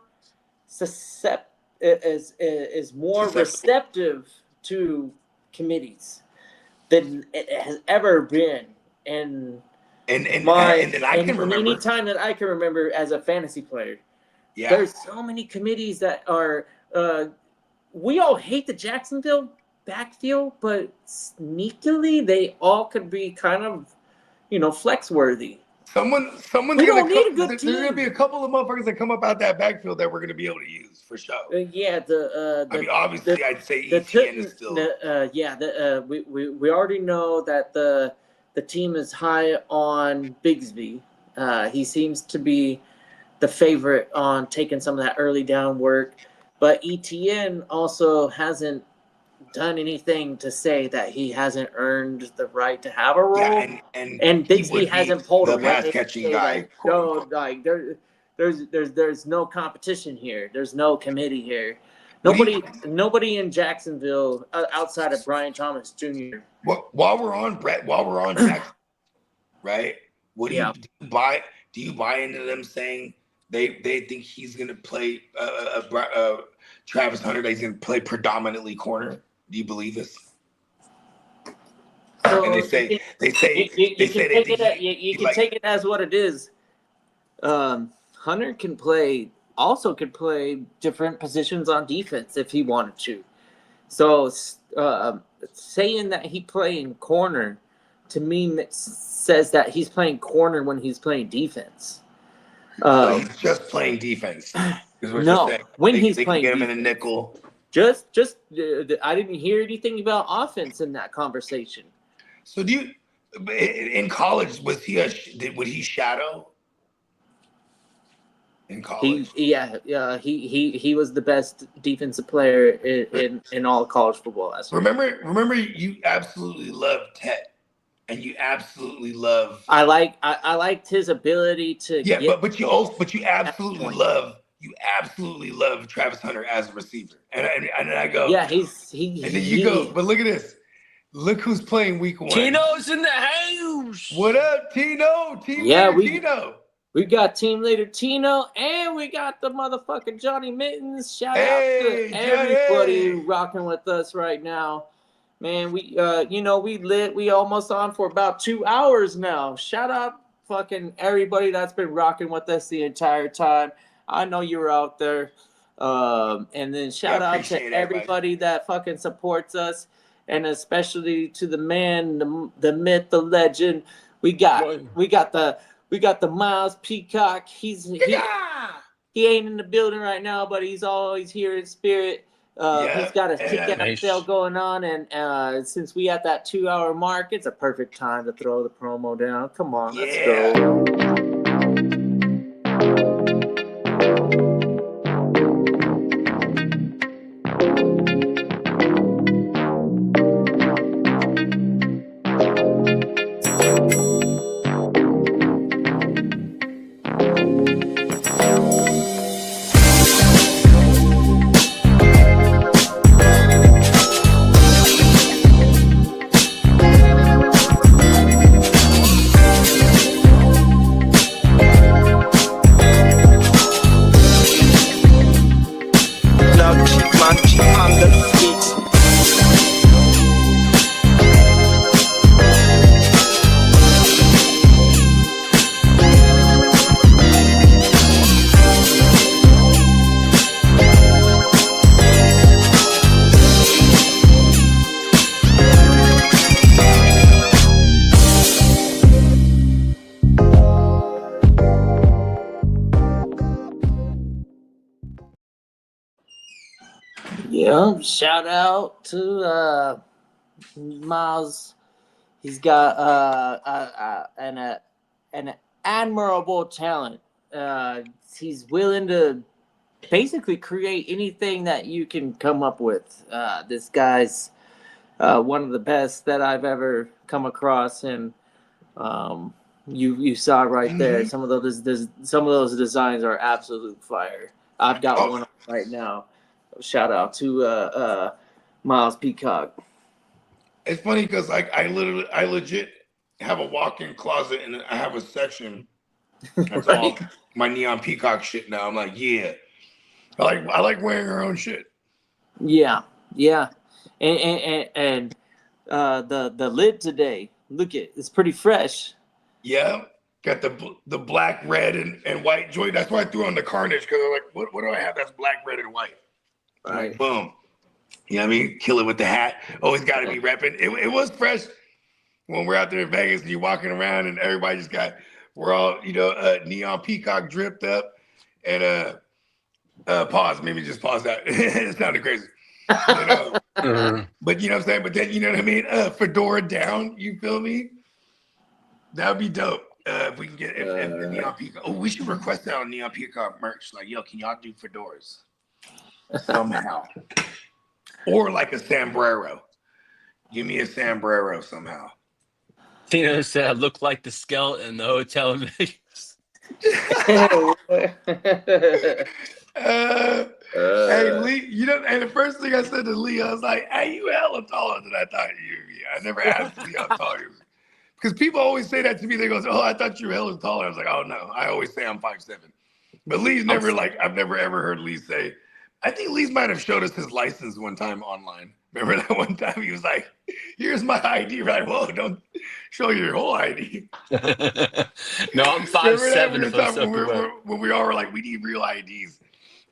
receptive to committees than it has ever been. And I can remember any time that I can remember as a fantasy player. Yeah. There's so many committees that are we all hate the Jacksonville backfield, but sneakily they all could be kind of, flex worthy. Someone's we gonna don't need a good team. There's gonna be a couple of motherfuckers that come up out that backfield that we're gonna be able to use for sure. Obviously, I'd say ETN is still. We already know that the team is high on Bigsby. He seems to be the favorite on taking some of that early down work, but ETN also hasn't done anything to say that he hasn't earned the right to have a role. Yeah, and Bigsby hasn't pulled the away. pass catching guy. There's no competition here. There's no committee here. Nobody in Jacksonville outside of Brian Thomas Jr. While we're on Jackson, right? What do you buy into them saying they think he's gonna play Travis Hunter? That he's gonna play predominantly corner. Do you believe this? So and they say you can take it as what it is. Hunter can play different positions on defense if he wanted to. So saying that he playing corner to me says that he's playing corner when he's playing defense. So he's just playing defense. When he's playing, get him in a nickel. Just I didn't hear anything about offense in that conversation. So in college would he shadow? In college, he was the best defensive player in all of college football. Remember, you absolutely loved Tet, and you absolutely love. I liked his ability to. Yeah, but you absolutely love Travis Hunter as a receiver, and I go. Yeah, and then you go. But look at this. Look who's playing week 1. Tino's in the house. What up, Tino? Tino. We got team leader Tino, and we got the motherfucking Johnny Mittens. Shout out to everybody rocking with us right now. Man, we lit. We almost on for about 2 hours now. Shout out fucking everybody that's been rocking with us the entire time. I know you're out there. And then shout out to everybody that fucking supports us, and especially to the man, the myth, the legend, We got the Miles Peacock. He ain't in the building right now, but he's always here in spirit. He's got a kick-ass Nice. sale going on, and since we at that 2-hour mark, it's a perfect time to throw the promo down. Come on, let's go. Now keep my G on the beat. Yeah, shout out to Miles. He's got an admirable talent. He's willing to basically create anything that you can come up with. This guy's one of the best that I've ever come across, and you saw right there. Some of those designs are absolute fire. I've got one right now. Shout out to Miles Peacock. It's funny because like I legit have a walk-in closet and I have a section that's all my Neon Peacock shit now. I'm like, yeah, I like wearing our own shit. Yeah, and the lid today. Look it's pretty fresh. Yeah, got the black, red, and white joint. That's why I threw on the Carnage because I'm like, what do I have that's black, red, and white? Right. Like, boom. You know what I mean? Kill it with the hat. Always got to be repping. It was fresh when we're out there in Vegas and you're walking around and everybody we're all, Neon Peacock dripped up. And pause. Maybe just pause that. It sounded crazy. But you know what I'm saying? But then, you know what I mean? Fedora down. You feel me? That would be dope. If we can get if the Neon Peacock. Oh, we should request that on Neon Peacock merch. Like, yo, can y'all do fedoras? Somehow. Or like a sombrero. Give me a sombrero somehow. Tino said I look like the skeleton in the hotel in Vegas. Hey, Lee, and the first thing I said to Lee, I was like, hey, you hella taller than I thought you would be. I never asked Lee how tall you were. Because people always say that to me. They go, oh, I thought you were hella taller. I was like, oh, no. I always say I'm 5'7". But Lee's never I've never ever heard Lee say, I think Lee might have showed us his license one time online. Remember that one time he was like, here's my ID. We're like, whoa, don't show your whole ID. No, I'm 5'7". When we all were like, we need real IDs.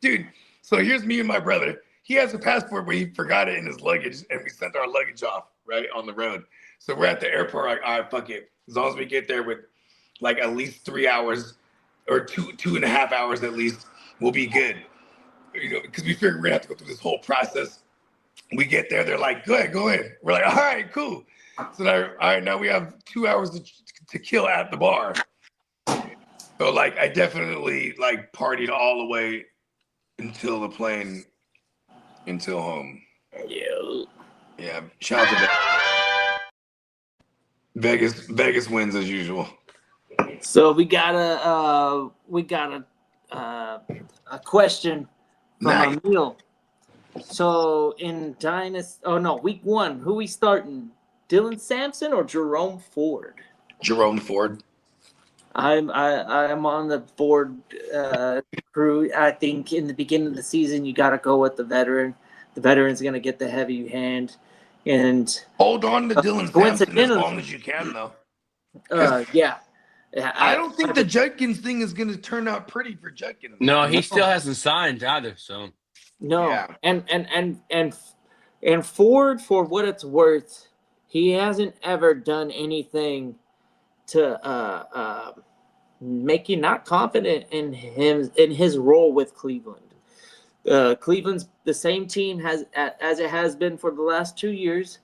Dude, so here's me and my brother. He has a passport, but he forgot it in his luggage, and we sent our luggage off, right, on the road. So we're at the airport, like, all right, fuck it. As long as we get there with, like, at least 3 hours or 2.5 hours at least, we'll be good. Because we figured we're going to have to go through this whole process. We get there, they're like, go ahead. We're like, all right, cool. So now, all right, now we have 2 hours to kill at the bar. So, like, I definitely, like, partied all the way until the plane, until home. Yeah, shout out to Vegas. Vegas wins as usual. So we got a question from Emil. So in week 1, who we starting? Dylan Sampson or Jerome Ford? Jerome Ford. I'm on the Ford crew. I think in the beginning of the season you got to go with the veteran. The veteran's going to get the heavy hand, and hold on to Dylan Sampson as long as you can, though. Yeah. I don't think the Judkins thing is going to turn out pretty for Judkins. No, he still hasn't signed either. So no, yeah. and Ford, for what it's worth, he hasn't ever done anything to make you not confident in his role with Cleveland. Cleveland's the same team as it has been for the last 2 years.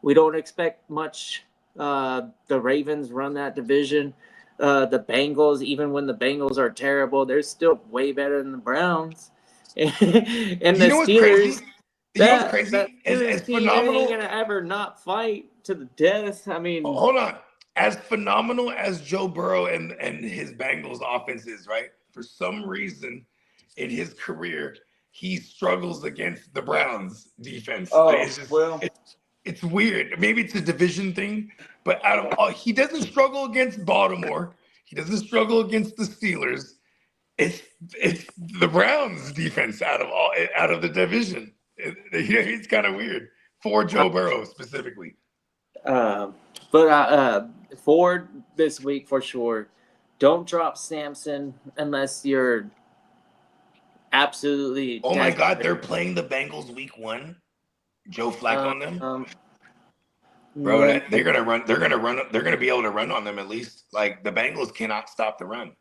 We don't expect much. The Ravens run that division. The Bengals, even when the Bengals are terrible, they're still way better than the Browns. And the You know what's Steelers. crazy? You know what's That crazy? As Steelers team phenomenal. ain't gonna ever not fight to the death. I mean, Hold on. As phenomenal as Joe Burrow and his Bengals offense is, right? For some reason in his career, he struggles against the Browns defense. Oh, Like, it's just, well. it's weird. Maybe it's a division thing, but out of all, he doesn't struggle against Baltimore. He doesn't struggle against the Steelers. It's the Browns defense out of the division. It's kind of weird for Joe Burrow specifically. But Ford this week for sure. Don't drop Samson unless you're absolutely. Oh my God, desperate. they're playing the Bengals week 1. Joe Flacco on them, bro. Yeah. They're gonna run. They're gonna be able to run on them at least. Like the Bengals cannot stop the run.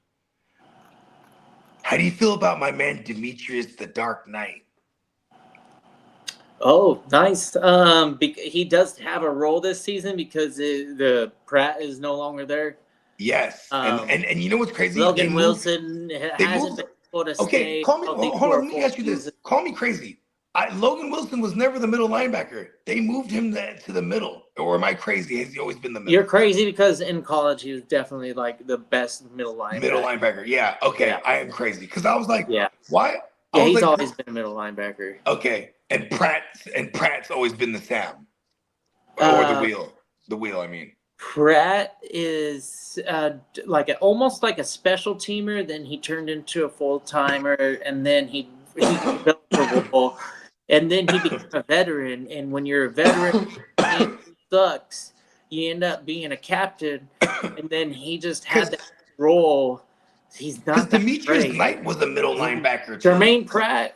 How do you feel about my man Demetrius the Dark Knight? Oh, nice. He does have a role this season because the Pratt is no longer there. Yes, and you know what's crazy? Logan Wilson hasn't moved- been able to Okay, stay. call me. I think Hold for on, let me a ask you full this. season. Call me crazy. Logan Wilson was never the middle linebacker. They moved him to the middle. Or am I crazy? Has he always been the middle? You're crazy because in college he was definitely like the best middle linebacker. Middle linebacker. Yeah. Okay. Yeah. I am crazy because I was like, Yeah. why? Yeah, he's like, always been a middle linebacker. okay. And Pratt's always been the Sam or the wheel. The wheel. I mean. Pratt is almost like a special teamer. Then he turned into a full timer, and then he built a role, and then he became a veteran. And when you're a veteran, it sucks. You end up being a captain, and then he just had that role. He's Because not that Demetrius great. Knight was a middle linebacker too. Jermaine Pratt.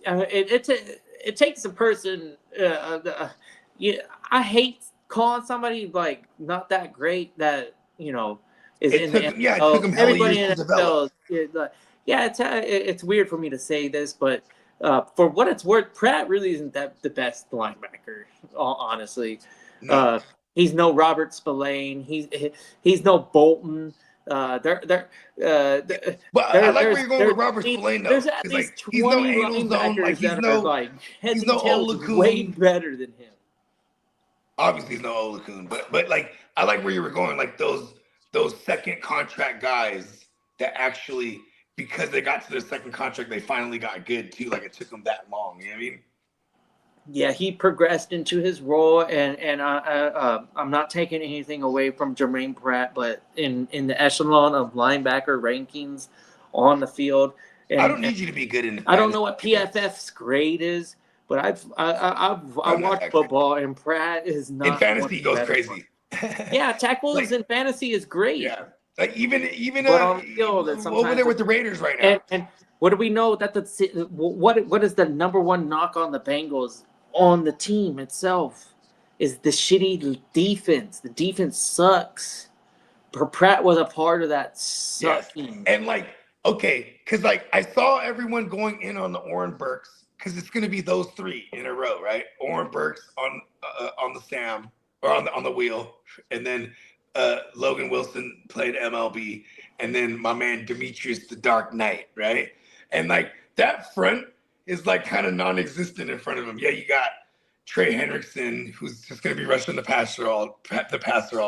It takes a person. I hate calling somebody like not that great that is in the NFL. It took him hella Everybody years in to the NFL. develop. It's weird for me to say this, but for what it's worth, Pratt really isn't the best linebacker. Honestly, No. he's no Robert Spillane. He's no Bolton. But I like where you're going with Robert Spillane though. There's at 'Cause, least like, he's no 20 anal zone. Like linebackers that are like heads no and tails Olakun. way better than him. Obviously, he's no Olakun, but like I like where you were going. Like those second contract guys that actually, because they got to their second contract, they finally got good too. Like it took them that long. You know what I mean? Yeah, he progressed into his role, and I'm not taking anything away from Jermaine Pratt, but in the echelon of linebacker rankings on the field, and I don't need you to be good in. I don't know what PFF's grade is, but I watch football, and Pratt is not. In fantasy, he goes crazy. Yeah, tackles Like- in fantasy is great. Yeah, like even But on the field, it's over sometimes- there with the Raiders right now. And what do we know that what is the number one knock on the Bengals on the team itself is the shitty defense. The defense sucks. Pratt was a part of that sucking. And like, okay, because like I saw everyone going in on the Oren Burks because it's gonna be those three in a row, right? Oren Burks on the Sam or on the wheel, and then Logan Wilson played MLB, and then my man Demetrius the Dark Knight, right? And like that front is like kind of non-existent in front of him. Yeah, you got Trey Hendrickson, who's just gonna be rushing the passer all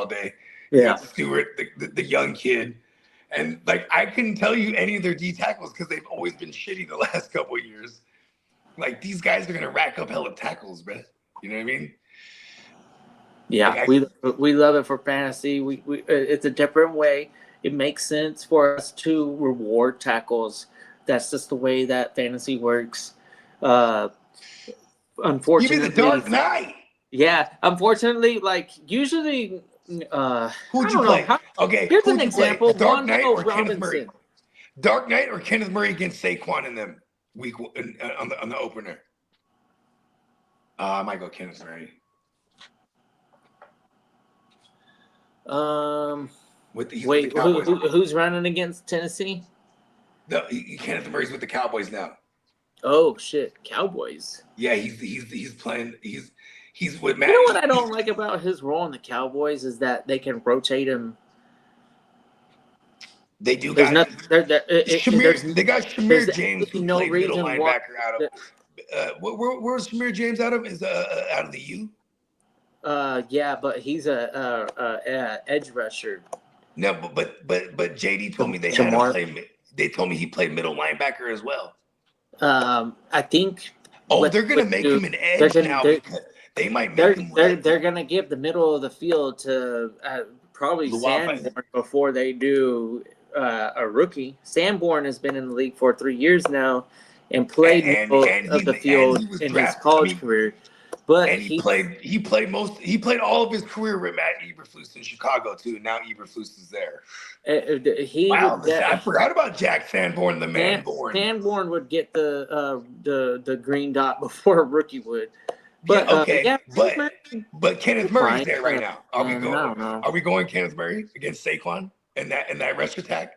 day. You got Stewart, the young kid. And like I couldn't tell you any of their D tackles because they've always been shitty the last couple of years. Like these guys are gonna rack up hella tackles, bro. You know what I mean? Yeah, Like, we love it for fantasy. We it's a different way. It makes sense for us to reward tackles. That's just the way that fantasy works. Unfortunately, Give me the Dark Knight. Yeah, unfortunately, like usually. Who'd I you don't know. play? Okay, Here's who'd an you play? example. Dark Knight Wan'Dale or Kenneth Murray? Robinson. Dark Knight or Kenneth Murray against Saquon in them on the opener. I might go Kenneth Murray. He's with Wait, the Cowboys. who's running against Tennessee? No, Kenneth Murray's with the Cowboys now. Oh shit, Cowboys. Yeah, he's playing. He's with Matt. You know what I don't like about his role in the Cowboys is that they can rotate him. They do There's got Shamir. they got Shamir James, who no played middle reason why. linebacker out of. Where's Shamir James out of? Is out of the U? Yeah, but he's a edge rusher. No, but JD told me they had him play. They told me he played middle linebacker as well. I think. They're gonna make him an edge now. Because they might make him. They're gonna give the middle of the field to probably Sanborn before they do a rookie. Sanborn has been in the league for 3 years now and played middle of the field in his college career. But he played all of his career with Matt Eberflus in Chicago too. Now Eberflus is there. I forgot about Jack Sanborn, the man born. Sanborn would get the green dot before a rookie would. But but Kenneth Murray's there right now. Are we going Kenneth Murray against Saquon in that rush attack?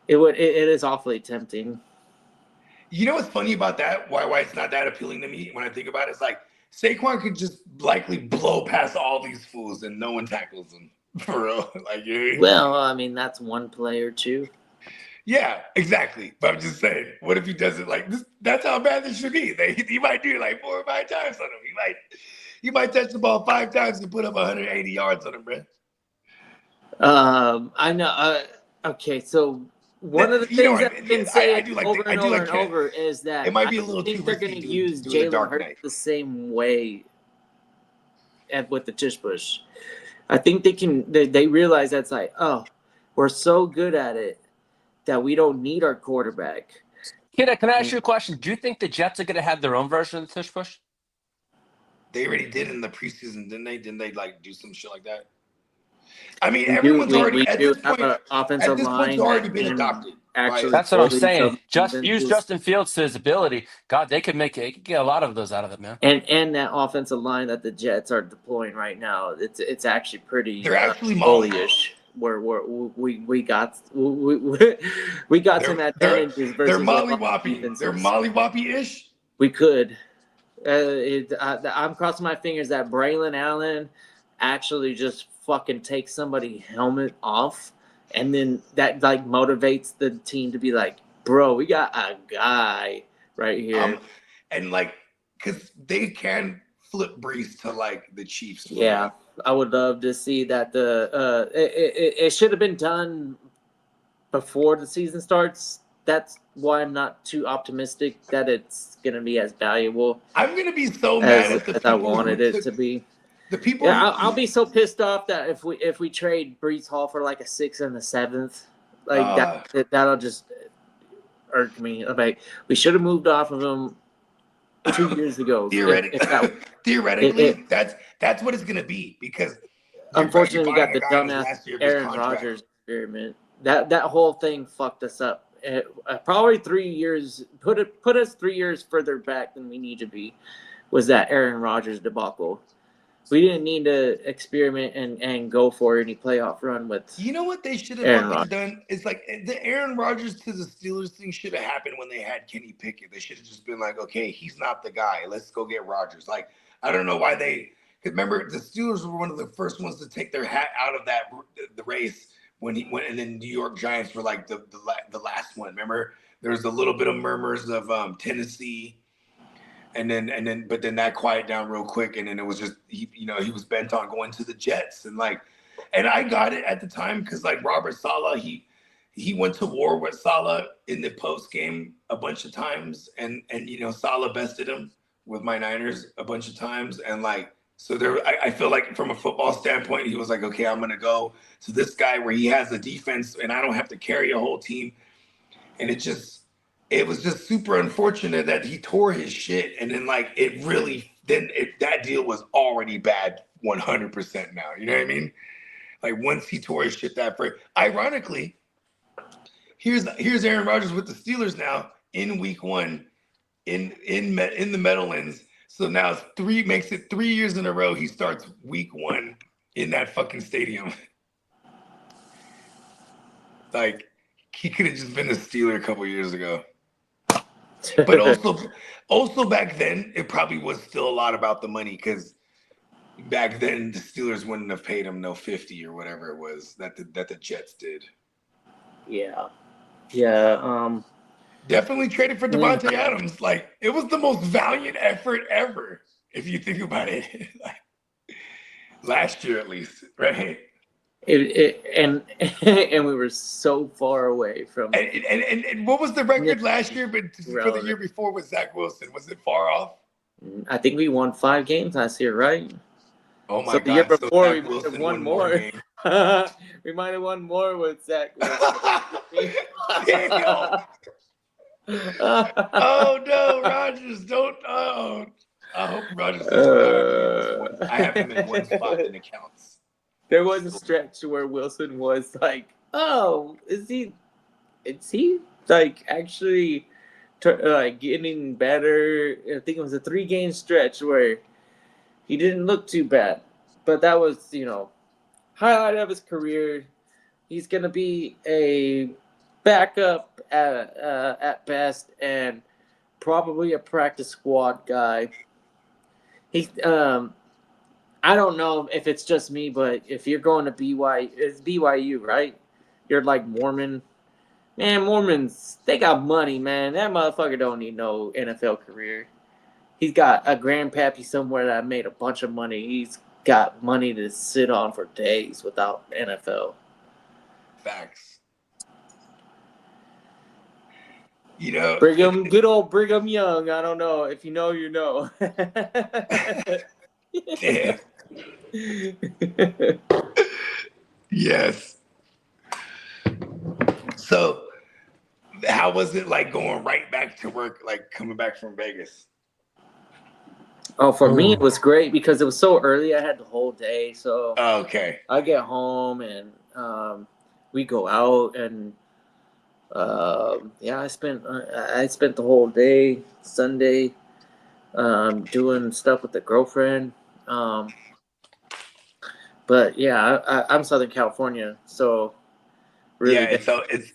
It is awfully tempting. You know what's funny about that? Why it's not that appealing to me when I think about it? It's like Saquon could just likely blow past all these fools and no one tackles him. For real. Well, I mean, that's one play or two. Yeah, exactly. But I'm just saying, what if he does it like this? That's how bad this should be. He might do it like 4 or 5 times on him. He might touch the ball 5 times and put up 180 yards on him, bro. I know. Okay, so one of the things that I've been saying over and over is that it might be a little too. They're going to use Jalen Hurts the same way with the tush push. I think they can. They realize that's like, oh, we're so good at it that we don't need our quarterback. Can I ask you a question? Do you think the Jets are going to have their own version of the tush push? They already did in the preseason, didn't they? Didn't they do some shit like that? I mean, everyone's already at this point. Offensive line it's already been adopted. Actually, that's what I'm saying. Just use Justin Fields to his ability. God, they could get a lot of those out of it, man. And that offensive line that the Jets are deploying right now, it's actually pretty. They're actually bullish. Where we got some advantages versus they're mollywoppy. They're mollywoppy-ish. We could. I'm crossing my fingers that Braylon Allen actually just fucking takes somebody's helmet off. And then that motivates the team to be like, bro, we got a guy right here. And because they can flip Brees to the Chiefs. Yeah, I would love to see that. It should have been done before the season starts. That's why I'm not too optimistic that it's going to be as valuable. I'm going to be so mad at the people I wanted it to be. The people, I'll be so pissed off that if we trade Brees Hall for a 6th and a 7th, that'll just irk me. We should have moved off of him 2 years ago. Theoretically, that's what it's gonna be because unfortunately we got the dumbass Aaron Rodgers experiment. That whole thing fucked us up. Probably 3 years put us 3 years further back than we need to be. Was that Aaron Rodgers debacle? We didn't need to experiment and go for any playoff run with. You know what they should have done? It's the Aaron Rodgers to the Steelers thing should have happened when they had Kenny Pickett. They should have just been like, okay, he's not the guy. Let's go get Rodgers. I don't know why they. Because remember, the Steelers were one of the first ones to take their hat out of the race when he went, and then New York Giants were the last one. Remember, there was a little bit of murmurs of Tennessee. And then that quieted down real quick, and then it was just he was bent on going to the Jets, and I got it at the time because Robert Saleh, he went to war with Saleh in the post game a bunch of times, and Saleh bested him with my Niners a bunch of times, and so there I feel like from a football standpoint he was like, okay, I'm gonna go to this guy where he has a defense and I don't have to carry a whole team, and it was just super unfortunate that he tore his shit. And then that deal was already bad 100% now. You know what I mean? Once he tore his shit that free. Ironically, here's Aaron Rodgers with the Steelers now in week 1 in the Meadowlands. So now makes it 3 years in a row. He starts week 1 in that fucking stadium. Like he could have just been a Steeler a couple years ago. But also back then, it probably was still a lot about the money because back then the Steelers wouldn't have paid him no 50 or whatever it was that the Jets did. Yeah. Definitely traded for Devontae Adams. Like it was the most valiant effort ever, if you think about it. Like, last year at least, right? And we were so far away from. And what was the record last year? But for the year before with Zach Wilson, was it far off? I think we won 5 games last year, right? Oh my so God! The year before so we might have won more. We might have won more with Zach Wilson. Oh no, Rodgers! Don't. Oh, I hope Rodgers doesn't. I have him in one spot and it counts. There was a stretch where Wilson was like, "Oh, is he like actually like getting better?" I think it was a 3-game stretch where he didn't look too bad, but that was highlight of his career. He's gonna be a backup at best and probably a practice squad guy. He's I don't know if it's just me, but if you're going to it's BYU, right? You're like Mormon. Man, Mormons, they got money, man. That motherfucker don't need no NFL career. He's got a grandpappy somewhere that made a bunch of money. He's got money to sit on for days without NFL. Facts. Good old Brigham Young. I don't know. If you know, you know. Yeah. Yes. So, how was it like going right back to work, like coming back from Vegas? Oh, for me, it was great because it was so early. I had the whole day. So, okay. I get home and we go out and I spent the whole day Sunday doing stuff with the girlfriend. But yeah, I'm Southern California, so really so it's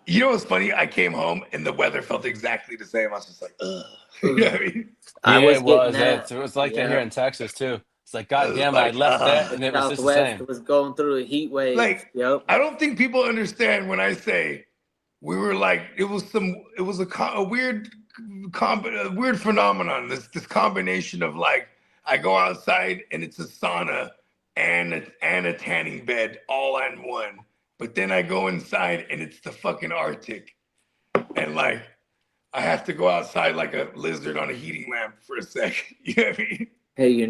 what's funny? I came home and the weather felt exactly the same. I was just like, ugh. You know what I mean? It was like that here in Texas too. It's like, God damn, I left that and it was just the same. It was going through a heat wave. Like, I don't think people understand when I say we were like, it was a weird phenomenon. This combination of like, I go outside and it's a sauna and a tanning bed all in one. But then I go inside and it's the fucking Arctic. And like, I have to go outside like a lizard on a heating lamp for a second. You know what I mean? Hey,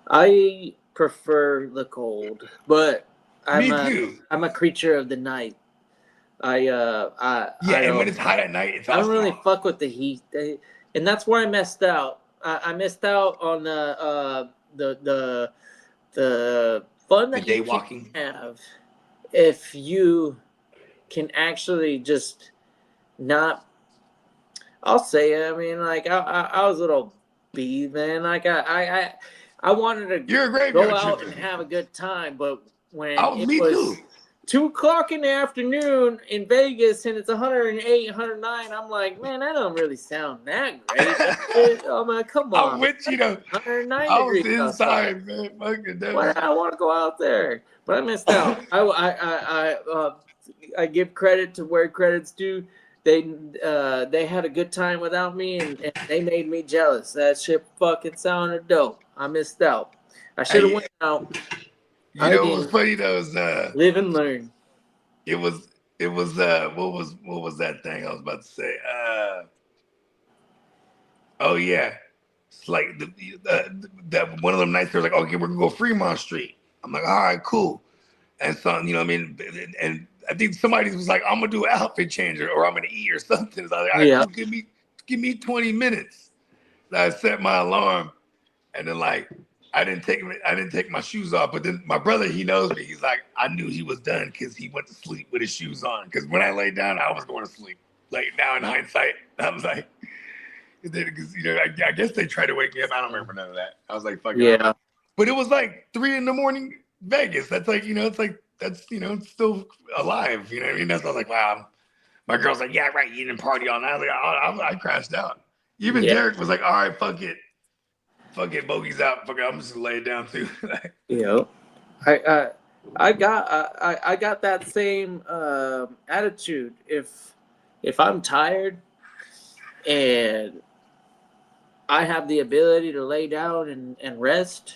I prefer the cold, but I'm a creature of the night. And when it's hot at night, it's awesome. I don't really fuck with the heat, and that's where I messed out. I missed out on the fun that day you walking can have if you can actually just not. I'll say it. I mean, like I was a little bee, man. Like I wanted to go out and have a good time, but when it was 2:00 in the afternoon in Vegas and it's 108, 109, I'm like, man, that don't really sound that great. I'm like, come on. I'm with you though. 109 I was degrees inside, outside. man. Fucking Well, I want to go out there, but I missed out. I give credit to where credit's due. They had a good time without me, and they made me jealous. That shit fucking sounded dope. I missed out. I should have went out. You know what was funny though is live and learn. It was what was that thing I was about to say? Oh yeah, it's like that one of them nights they're like, okay, we're gonna go Fremont Street. I'm like, all right, cool. And so you know what I mean, and I think somebody was like, I'm gonna do an outfit change or I'm gonna eat or something. So I was like, all right, cool, give me 20 minutes. And I set my alarm, and then like I didn't take my shoes off. But then my brother, he knows me. He's like, I knew he was done because he went to sleep with his shoes on. Because when I laid down, I was going to sleep. Like now in hindsight, I was like, because I guess they tried to wake me up. I don't remember none of that. I was like, fuck it. Yeah. But it was like 3 a.m. Vegas. That's like, it's like that's still alive. You know what I mean? That's I was like, wow. My girl's like, yeah, right. You didn't party all night. I was like, I crashed out. Even Yeah. Derek was like, all right, fuck it, bogey's out. Fuck it, I'm just gonna lay it down too. I got that same attitude. If I'm tired and I have the ability to lay down and rest,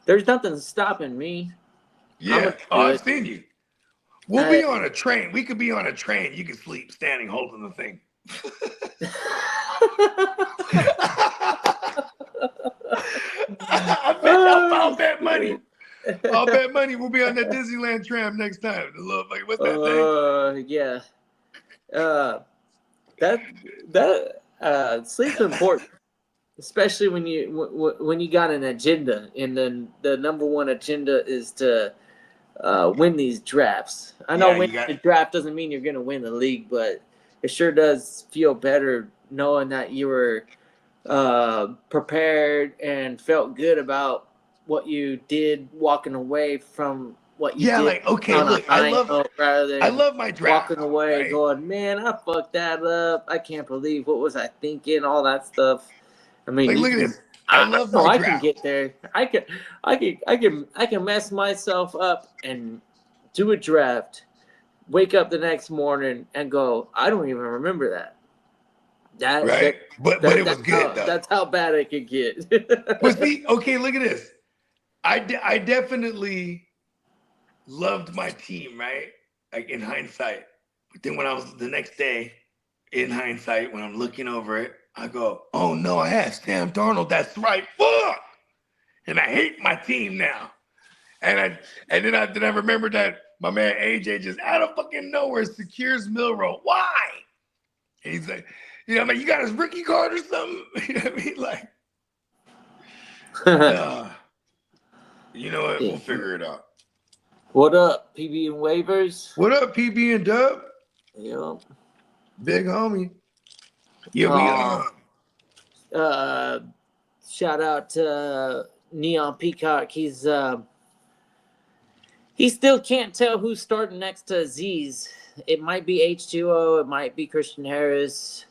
there's nothing stopping me. Yeah, I've seen you. We'll be on a train. We could be on a train. You can sleep standing, holding the thing. I'll bet money. I'll bet money we'll be on that Disneyland tram next time. The little, like, what's that thing? Yeah. Sleep's important, especially when you got an agenda, and then the number one agenda is to win these drafts. I know winning the draft doesn't mean you're going to win the league, but it sure does feel better knowing that you were prepared and felt good about what you did walking away from what you did. Like, okay, look, I love my draft. Walking away going, man, I fucked that up. I can't believe, what was I thinking? All that stuff. I mean, like, look at this. I love my draft. I can get there. I can mess myself up and do a draft, wake up the next morning and go, I don't even remember that. But it was good though. That's how bad it could get. But see, okay, look at this. I definitely loved my team, right? Like in hindsight. But then when I was the next day, in hindsight, when I'm looking over it, I go, oh no, I had Sam Darnold. That's right. Fuck. And I hate my team now. And then I remember that my man AJ just out of fucking nowhere secures Milroe. Why? And he's like, I mean, you got his rookie card or something? You know what I mean? Like, you know what? We'll figure it out. What up, PB and Waivers? What up, PB and Dub? Yeah. Big homie. Yeah, we shout out to Neon Peacock. He still can't tell who's starting next to Aziz. It might be H2O. It might be Christian Harris.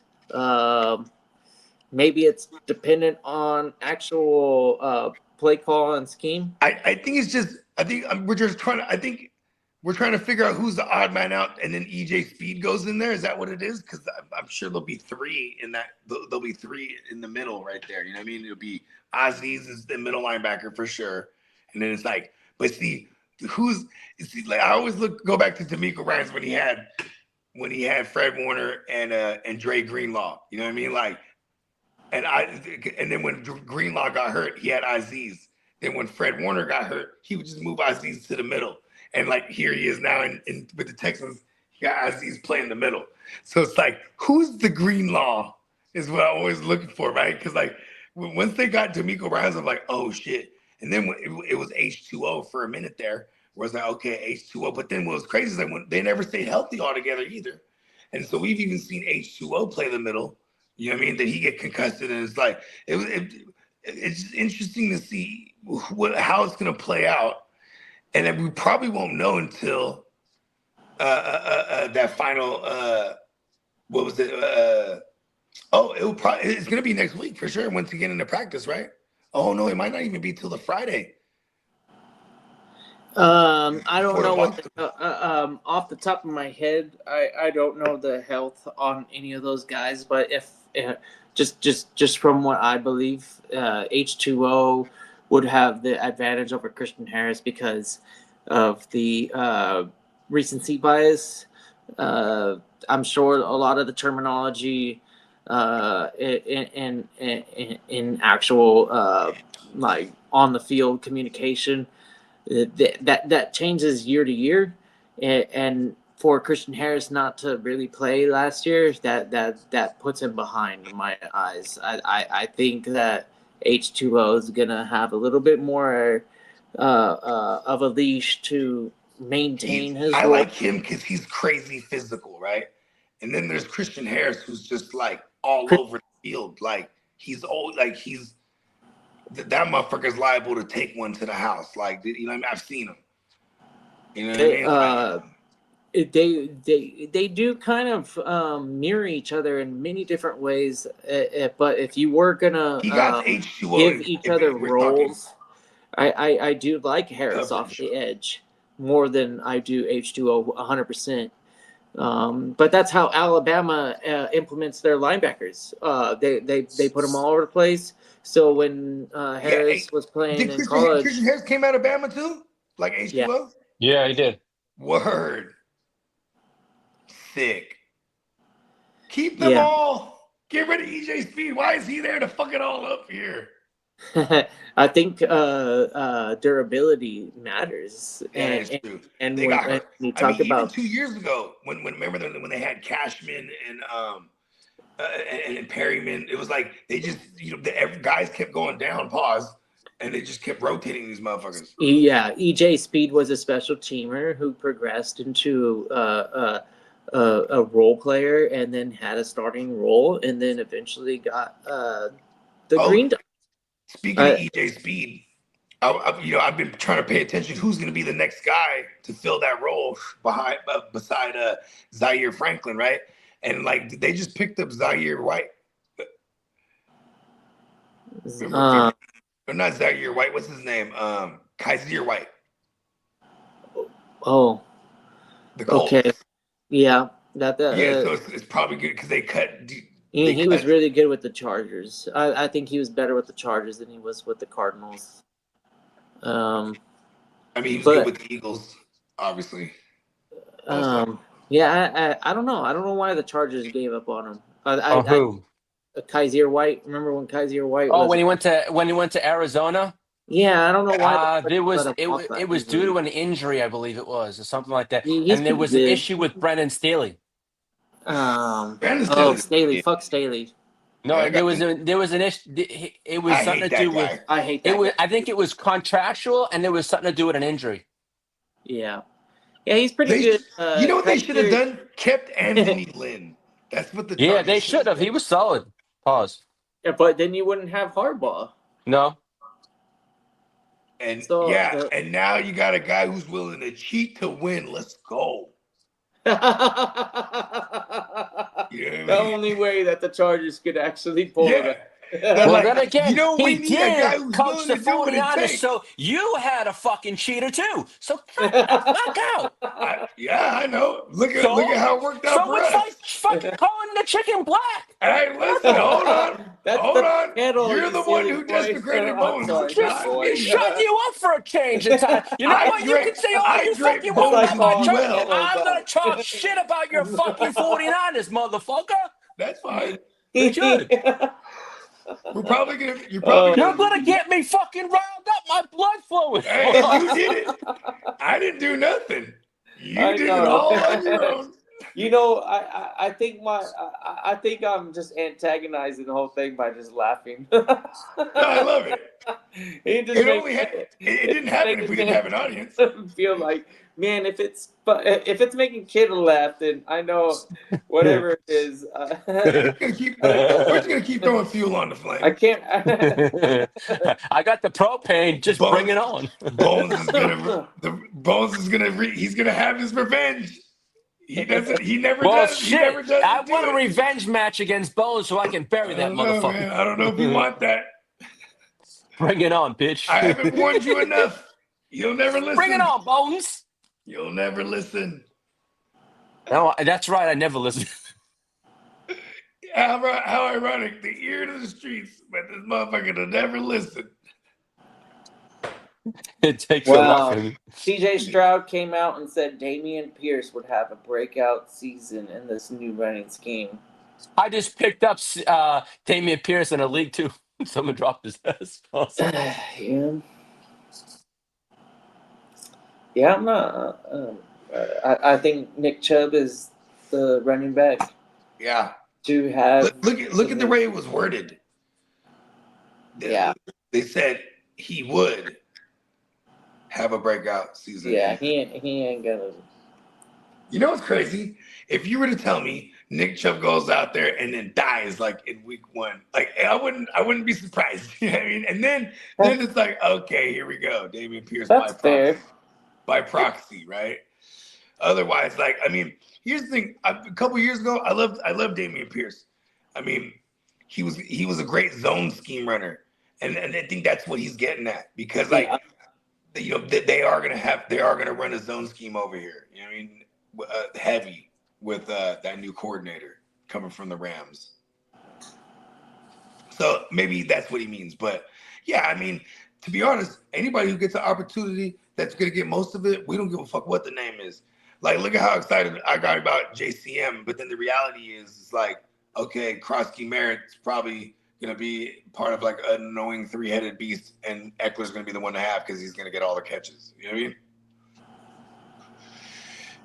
Maybe it's dependent on actual play call and scheme. I think it's just. We're trying to figure out who's the odd man out, and then EJ Speed goes in there. Is that what it is? Because I'm sure there'll be three in that. There'll be three in the middle right there. You know what I mean? It'll be Aziz is the middle linebacker for sure, and then it's like, but see, like I always go back to D'Amico Ryans when he had Fred Warner and Dre Greenlaw. You know what I mean? Like, and then when Greenlaw got hurt, he had Aziz. Then when Fred Warner got hurt, he would just move Aziz to the middle. And like here he is now with the Texans, he got Aziz playing the middle. So it's like, who's the Greenlaw is what I'm always looking for, right? Because like once they got D'Amico Ryans, I'm like, oh shit. And then when it was H2O for a minute there, where it's like, okay, H2O. But then what was crazy is that when they never stayed healthy altogether either. And so we've even seen H2O play the middle. You know what I mean? That he get concussed, and it's like it's interesting to see how it's going to play out, and then we probably won't know until that final. What was it? It's going to be next week for sure. Once you get into practice, right? Oh no, it might not even be till the Friday. I don't know what off the top of my head. I don't know the health on any of those guys, but if just from what I believe, H2O would have the advantage over Christian Harris because of the recency bias. I'm sure a lot of the terminology in actual like on the field communication that changes year to year, and for Christian Harris not to really play last year, that puts him behind in my eyes. I think that H2O is gonna have a little bit more of a leash to maintain his. I like him because he's crazy physical, right? And then there's Christian Harris, who's just like all over the field, like he's old, like he's that motherfucker's liable to take one to the house, like you know. I've seen him. You know what I mean? They do kind of mirror each other in many different ways. But if you were gonna He got H2O. give each other we're talking roles, I do like Harris off coverage. the edge more than I do H2O 100%. But that's how Alabama implements their linebackers. They put them all over the place. So when Harris was playing Did in college, Christian Harris came out of Bama too? Like H2O? Yeah, he did. Word. Sick. Keep them Yeah. all. Get rid of EJ Speed. Why is he there to fuck it all up here? I think durability matters. Yeah, it's true. And They when, got hurt. when you I talk mean, even about 2 years ago, when remember when they had Cashman and Perryman, it was like they just guys kept going down, pause, and they just kept rotating these motherfuckers. yeah, EJ Speed was a special teamer who progressed into a role player and then had a starting role and then eventually got the green dot. Speaking of EJ Speed, I've been trying to pay attention. Who's going to be the next guy to fill that role beside Zaire Franklin, right? And like they just picked up Zaire White. Or not Zaire White. What's his name? Kaiser White. Oh, The Colts. okay. Yeah, So it's probably good because they cut. He was really good with the Chargers. I think he was better with the Chargers than he was with the Cardinals. I mean, he was good with the Eagles, obviously. Yeah, I don't know. I don't know why the Chargers gave up on him. Who? Kaiser White. Remember when Kaiser White? Oh, when he went to Arizona. Yeah, I don't know why. It was due to an injury, I believe it was, or something like that. He's And there was an issue with Brennan Staley. Staley. Fuck Staley. No, there was an issue. It was something to do with. I hate that. I think it was contractual, and there was something to do with an injury. Yeah, he's pretty good. You know what they should have done? Kept Anthony Lynn. That's what the Yeah, they should have. He was solid. Pause. Yeah, but then you wouldn't have Harbaugh. No. And So, and now you got a guy who's willing to cheat to win. Let's go. The only way that the Chargers could actually pull it. Well, then again, we he need a guy did who's coach the willing to do what it 49ers, takes. so you had a fucking cheater too. So cut the fuck out. I know. Look at how it worked out So for it's us. like fucking calling the chicken black. Hey, listen, hold on. Hold on. handle You're of the the one silly who voice. desecrated I'm Bones. sorry, Just boy. shut you up for a change in time. You know what? You can say all you Drake fucking want Bones about my as church. well. I'm gonna talk shit about your fucking 49ers, motherfucker. That's fine. You should. You're probably You're gonna get me fucking riled up. My blood flowing. Hey, you did it. I didn't do nothing. You did it all on your own. You know, I think I think I'm just antagonizing the whole thing by just laughing. I love it. It didn't happen if we didn't have an audience. Feel like, man, if it's making Kittle laugh, then I know whatever it is. We're just gonna keep throwing fuel on the flame. I can't. I got the propane. Just bring it on. Bones is gonna he's gonna have his revenge. He doesn't. He never Well, does. shit. He never does. I want a revenge match against Bones so I can bury that motherfucker. Man. I don't know if you want that. Bring it on, bitch. I haven't warned you enough. You'll never listen. Bring it on, Bones. You'll never listen. No, that's right. I never listen. How ironic. The ear to the streets, but this motherfucker will never listen. It takes a Wow. lot. CJ Stroud came out and said Damian Pierce would have a breakout season in this new running scheme. I just picked up Damian Pierce in a league too. Someone dropped his ass. Awesome. Yeah, I'm not. I think Nick Chubb is the running back Yeah. to have. Look at the way it was worded. Yeah. They said he would have a breakout season. Yeah, he ain't gonna. You know what's crazy? If you were to tell me Nick Chubb goes out there and then dies like in week 1, like I wouldn't be surprised. You know what I mean? And then it's like, okay, here we go. Damian Pierce. That's fair. by proxy, right? Otherwise, like, I mean, here's the thing. A couple years ago, I loved Damian Pierce. I mean, he was a great zone scheme runner, and I think that's what he's getting at, because like, you know, they are gonna run a zone scheme over here. You know what I mean? Heavy with that new coordinator coming from the Rams. So maybe that's what he means. But yeah, I mean, to be honest, anybody who gets an opportunity that's gonna get most of it, we don't give a fuck what the name is. Like, look at how excited I got about JCM, but then the reality is, it's like, okay, Krosky Merritt's probably gonna be part of like an annoying three-headed beast, and Eckler's gonna be the one to have because he's gonna get all the catches. You know what I mean?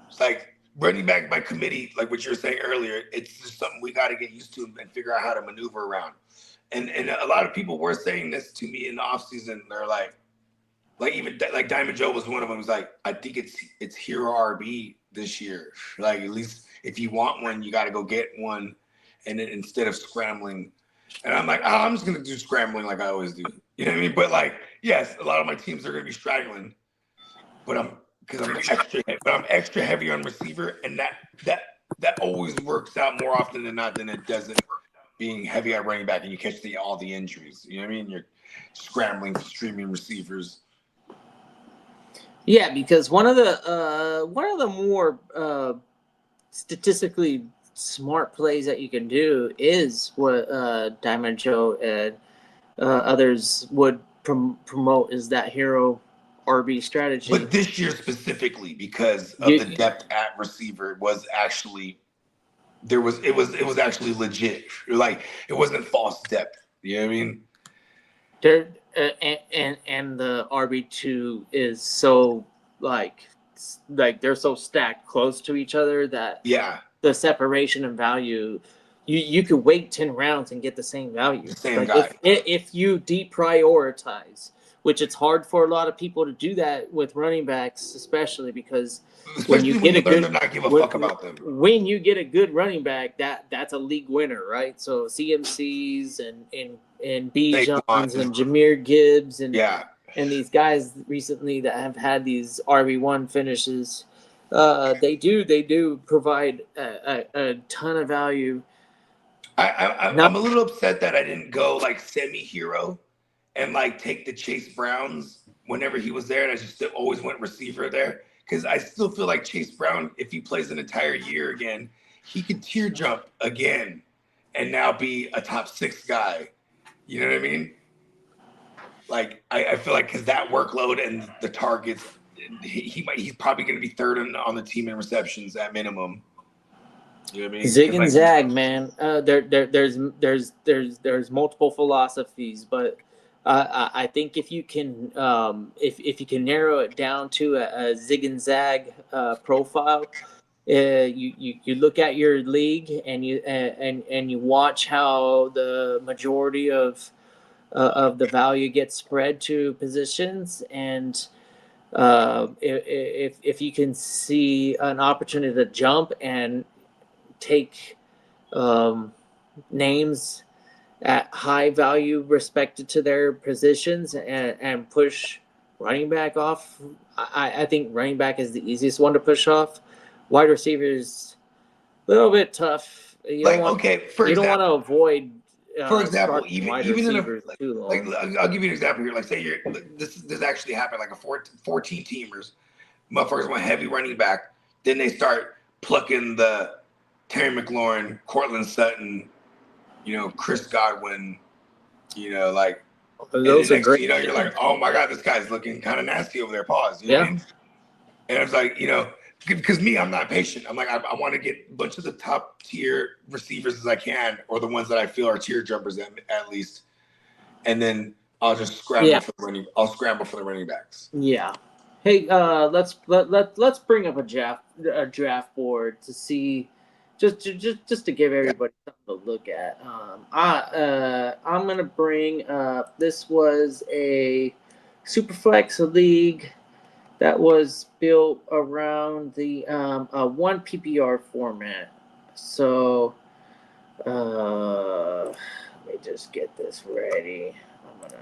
It's like running back by committee, like what you were saying earlier. It's just something we got to get used to and figure out how to maneuver around. And a lot of people were saying this to me in the offseason. They're like even like Diamond Joe was one of them. He's like, I think it's hero RB this year. Like, at least if you want one, you got to go get one, and then instead of scrambling. And I'm like, I'm just gonna do scrambling like I always do. You know what I mean? But like, yes, a lot of my teams are gonna be straggling, but I'm extra heavy on receiver, and that always works out more often than not than it doesn't being heavy on running back and you catch all the injuries. You know what I mean? You're scrambling, streaming receivers. Yeah, because one of the more statistically smart plays that you can do is what Diamond Joe and others would promote is that hero RB strategy. But this year specifically, because of the depth at receiver, was actually it was actually legit. Like, it wasn't false depth. You know what I mean? There and the RB2 is so like they're so stacked close to each other that the separation and value, you could wait 10 rounds and get the same value. Same guy. If you deprioritize, which it's hard for a lot of people to do that with running backs, especially because when you get a good, not give a fuck about them. When you get a good running back, that's a league winner, right? So CMCs and Bijan's and Jahmyr Gibbs and these guys recently that have had these RB1 finishes, they do provide a ton of value. I'm a little upset that I didn't go like semi-hero and like take the Chase Browns whenever he was there, and I just always went receiver there, because I still feel like Chase Brown, if he plays an entire year again, he could tear jump again and now be a top 6 guy. You know what I mean? Like, I feel like because that workload and the targets, he's probably going to be third on the team in receptions at minimum. You know what I mean? Zig and zag, man. There's multiple philosophies, but I think if you can if you can narrow it down to a zig and zag profile, you look at your league and you watch how the majority of the value gets spread to positions, and if you can see an opportunity to jump and take names at high value respected to their positions and push running back off. I think running back is the easiest one to push off. Wide receivers, a little bit tough. You don't want to avoid. For example, even in I'll give you an example here. Like, say this actually happened. Like a 14 teamers, motherfuckers went heavy running back. Then they start plucking the Terry McLaurin, Cortland Sutton, Chris Godwin, like those are great. You're like, oh my God, this guy's looking kind of nasty over there. Pause. You know what I mean? And it's like, because me, I'm not patient. I'm like, I want to get a bunch of the top tier receivers as I can, or the ones that I feel are tier jumpers at least, and then I'll just scramble for the running. I'll scramble for the running backs. Yeah. Hey, let's bring up a draft board to see. Just to give everybody something to look at. I'm gonna bring up. This was a Superflex league that was built around the one PPR format. So let me just get this ready. I'm gonna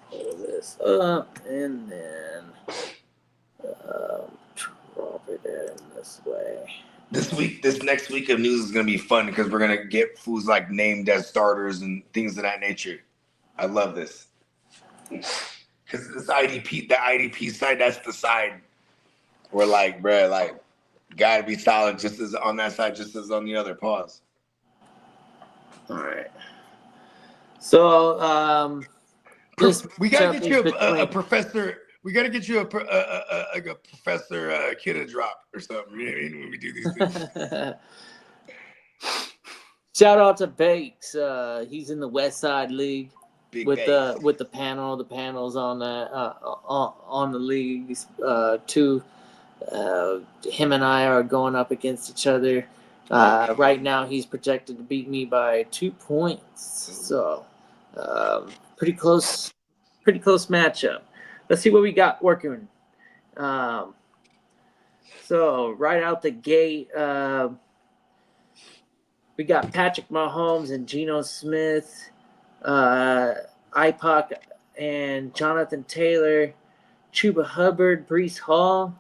pull this up and then Drop it in this way. This next week of news is gonna be fun because we're gonna get fools like named as starters and things of that nature. I love this because this IDP, the IDP side, that's the side where like, bruh, like, gotta be solid just as on that side, just as on the other. Pause. All right. So this We gotta matchup get you is a between- professor. We gotta get you a Professor Kid a drop or something. You know what I mean? When we do these things. Shout out to Bakes. He's in the West Side League Big with Bakes. the panel. The panels on the on the leagues. Two. Him and I are going up against each other. Right now, he's projected to beat me by 2 points. So, pretty close matchup. Let's see what we got working. So right out the gate, we got Patrick Mahomes and Geno Smith, IPOC and Jonathan Taylor, Chuba Hubbard, Breece Hall,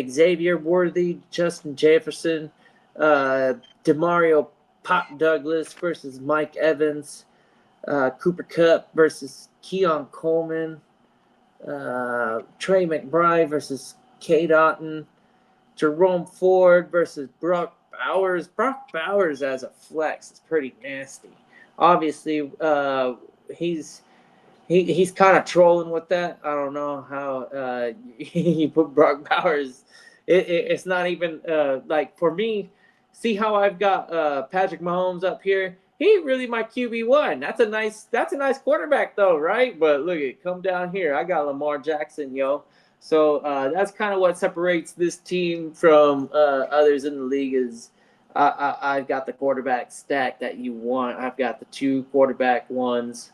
Xavier Worthy, Justin Jefferson, Demario Pop Douglas versus Mike Evans, Cooper Kupp versus Keon Coleman, Trey McBride versus Cade Otton, Jerome Ford versus Brock Bowers. Brock Bowers as a flex is pretty nasty. Obviously, he's kind of trolling with that. I don't know how you put Brock Bowers. It's not even like for me. See how I've got Patrick Mahomes up here. He ain't really my QB1. That's a nice quarterback though, right? But look at come down here. I got Lamar Jackson, yo. So that's kind of what separates this team from others in the league is I've got the quarterback stack that you want. I've got the 2 quarterback ones.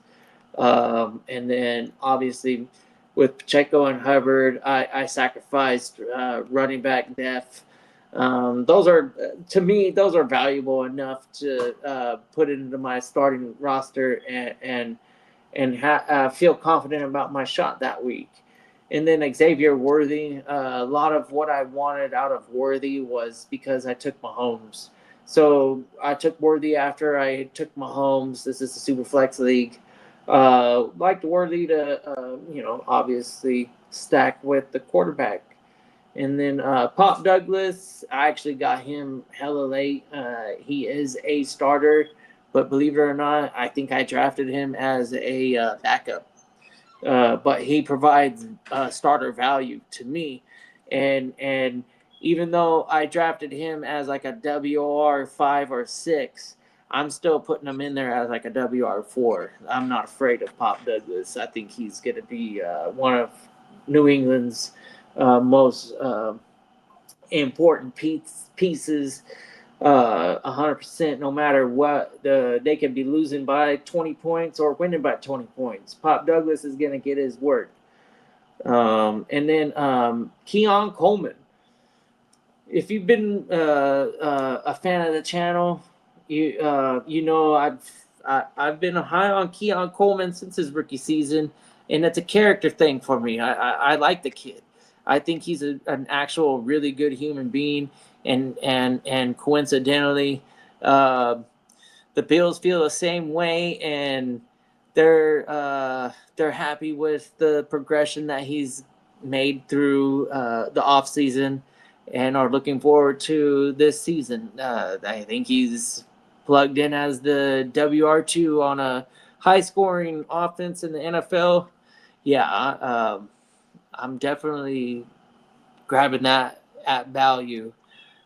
And then obviously with Pacheco and Hubbard, I sacrificed running back depth. Those are, to me, those are valuable enough to put into my starting roster and feel confident about my shot that week. And then Xavier Worthy, a lot of what I wanted out of Worthy was because I took Mahomes. So I took Worthy after I took Mahomes. This is a super flex league. Liked Worthy to, obviously stack with the quarterback. And then Pop Douglas, I actually got him hella late. He is a starter, but believe it or not, I think I drafted him as a backup. But he provides starter value to me. And even though I drafted him as like a WR 5 or 6, I'm still putting him in there as like a WR 4. I'm not afraid of Pop Douglas. I think he's going to be one of New England's most important pieces. 100%, no matter what, they could be losing by 20 points or winning by 20 points. Pop Douglas is going to get his work. And then Keon Coleman. If you've been a fan of the channel, you know I've been high on Keon Coleman since his rookie season, and it's a character thing for me. I like the kid. I think he's an actual really good human being. And coincidentally, the Bills feel the same way, and they're happy with the progression that he's made through the offseason and are looking forward to this season. I think he's plugged in as the WR2 on a high-scoring offense in the NFL. Yeah, I'm definitely grabbing that at value.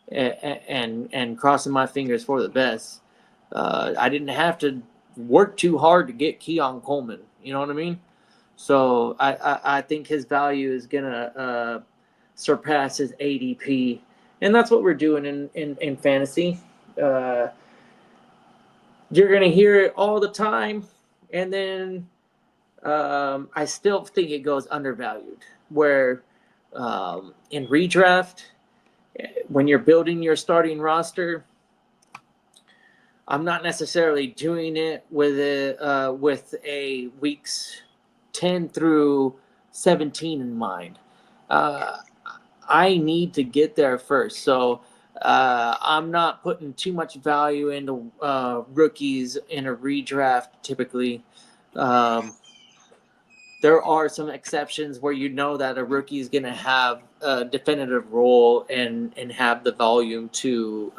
And crossing my fingers for the best. I didn't have to work too hard to get Keon Coleman. You know what I mean? So I think his value is gonna surpass his ADP, and that's what we're doing in fantasy. You're gonna hear it all the time, and then I still think it goes undervalued. Where in redraft, when you're building your starting roster, I'm not necessarily doing it with a weeks 10 through 17 in mind. I need to get there first. So I'm not putting too much value into rookies in a redraft typically. There are some exceptions where you know that a rookie is going to have a definitive role and have the volume to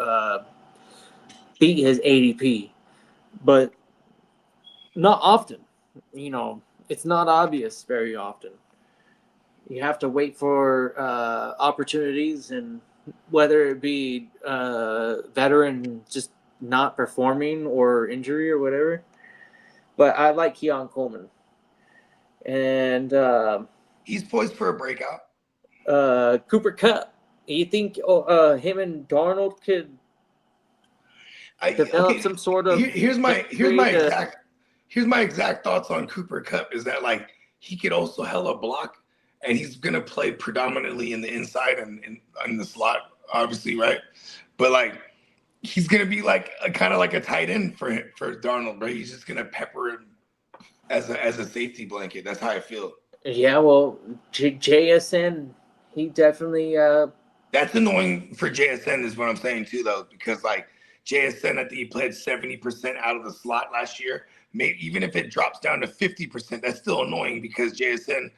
beat his ADP, but not often. You know, it's not obvious very often. You have to wait for opportunities, and whether it be veteran just not performing or injury or whatever. But I like Keon Coleman. And He's poised for a breakout. Cooper Kupp. You think him and Darnold could develop some sort of? Here's my exact thoughts on Cooper Kupp. Is that like he could also hella block, and he's gonna play predominantly in the inside and in the slot, obviously, right? But like he's gonna be like kind of like a tight end for Darnold, right? He's just gonna pepper him as a safety blanket. That's how I feel. Yeah, well, JSN, he definitely. That's annoying for JSN, is what I'm saying too, though, because like JSN, I think he played 70% out of the slot last year. Maybe even if it drops down to 50%, that's still annoying because JSN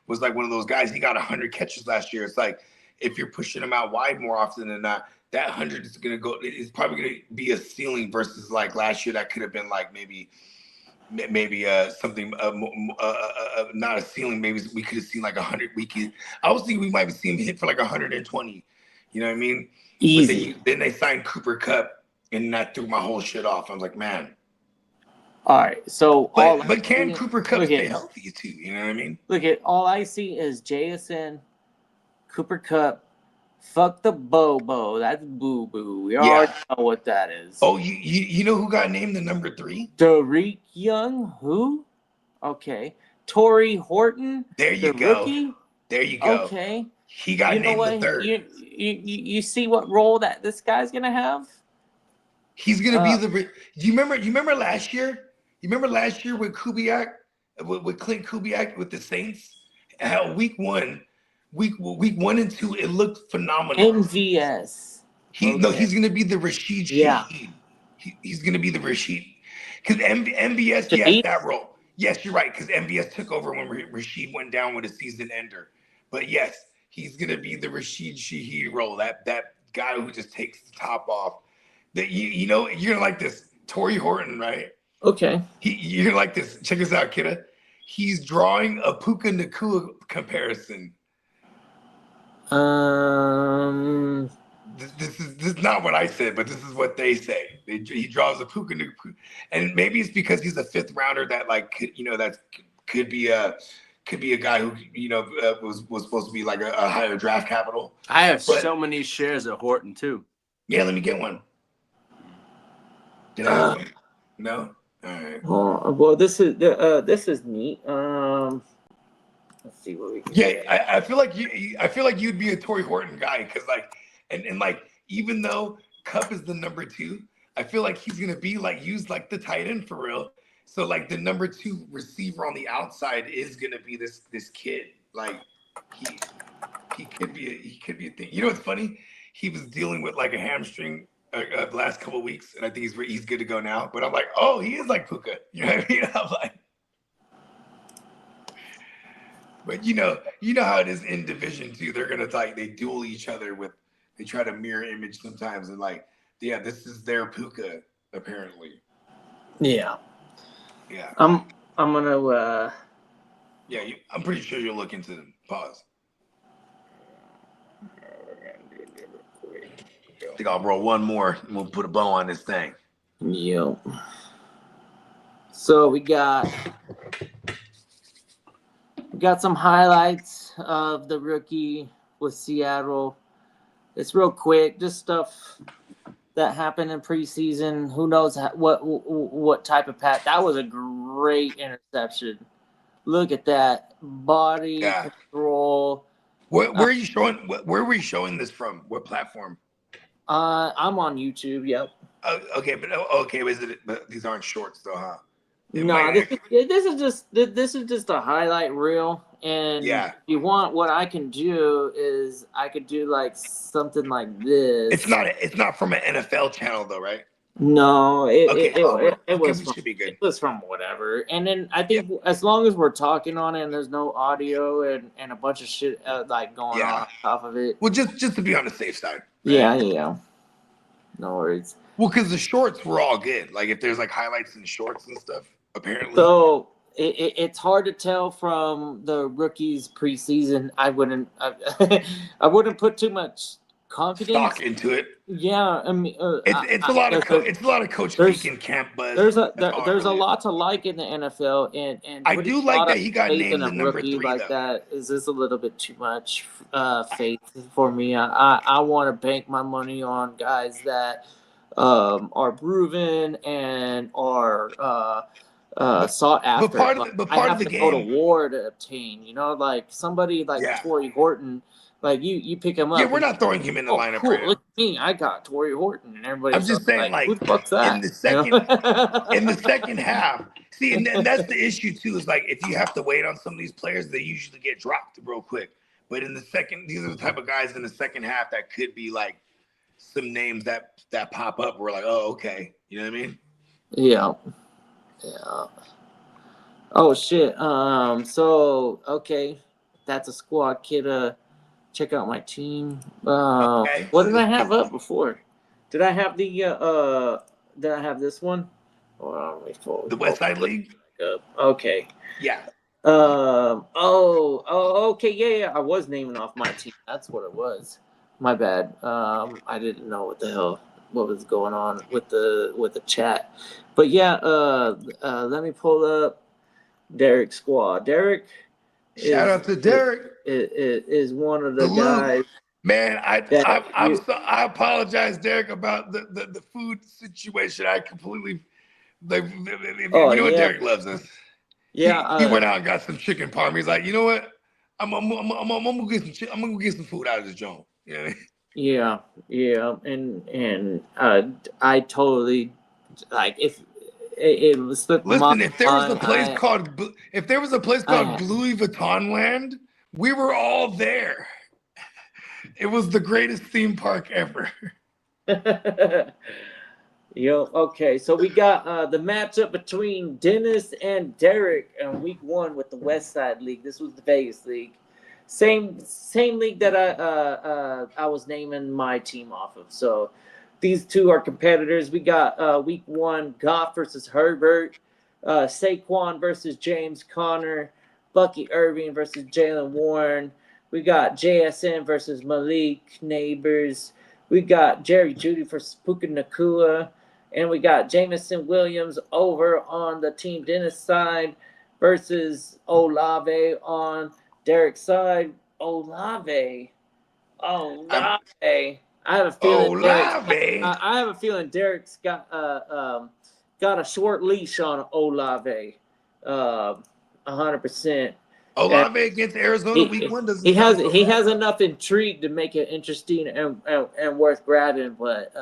was like one of those guys. He got 100 catches last year. It's like if you're pushing him out wide more often than not, that 100 is gonna go. It's probably gonna be a ceiling versus like last year that could have been like maybe something not a ceiling. Maybe we could have seen like 100. I was thinking we might have seen him hit for like 120. You know what I mean? Easy. Then they signed Cooper Kupp, and that threw my whole shit off. I was like, man. All right, so but can Cooper Kupp stay healthy too? You know what I mean? Look at all I see is JSN, Cooper Kupp. Fuck the Bobo. That's boo boo. We already know what that is. Oh, you know who got named the number 3? Derek Young. Who? Okay. Torrey Horton. There you go. Rookie? There you go. Okay. He got named the 3rd. You see what role that this guy's gonna have? He's gonna be the. Do you remember last year? You remember last year with Kubiak, with Clint Kubiak with the Saints? How week 1 and 2, it looked phenomenal. MVS. He's gonna be the Rashid Shaheed. Yeah. He's gonna be the Rashid, because MVS, yes, that role. Yes, you're right, because MVS took over when Rashid went down with a season ender. But yes, he's gonna be the Rashid Shaheed role. That guy who just takes the top off. That you know, you're gonna like this Torrey Horton, right? Okay. You're gonna like this. Check this out, kidda. He's drawing a Puka Nacua comparison. This is not what I said, but this is what they say. He draws a Puka Nacua, and maybe it's because he's a 5th rounder that could be a guy who was supposed to be like a higher draft capital. I have so many shares of Horton too. Yeah, let me get one. Did I have one? No. All right. Well, this is neat. Let's see what we can. Yeah, I feel like you'd be a Torrey Horton guy, because like, and like, even though Kupp is the number 2, I feel like he's gonna be like used like the tight end for real. So like the number 2 receiver on the outside is gonna be this kid. Like he could be a thing. You know what's funny? He was dealing with like a hamstring the last couple of weeks, and I think he's good to go now. But I'm like, oh, he is like Puka. You know what I mean? I'm like, but you know how it is in Division 2. They're gonna they duel each other they try to mirror image sometimes, and like, yeah, this is their Puka apparently. Yeah. Yeah. I'm gonna. Yeah, I'm pretty sure you'll look into them. Pause. I think I'll roll one more and we'll put a bow on this thing. Yep. So we got some highlights of the rookie with Seattle. It's real quick, just stuff that happened in preseason. Who knows what type of pass? That was a great interception. Look at that body control. Where are you showing? Where were you showing this from? What platform? I'm on YouTube. Yep. Okay, but but these aren't shorts though, huh? It No, might this is just a highlight reel, and Yeah. if you want, what I can do is I could do like something like this. It's not from an NFL channel though, right? No, Okay, it was we from, should be good. it was from whatever, and then I think as long as we're talking on it and there's no audio and a bunch of shit like going on top of it. Well, just to be on the safe side. Yeah, no worries. Well, because the shorts were all good. Like if there's like highlights and shorts and stuff, apparently. So it's hard to tell from the rookies preseason. I wouldn't put too much confidence stock into it. Yeah, I mean, it's a lot of Coach Speak and camp buzz. There's a lot to like in the NFL, and I do like that he got named the number 3 like though. that is this a little bit too much faith for me. I want to bank my money on guys that are proven and are sought after. But part of the game, go to war to obtain. You know, like somebody like Torrey Horton. Like you pick him up. Yeah, we're not throwing him in the lineup cool. right now. Look at me, I got Torrey Horton, and everybody. I'm just saying, like who the fuck's that? in the second half. See, and that's the issue too. Is like if you have to wait on some of these players, they usually get dropped real quick. But in the second, these are the type of guys in the second half that could be like some names that pop up. We're like, oh, okay, you know what I mean? Yeah. Oh shit. So okay, that's a squad kid. Check out my team. Okay. What did I have up before? Did I have the did I have this one? The West Side League? Okay. Yeah. Okay, yeah. I was naming off my team. That's what it was. My bad. I didn't know what was going on with the chat. But yeah, let me pull up Derek's squad. Derek. Shout out to Derek. Is one of the guys. Man, I apologize, Derek, about the food situation. I completely you know what, Derek loves us. Yeah, he went out and got some chicken parm. He's like, you know what? I'm gonna get some food out of this joint. You know what I mean? Yeah, and I totally like if. It was Listen, if there was a place called Louis Vuitton Land, we were all there. It was the greatest theme park ever. Okay, so we got the matchup between Dennis and Derek in week 1 with the West Side League. This was the Vegas League. Same league that I was naming my team off of. So these two are competitors. We got week 1, Goff versus Herbert, Saquon versus James Conner, Bucky Irving versus Jalen Warren. We got JSN versus Malik Neighbors. We got Jerry Jeudy versus Puka Nacua. And we got Jameson Williams over on the Team Dennis side versus Olave on Derek's side. Olave. I have a feeling Derek's got a short leash on Olave, 100%. Olave against Arizona week 1 doesn't. He has enough intrigue to make it interesting and worth grabbing, but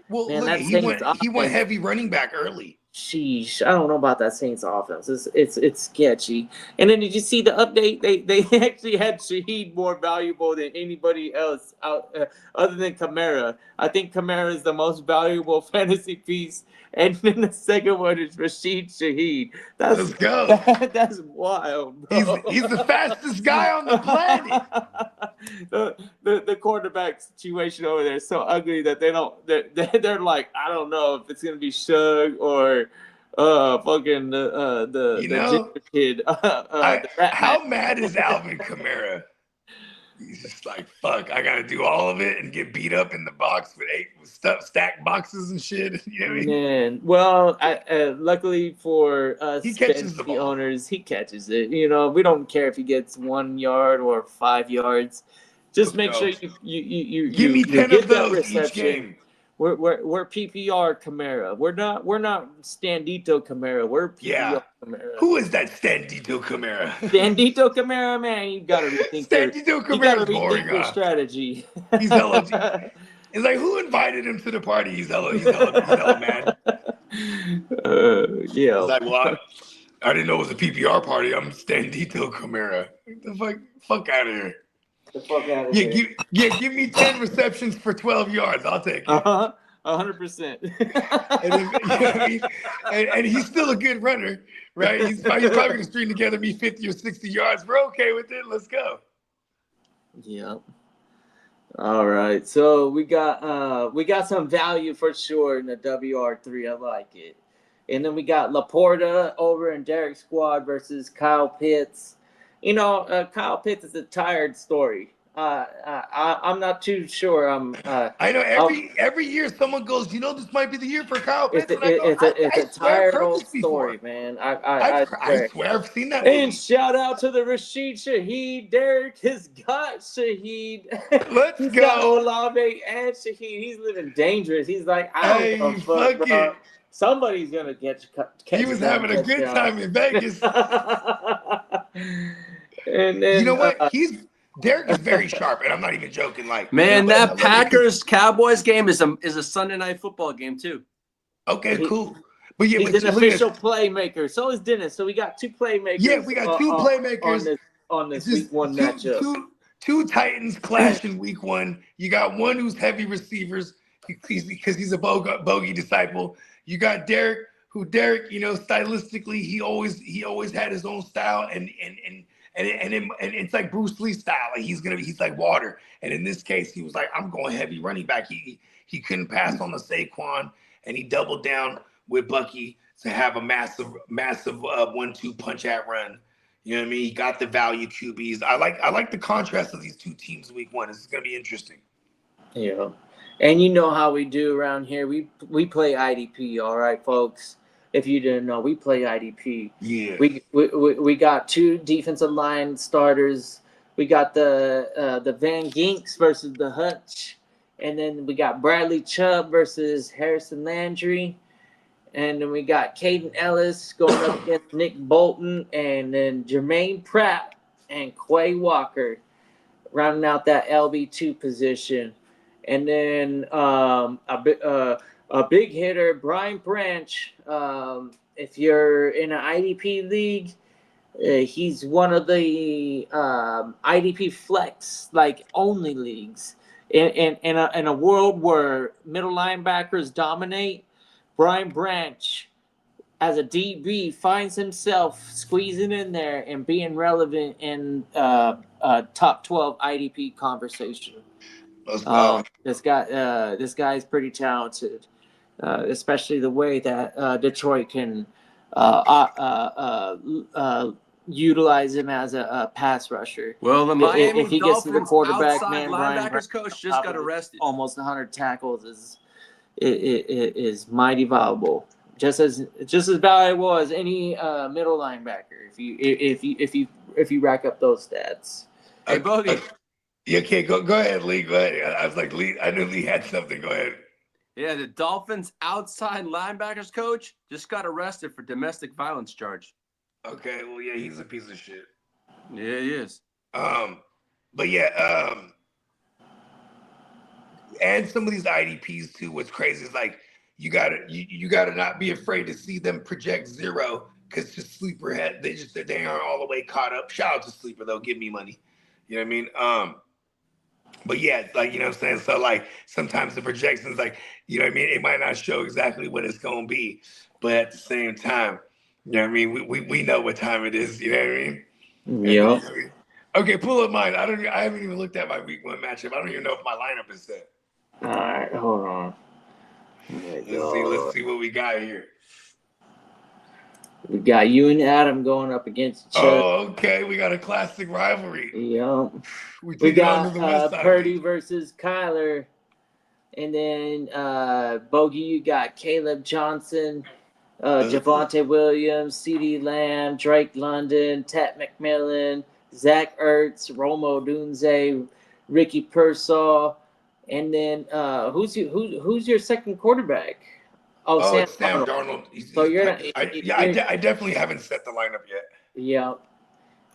he went heavy running back early. Sheesh, I don't know about that Saints offense. It's sketchy. And then did you see the update? They actually had Shaheed more valuable than anybody else out other than Kamara. I think Kamara is the most valuable fantasy piece, and then the second one is Rashid Shaheed. Let's go. That's wild, bro. He's the fastest guy on the planet. The quarterback situation over there is so ugly that they're like, I don't know if it's gonna be Shug or fucking the kid. How mad is Alvin Kamara? He's just like, fuck, I gotta do all of it and get beat up in the box with 8 stacked boxes and shit. You know what I mean? Man, well, luckily for us, he catches the ball. Owners, he catches it. You know, we don't care if he gets 1 yard or 5 yards. Just make sure you give me 10 of those each game. We're PPR Kamara. We're not Standito Kamara. We're PPR Kamara. Who is that Standito Kamara? Standito Kamara, man, you gotta rethink your strategy. He's hella. It's like, who invited him to the party? He's hella mad. It's like, well, I didn't know it was a PPR party. I'm Standito Camara. Get the fuck out of here. The fuck out of Yeah, here. give me 10 receptions for 12 yards. I'll take it. 100%. And, then, you know what I mean? And he's still a good runner, right? He's probably going to string together me 50 or 60 yards. We're okay with it. Let's go. Yep. All right. So we got some value for sure in the WR3. I like it. And then we got Laporta over in Derek's squad versus Kyle Pitts. You know, Kyle Pitts is a tired story. I'm not too sure. I know every year someone goes, you know, this might be the year for Kyle Pitts. It's a tired old story, man. I swear I've seen that. And shout out to the Rashid Shaheed. Derek has got Shaheed. Let's He's go. got Olave and Shaheed. He's living dangerous. He's like, I don't give a fuck, bro. Somebody's gonna catch. He was having a good time in Vegas. And then, you know what? Derek is very sharp, and I'm not even joking. Like, man, that Packers Cowboys game is a Sunday night football game too. Okay, cool. But yeah, he's an official playmaker. So is Dennis. So we got two playmakers. Yeah, we got two playmakers on this week one matchup. Two Titans clash in week one. You got one who's heavy receivers because he's a bogey disciple. You got Derek, you know, stylistically he always had his own style, and it's like Bruce Lee style. Like he's like water. And in this case, he was like, I'm going heavy running back. He couldn't pass on the Saquon, and he doubled down with Bucky to have a massive 1-2 punch out run. You know what I mean? He got the value QBs. I like the contrast of these two teams week one. This is gonna be interesting. Yeah. And you know how we do around here. We play IDP, all right, folks. If you didn't know, we play IDP. Yeah. We got two defensive line starters. We got the Van Ginks versus the Hutch, and then we got Bradley Chubb versus Harrison Landry, and then we got Caden Ellis going up against Nick Bolton, and then Jermaine Pratt and Quay Walker rounding out that LB2 position. And then a big hitter, Brian Branch. If you're in an IDP league, he's one of the IDP flex like only leagues. In a world where middle linebackers dominate, Brian Branch, as a DB, finds himself squeezing in there and being relevant in top 12 IDP conversation. This guy is pretty talented, especially the way that Detroit can utilize him as a pass rusher. Well, the Miami if he gets to the quarterback, man, linebackers coach just got arrested. Almost 100 tackles is mighty valuable. Just as valuable as any middle linebacker. If you rack up those stats. Hey, Bogey. Yeah, okay, go ahead, Lee. Go ahead. I was like, Lee, I knew Lee had something. Go ahead. Yeah, the Dolphins outside linebackers coach just got arrested for domestic violence charge. Okay, well, yeah, he's a piece of shit. Yeah, he is. But yeah, and some of these IDPs too. What's crazy is like you gotta not be afraid to see them project zero because just sleeper head they aren't all the way caught up. Shout out to sleeper though, give me money. You know what I mean? But yeah, like, you know what I'm saying? So like sometimes the projections, like, you know what I mean? It might not show exactly what it's going to be, but at the same time, you know what I mean? We know what time it is, you know what I mean? Yeah. Okay, pull up mine. I haven't even looked at my week one matchup. I don't even know if my lineup is set. All right, hold on. Let's see what we got here. We got you and Adam going up against each other. Oh, okay. We got a classic rivalry. Yep. We got Purdy versus Kyler. And then Bogey, you got Caleb Johnson, Javonte Williams, CeeDee Lamb, Drake London, Ted McMillan, Zach Ertz, Romo Dunze, Ricky Pearsall. And then who's your second quarterback? Oh, Sam Darnold. So I definitely haven't set the lineup yet. Yeah,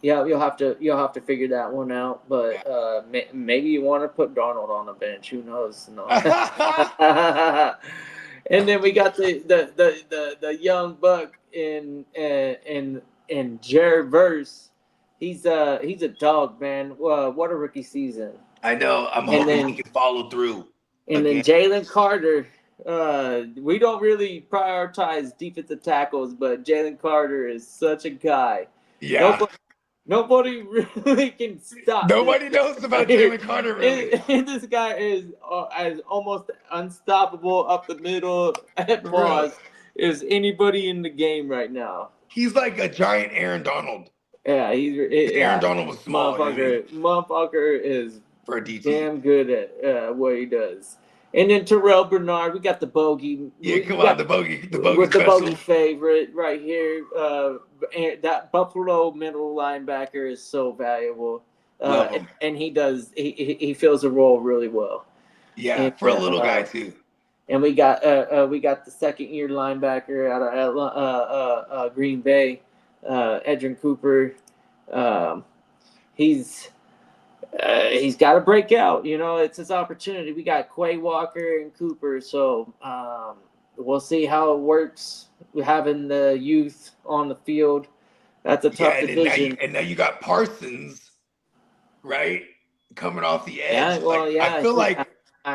you'll have to figure that one out. But maybe you want to put Darnold on the bench. Who knows? No. And then we got the young buck in Jared Verse. He's a dog, man. What a rookie season. I know. I'm And hoping then- he can follow through. And then Jalen Carter. We don't really prioritize defensive tackles, but Jalen Carter is such a guy. Yeah. Nobody really can stop. Nobody this knows about guy. Jalen Carter, really. This guy is as almost unstoppable up the middle at For pause as anybody in the game right now. He's like a giant Aaron Donald. Yeah, Aaron Donald was small. You know what I mean? Motherfucker is For a DT. damn good at what he does. And then Terrell Bernard, we got the bogey. Yeah, We come got- on, the bogey with the special. bogey favorite right here. And that Buffalo middle linebacker is so valuable. Love him. And he fills the role really well. Yeah, and, for a little guy too. And we got the second year linebacker out of Green Bay, Edrin Cooper. He's got to break out. You know, it's his opportunity. We got Quay Walker and Cooper, so we'll see how it works having the youth on the field. That's a tough division. And now you got Parsons, right, coming off the edge. Yeah, well, Like, yeah, I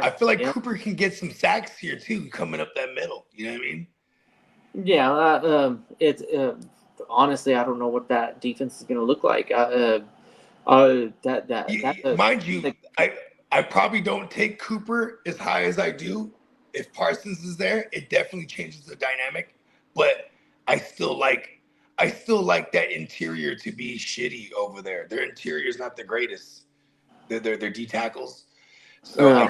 feel like yeah. Cooper can get some sacks here too, coming up that middle. You know what I mean? Yeah, it's honestly, I don't know what that defense is going to look like. Mind you, I probably don't take Cooper as high as I do. If Parsons is there, it definitely changes the dynamic. But I still like that interior to be shitty over there. Their interior is not the greatest. They're D tackles. So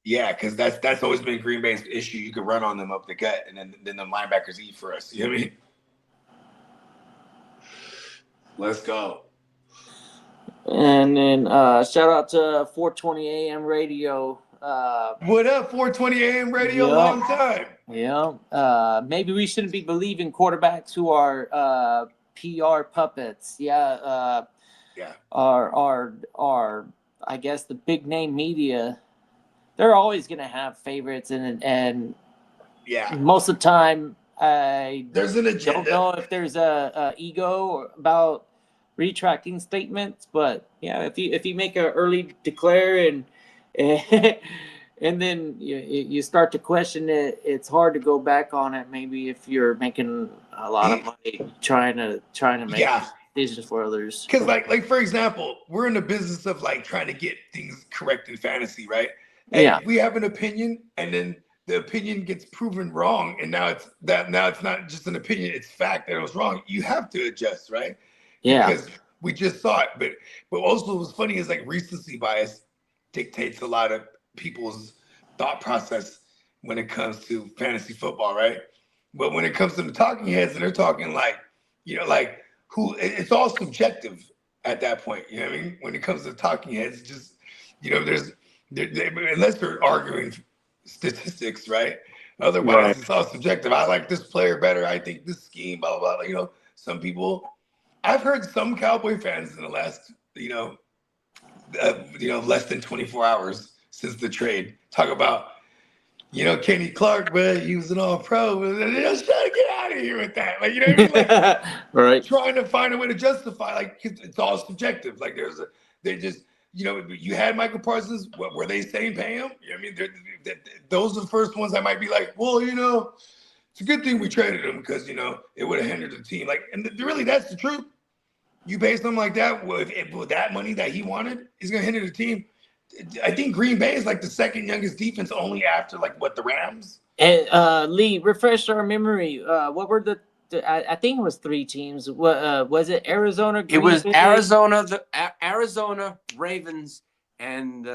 yeah, because that's always been Green Bay's issue. You could run on them up the gut, and then the linebackers eat for us. You know what I mean? Let's go. And then shout out to 420 AM radio. What up, 420 AM radio? Yeah. Long time. Yeah. Maybe we shouldn't be believing quarterbacks who are PR puppets. Yeah. Yeah. Are I guess the big name media. They're always gonna have favorites, and Yeah. most of the time There's an agenda. don't know if there's a ego about retracting statements, but yeah, if you make an early declare and and then you start to question it, it's hard to go back on it. Maybe if you're making a lot of money trying to make Yeah. decisions for others. Because like for example, we're in the business of like trying to get things correct in fantasy, right? And Yeah. we have an opinion, and then the opinion gets proven wrong, and now it's not just an opinion; it's fact that it was wrong. You have to adjust, right? Yeah. Because we just saw it, but also what's funny is like recency bias dictates a lot of people's thought process when it comes to fantasy football, right? But when it comes to the talking heads, and they're talking like, like who, it's all subjective at that point. You know what I mean? When it comes to talking heads, just unless they're arguing statistics, right? Otherwise, Right. it's all subjective. I like this player better. I think this scheme, blah blah blah. Some people. I've heard some Cowboy fans in the last, less than 24 hours since the trade talk about, Kenny Clark, but he was an All-Pro. They're just trying to get out of here with that. Like, you know what I mean? Like, Right. trying to find a way to justify, like, it's all subjective. Like, you had Michael Parsons. What were they saying? Pay him? You know what I mean? Those are the first ones I might be like, well, it's a good thing we traded him because it would have hindered the team. Like, and really, that's the truth. You pay something like that with that money that he wanted, he's gonna hinder the team. I think Green Bay is like the second youngest defense, only after the Rams. And Lee, refresh our memory. What were the I think it was 3 teams. What was it? Arizona. It was Green Bay? Arizona, Arizona Ravens, and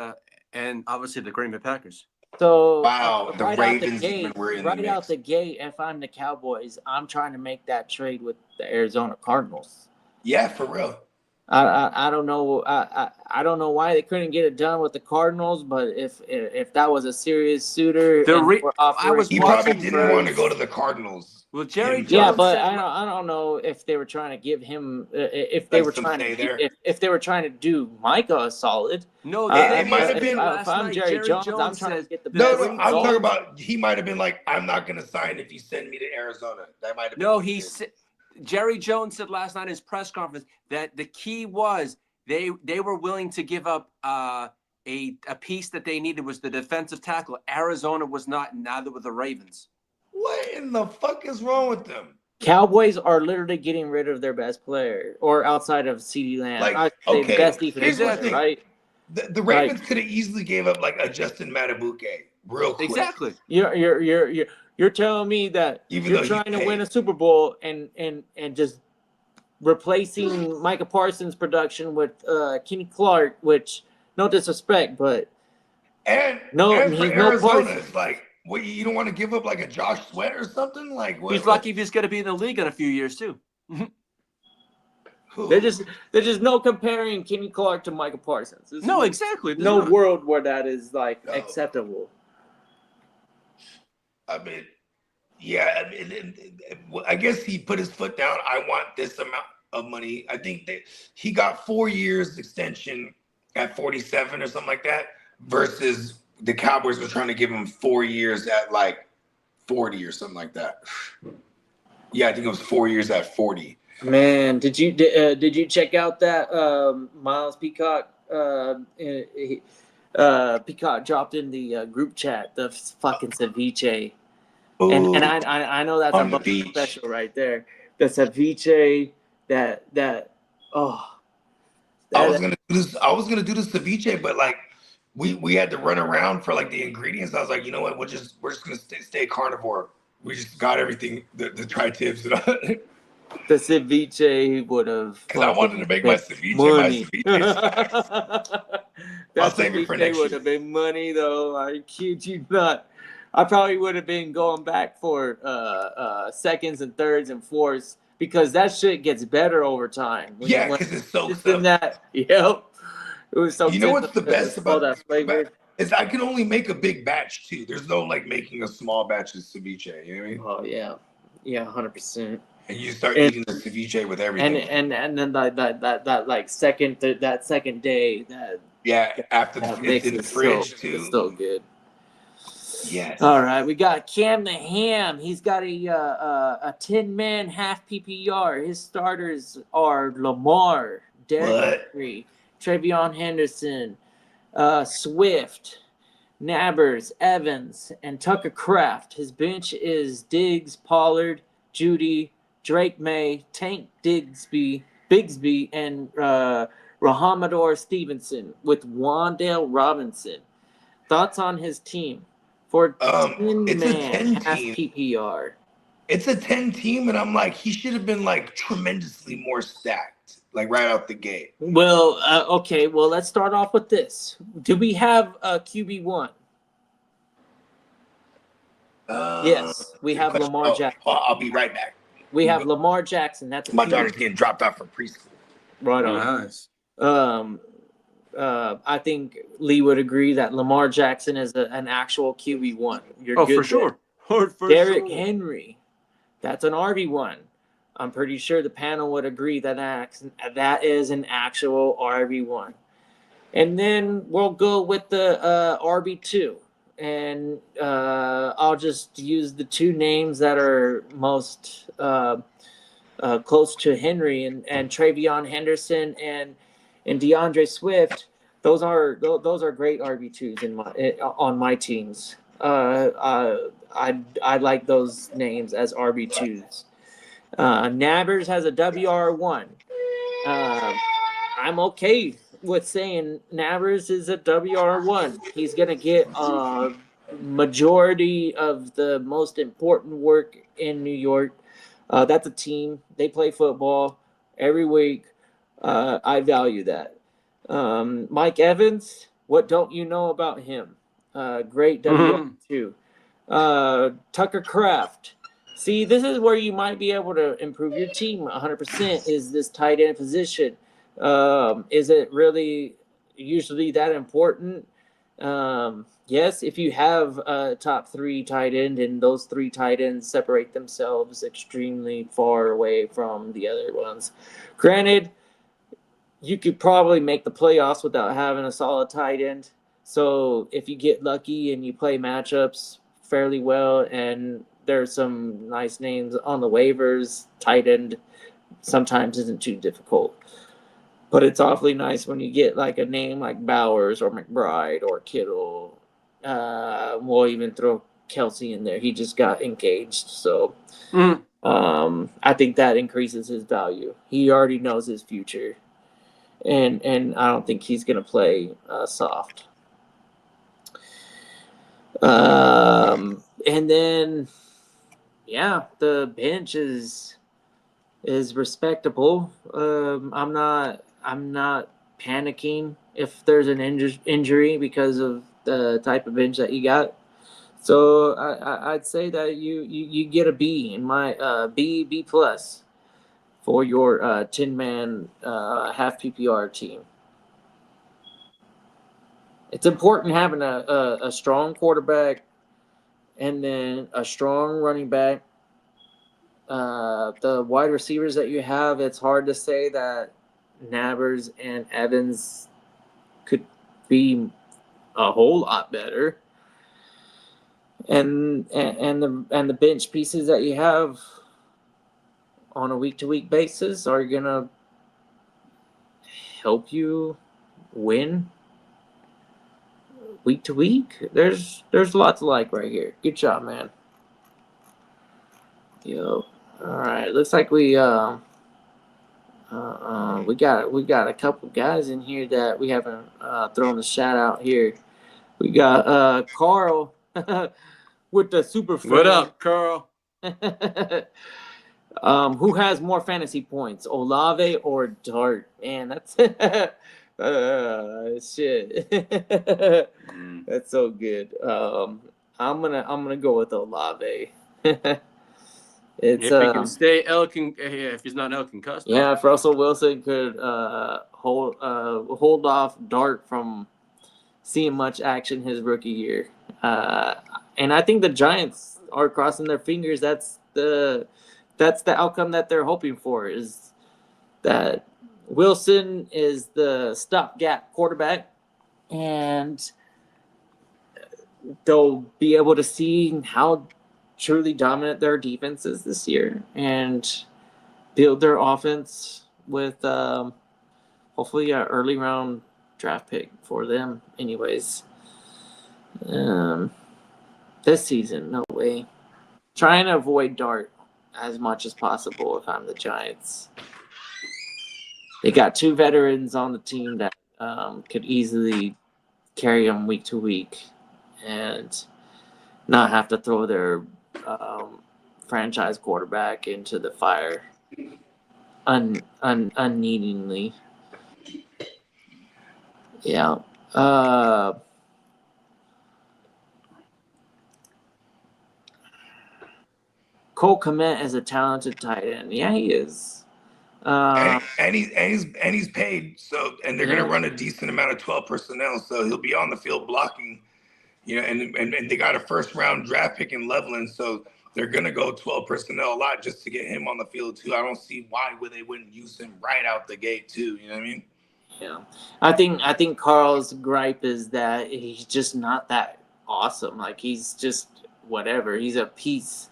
obviously the Green Bay Packers. So Wow, the out Ravens gate, even were in the right out mix. the gate. If I'm the Cowboys, I'm trying to make that trade with the Arizona Cardinals. Yeah, for real. I don't know. I don't know why they couldn't get it done with the Cardinals, but if that was a serious suitor, The and re- we're I was He offering probably watching didn't want to first- go to the Cardinals. Well, Jerry Yeah, Jones Yeah, but said, I don't know if they were trying to give him if they Like were some trying say to there. if they were trying to do Micah a solid. no. It- They it might have said been- last if I'm night, Jerry Jones, I'm trying said to get the No, best no, I'm result. talking about he might have been like, I'm not going to sign if you send me to Arizona. That might have been. No, what he did. said. Jerry Jones said last night in his press conference that the key was they were willing to give up a piece that they needed was the defensive tackle. Arizona was not, and neither were the Ravens. What in the fuck is wrong with them? Cowboys are literally getting rid of their best player, or outside of CeeDee Lamb. Like, I'd say okay, best defensive here's the player, thing. right? The Ravens could have easily gave up like a Justin Matabuke real quick. Exactly. You're telling me that Even though you're he trying to paid. win a Super Bowl and just replacing Micah Parsons' production with Kenny Clark, which no disrespect, but And No, and for he's no Arizona, Parsons. it's like, what, you don't want to give up like a Josh Sweat or something? Like, what, He's lucky if he's going to be in the league in a few years too. who? there's just no comparing Kenny Clark to Micah Parsons. There's No, exactly. There's no not. world where that is like No. acceptable. I mean, yeah. I guess he put his foot down. I want this amount of money. I think that he got 4 years extension at 47 or something like that, versus the Cowboys were trying to give him 4 years at like 40 or something like that. Yeah, I think it was 4 years at 40. Man, did you check out that Miles Peacock? Peacock dropped in the group chat the fucking ceviche, and Ooh, I know that's a on the bunch beach. special right there. The ceviche that oh. I was gonna do this. I was gonna do the ceviche, but like we had to run around for like the ingredients. I was like, you know what? We're just gonna stay carnivore. We just got everything, the tri-tips, The ceviche would have. because I wanted to make my ceviche. My ceviche. That I'll save it for ceviche next would year. have been money, though. I kid you not. I probably would have been going back for seconds and thirds and fourths because that shit gets better over time. When Yeah, you went- because it's so. just in that. Yep. It was so. You know what's the simple because best it's all about that flavor? is I can only make a big batch too. There's no like making a small batch of ceviche. You know what I mean? Oh yeah, yeah, 100%. And you start And- eating the ceviche with everything. And then that like second day that yeah, after that it's mix in the is fridge so, too. it's so good. Yes. All right, we got Cam the Ham. He's got a 10-man half PPR. His starters are Lamar, Derek What? Henry, Travion Henderson, Swift, Nabbers, Evans, and Tucker Kraft. His bench is Diggs, Pollard, Judy, Drake May, Tank Bigsby, and Rahamador Stevenson with Wandale Robinson. Thoughts on his team for It's a 10-man 10 half team. PPR? It's a 10 team, and I'm like, he should have been like tremendously more stacked, like right out the gate. Well, okay. Well, let's start off with this. Do we have a QB1? Yes, we good have question. Lamar Jackson. I'll be right back. We have Lamar Jackson. That's a My QB. daughter's getting dropped off from preschool. Right on. Nice. I think Lee would agree that Lamar Jackson is an actual QB1. You're Oh, good for there. sure. For Derrick sure. Henry, that's an RB1. I'm pretty sure the panel would agree that that is an actual RB1. And then we'll go with the RB2. And I'll just use the two names that are most close to Henry and Travion Henderson and DeAndre Swift. Those are great RB2s on my teams. I like those names as RB2s. Nabbers has a WR1. I'm okay with saying Nabbers is a WR1. He's gonna get a majority of the most important work in New York. That's a team. They play football every week. I value that. Mike Evans, what don't you know about him? Great WR2. Tucker Kraft. See, this is where you might be able to improve your team 100% is this tight end position. Is it really usually that important? Yes, if you have a top 3 tight end and those 3 tight ends separate themselves extremely far away from the other ones. Granted, you could probably make the playoffs without having a solid tight end. So if you get lucky and you play matchups fairly well and there's some nice names on the waivers, tight end sometimes isn't too difficult. But it's awfully nice when you get like a name like Bowers or McBride or Kittle. We'll even throw Kelsey in there. He just got engaged. So I think that increases his value. He already knows his future. And I don't think he's going to play soft. And then, yeah, the bench is respectable. I'm not panicking if there's an injury because of the type of bench that you got. So I'd say that you get a B in my B plus for your 10-man half PPR team. It's important having a strong quarterback and then a strong running back. The wide receivers that you have, it's hard to say that Nabers and Evans could be a whole lot better. And the bench pieces that you have on a week-to-week basis are gonna help you win week to week. There's a lot to like right here. Good job, man. Yo, all right. Looks like we got a couple guys in here that we haven't thrown a shout out here. We got Carl with the super. What up, Carl? Who has more fantasy points, Olave or Dart? Man, that's shit. That's so good. I'm gonna go with Olave. It's if he can stay if he's not concussed. Yeah, if Russell Wilson could hold off Dart from seeing much action his rookie year, and I think the Giants are crossing their fingers. That's the outcome that they're hoping for, is that Wilson is the stopgap quarterback, and they'll be able to see how truly dominant their defense is this year and build their offense with hopefully an early round draft pick for them anyways. This season, no way. Trying to avoid Dart as much as possible if I'm the Giants. They got 2 veterans on the team that could easily carry them week to week and not have to throw their franchise quarterback into the fire unneedingly. Yeah. Cole Kmet is a talented tight end. Yeah, he is. And he's paid, so, and they're gonna run a decent amount of 12 personnel, so he'll be on the field blocking, and they got a first round draft pick in Loveland, so they're gonna go 12 personnel a lot just to get him on the field too. I don't see why they wouldn't use him right out the gate too. You know what I mean? Yeah, I think Carl's gripe is that he's just not that awesome. Like, he's just whatever. He's a piece,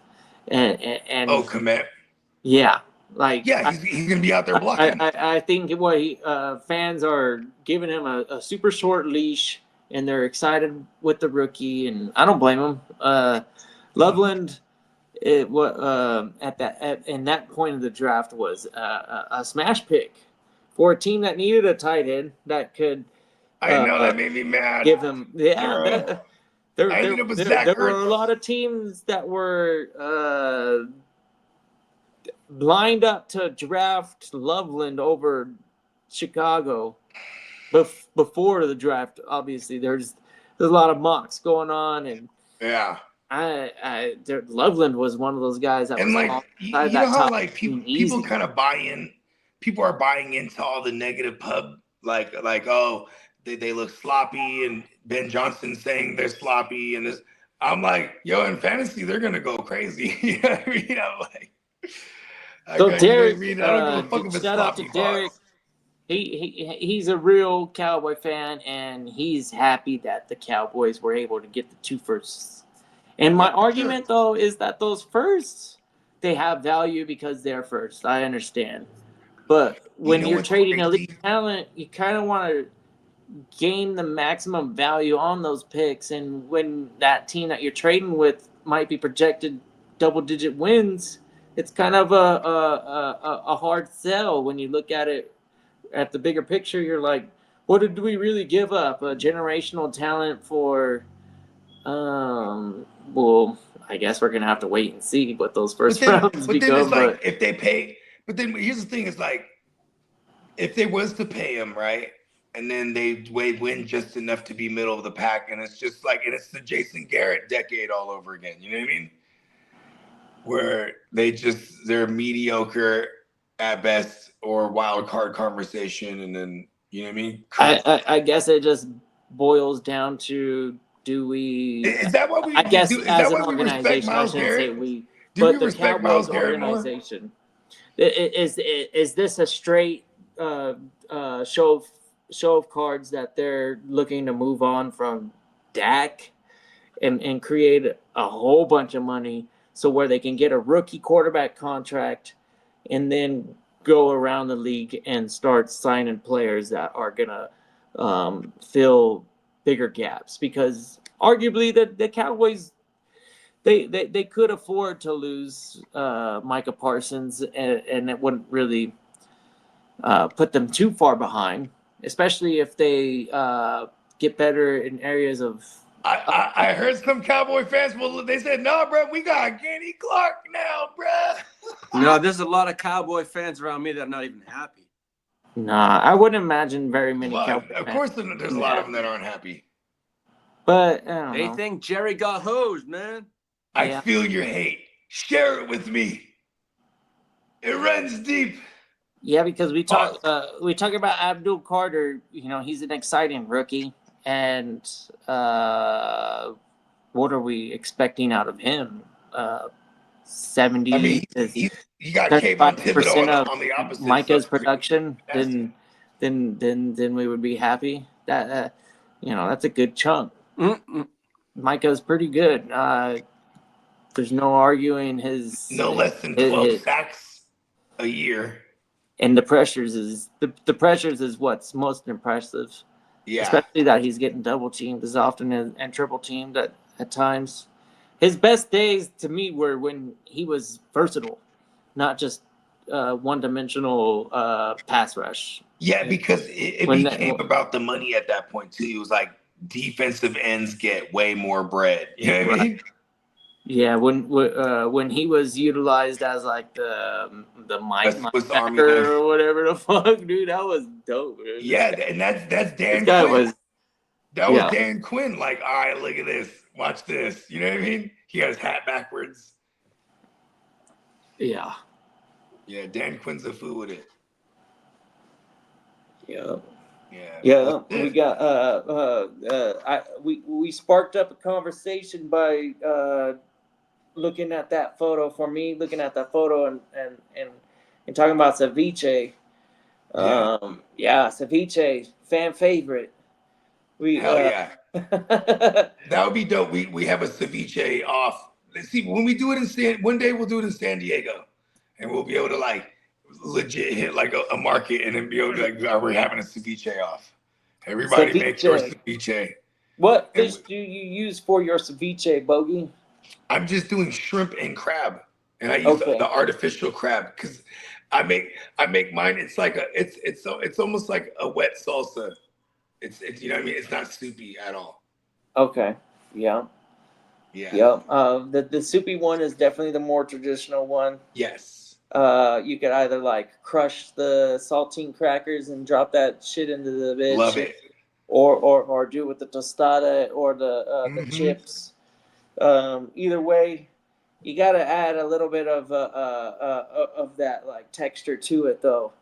and Kmet. Yeah. Like, yeah, he's gonna be out there blocking. I think fans are giving him a super short leash, and they're excited with the rookie, and I don't blame them. Loveland, in that point of the draft was a smash pick for a team that needed a tight end that could. I know that made me mad. Give him, yeah. There were a lot of teams that were. Lined up to draft Loveland over Chicago before the draft. Obviously, there's a lot of mocks going on, and yeah, Loveland was one of those guys that and was like, you know how like people kind of buy in people are buying into all the negative pub, like oh, they look sloppy, and Ben Johnson saying they're sloppy, and this. I'm like, yo, in fantasy, they're gonna go crazy. You know what I mean? I'm like, So okay, Derek, you know what I mean? I don't give a fuck if it's shout out to sloppy Derek. Fox. He's a real Cowboy fan, and he's happy that the Cowboys were able to get the 2 firsts. And my argument, though, is that those firsts, they have value because they're first. I understand. But when you're what's trading crazy? elite talent, you kind of want to gain the maximum value on those picks. And when that team that you're trading with might be projected double-digit wins, it's kind of a hard sell when you look at it. At the bigger picture, you're like, what did we really give up? A generational talent for, well, I guess we're going to have to wait and see what those first rounds But then become. it's like, if they pay, but then here's the thing, it's like, if they was to pay him, right, and then they win just enough to be middle of the pack, and it's just like, and it's the Jason Garrett decade all over again, you know what I mean? Where they're mediocre at best, or wild card conversation, and then, you know what I mean? I guess it just boils down to, do we? Is that what we? I guess do, is as that an why we respect organization, I Myles shouldn't say Garrett? we, Do but we the respect Myles Cowboys Garrett more? organization. Is this a straight show of cards that they're looking to move on from Dak and create a whole bunch of money, so where they can get a rookie quarterback contract and then go around the league and start signing players that are gonna fill bigger gaps? Because arguably the Cowboys, they could afford to lose Micah Parsons, and it wouldn't really put them too far behind, especially if they get better in areas of. I heard some Cowboy fans, well, they said, no, bro, we got Kenny Clark now, bro. No, there's a lot of Cowboy fans around me that are not even happy. Nah, I wouldn't imagine very many Well, Cowboy of fans. course, there's a lot of them that aren't happy. But I don't They know. think Jerry got hosed, man. I feel your hate. Share it with me. It runs deep. Yeah, because we talk about Abdul Carter. You know, he's an exciting rookie, and what are we expecting out of him? 70. I mean, he got Kayvon Thibodeau on the opposite. Micah's production, then we would be happy. That that's a good chunk. Micah's pretty good. There's no arguing his. No less than 12 sacks a year. And the pressures is what's most impressive. Yeah. Especially that he's getting double teamed as often and triple teamed at times. His best days to me were when he was versatile, not just one-dimensional pass rush. Yeah, because it became about the money at that point too. It was like defensive ends get way more bread. You know what I mean? Yeah, when he was utilized as like the Mike Army or whatever the fuck, dude, that was dope. Man. Yeah, and that's Dan Quinn. That was Dan Quinn. Like, all right, look at this, watch this. You know what I mean? He has hat backwards. Yeah. Yeah, Dan Quinn's a fool with it. Yeah. Yeah. Yeah, we got we sparked up a conversation by looking at that photo looking at that photo and talking about ceviche. Ceviche, fan favorite. Hell yeah. That would be dope. We have a ceviche off. Let's see, when we do it one day we'll do it in San Diego, and we'll be able to like legit hit like a market and then be able to like, we're having a ceviche off. Everybody makes your ceviche. What fish do you use for your ceviche, Bogey? I'm just doing shrimp and crab, and I use the artificial crab because I make mine. It's like it's almost like a wet salsa. It's you know what I mean. It's not soupy at all. Okay. Yeah. Yeah. Yep. The soupy one is definitely the more traditional one. Yes. You could either like crush the saltine crackers and drop that shit into the bitch. Love it. Or do it with the tostada or the chips. Either way, you gotta add a little bit of that like texture to it though.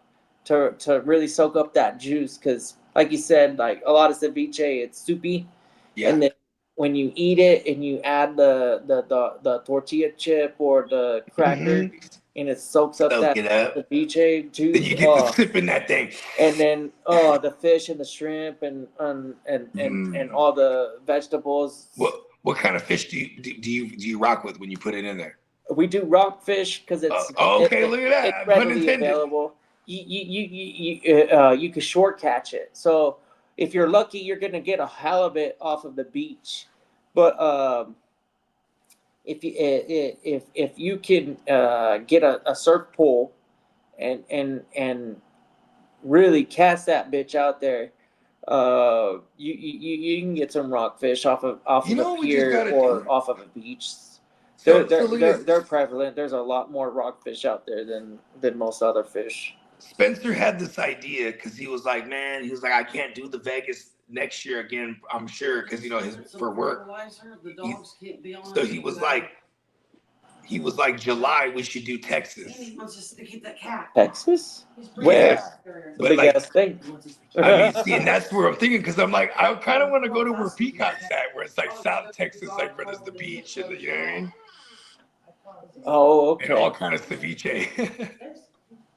to really soak up that juice, because like you said, like a lot of ceviche, it's soupy, Yeah. and then when you eat it and you add the tortilla chip or the cracker, and it soaks up Soak that it up. ceviche juice. Then you get to sip in that thing. And then the fish and the shrimp and all the vegetables. What kind of fish do you rock with when you put it in there? We do rockfish because it's okay. Look at that. It's Pun readily intended. available. You can short catch it. So if you're lucky, you're gonna get a halibut off of the beach. But if you can get a surf pool and really cast that bitch out there, you can get some rockfish off of a pier or off of a beach. They're prevalent. There's a lot more rockfish out there than most other fish. Spencer had this idea because he was like, I can't do the Vegas next year again. I'm sure because his for work. So he was like, July we should do Texas. He wants us to get that cat. Texas? Where? The big ass thing. I mean, see, and that's where I'm thinking because I'm like, I kind of want to go to where Peacock's at, where it's like South Texas, like where there's the beach and you know what I mean. Oh, okay. And all kind of ceviche.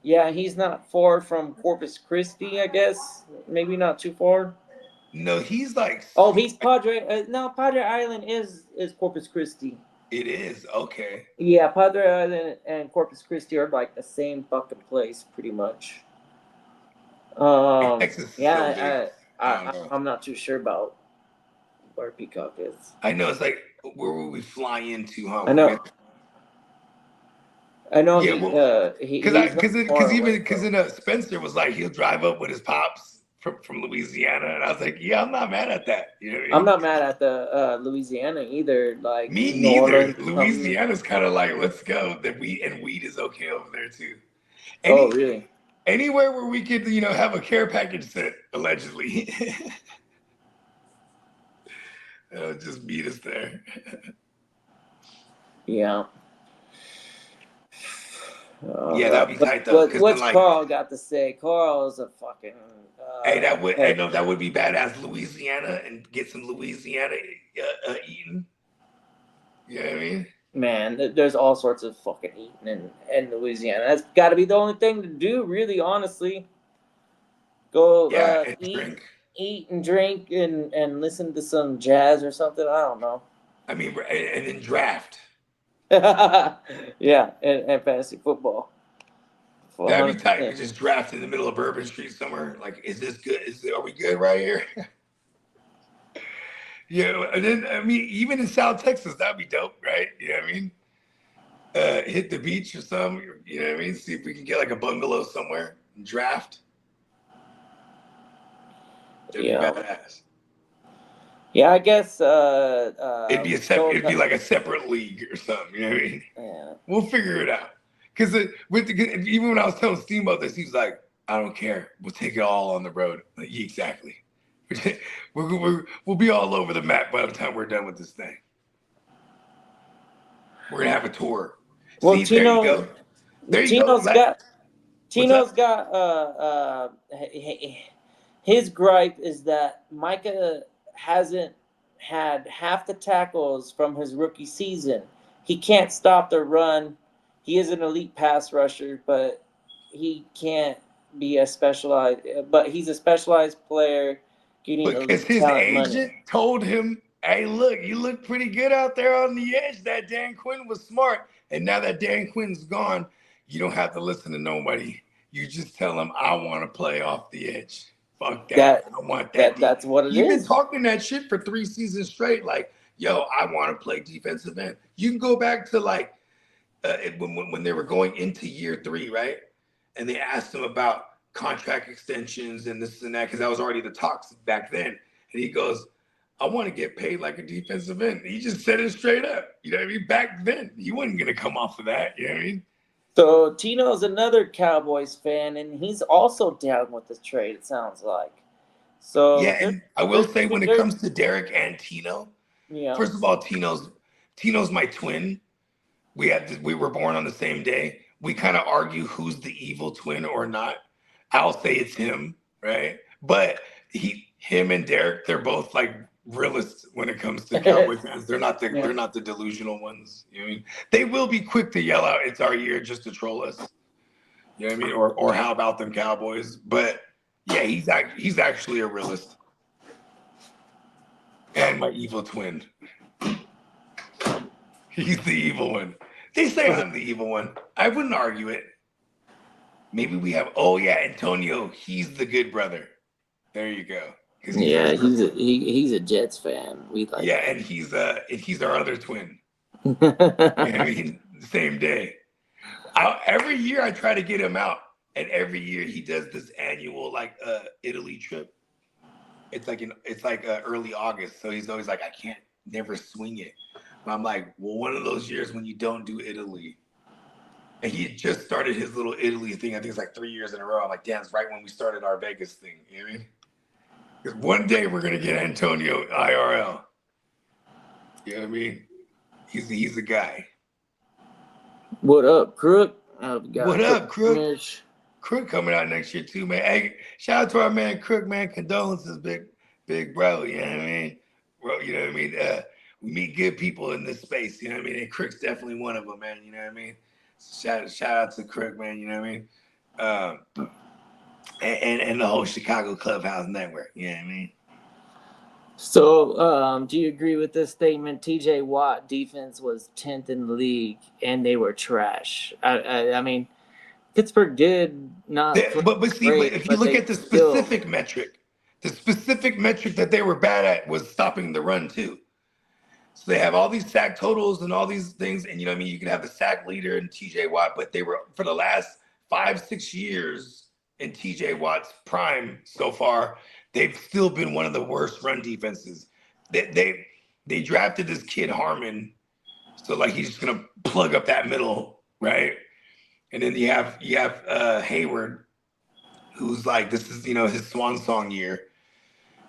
Yeah, he's not far from Corpus Christi, I guess. Maybe not too far. No, he's like. Oh, he's Padre. No, Padre Island is Corpus Christi. It is okay. Yeah, Padre Island and Corpus Christi are like the same fucking place, pretty much. Texas. Yeah, I'm not too sure about where Peacock is. I know it's like where would we fly into, huh? I know. Yeah, because Spencer was like he'll drive up with his pops from Louisiana, and I was like, yeah, I'm not mad at that. You know what I mean? I'm not mad at the Louisiana either. Like me neither. Louisiana's kind of like let's go. Weed is okay over there too. Really? Anywhere where we could have a care package set allegedly. Just meet us there. Yeah. Yeah, that'd be tight though. What's Carl got to say? Carl's a fucking. That would be badass. Louisiana and get some Louisiana eating. You know what I mean? Man, there's all sorts of fucking eating in Louisiana. That's got to be the only thing to do, really. Honestly, go eat and drink and listen to some jazz or something. I don't know. I mean, and then draft. Yeah, and fantasy football. That'd be tight. Just draft in the middle of Bourbon Street somewhere. Like, is this good? Are we good right here? Yeah, and then I mean, even in South Texas, that'd be dope, right? You know what I mean? Hit the beach or something. You know what I mean? See if we can get like a bungalow somewhere and draft. It'd be badass. Yeah, I guess it'd be like a separate league or something. You know what I mean? Yeah. We'll figure it out. Because even when I was telling Steamboat this, he was like, "I don't care. We'll take it all on the road." Like, yeah, exactly. We'll be all over the map by the time we're done with this thing. We're gonna have a tour. Well, See, there you go. There you go. Tino's got his gripe is that Micah hasn't had half the tackles from his rookie season. He can't stop the run. He is an elite pass rusher, but he can't be a specialized. But he's a specialized player. Because his agent told him, "Hey, look, you look pretty good out there on the edge. That Dan Quinn was smart, and now that Dan Quinn's gone, you don't have to listen to nobody. You just tell him I want to play off the edge. Fuck that. I want that. That's what it is. You've been talking that shit for 3 seasons straight. Like, yo, I want to play defensive end. You can go back to like when they were going into year 3, right? And they asked him about contract extensions and this and that because that was already the talks back then. And he goes, I want to get paid like a defensive end. He just said it straight up. You know what I mean? Back then, he wasn't going to come off of that. You know what I mean? So Tino's another Cowboys fan, and he's also down with the trade, it sounds like. So yeah, and I will say when it comes to Derek and Tino, first of all, Tino's my twin. We were born on the same day. We kind of argue who's the evil twin or not. I'll say it's him, right? But him and Derek, they're both like realists when it comes to Cowboy fans. They're not Yeah. the delusional ones. You know what I mean? They will be quick to yell out, "It's our year," just to troll us. You know what I mean? Or how about them Cowboys? But yeah, he's actually a realist. And my evil twin. He's the evil one. They say I'm the evil one. I wouldn't argue it. Maybe we have. Oh yeah, Antonio. He's the good brother. There you go. 'Cause Yeah, he's a Jets fan. We like. Yeah, and he's our other twin. You know what I mean, same day. Every year I try to get him out, and every year he does this annual like Italy trip. It's like early August, so he's always like, I can't never swing it. But I'm like, well, one of those years when you don't do Italy. And he had just started his little Italy thing. I think it's like 3 years in a row. I'm like, damn, it's right when we started our Vegas thing. You know what I mean? Because one day we're gonna get Antonio IRL. You know what I mean? He's a guy. What up, Crook? What up, Crook? Crook coming out next year too, man. Hey, shout out to our man Crook, man. Condolences, big bro. You know what I mean? Bro, you know what I mean? We meet good people in this space. You know what I mean? And Crook's definitely one of them, man. You know what I mean? Shout out to Crook, man. You know what I mean? And the whole Chicago Clubhouse network. You know what I mean? So, do you agree with this statement? TJ Watt defense was 10th in the league, and they were trash. I mean, Pittsburgh did not. But if you look at the specific metric, that they were bad at was stopping the run too. So they have all these sack totals and all these things, and you know what I mean? You can have the sack leader in TJ Watt, but they were, for the last 5-6 years in TJ Watt's prime so far, they've still been one of the worst run defenses. They drafted this kid Harmon, so like he's just gonna plug up that middle, right? And then you have Hayward, who's like, this is, you know, his swan song year.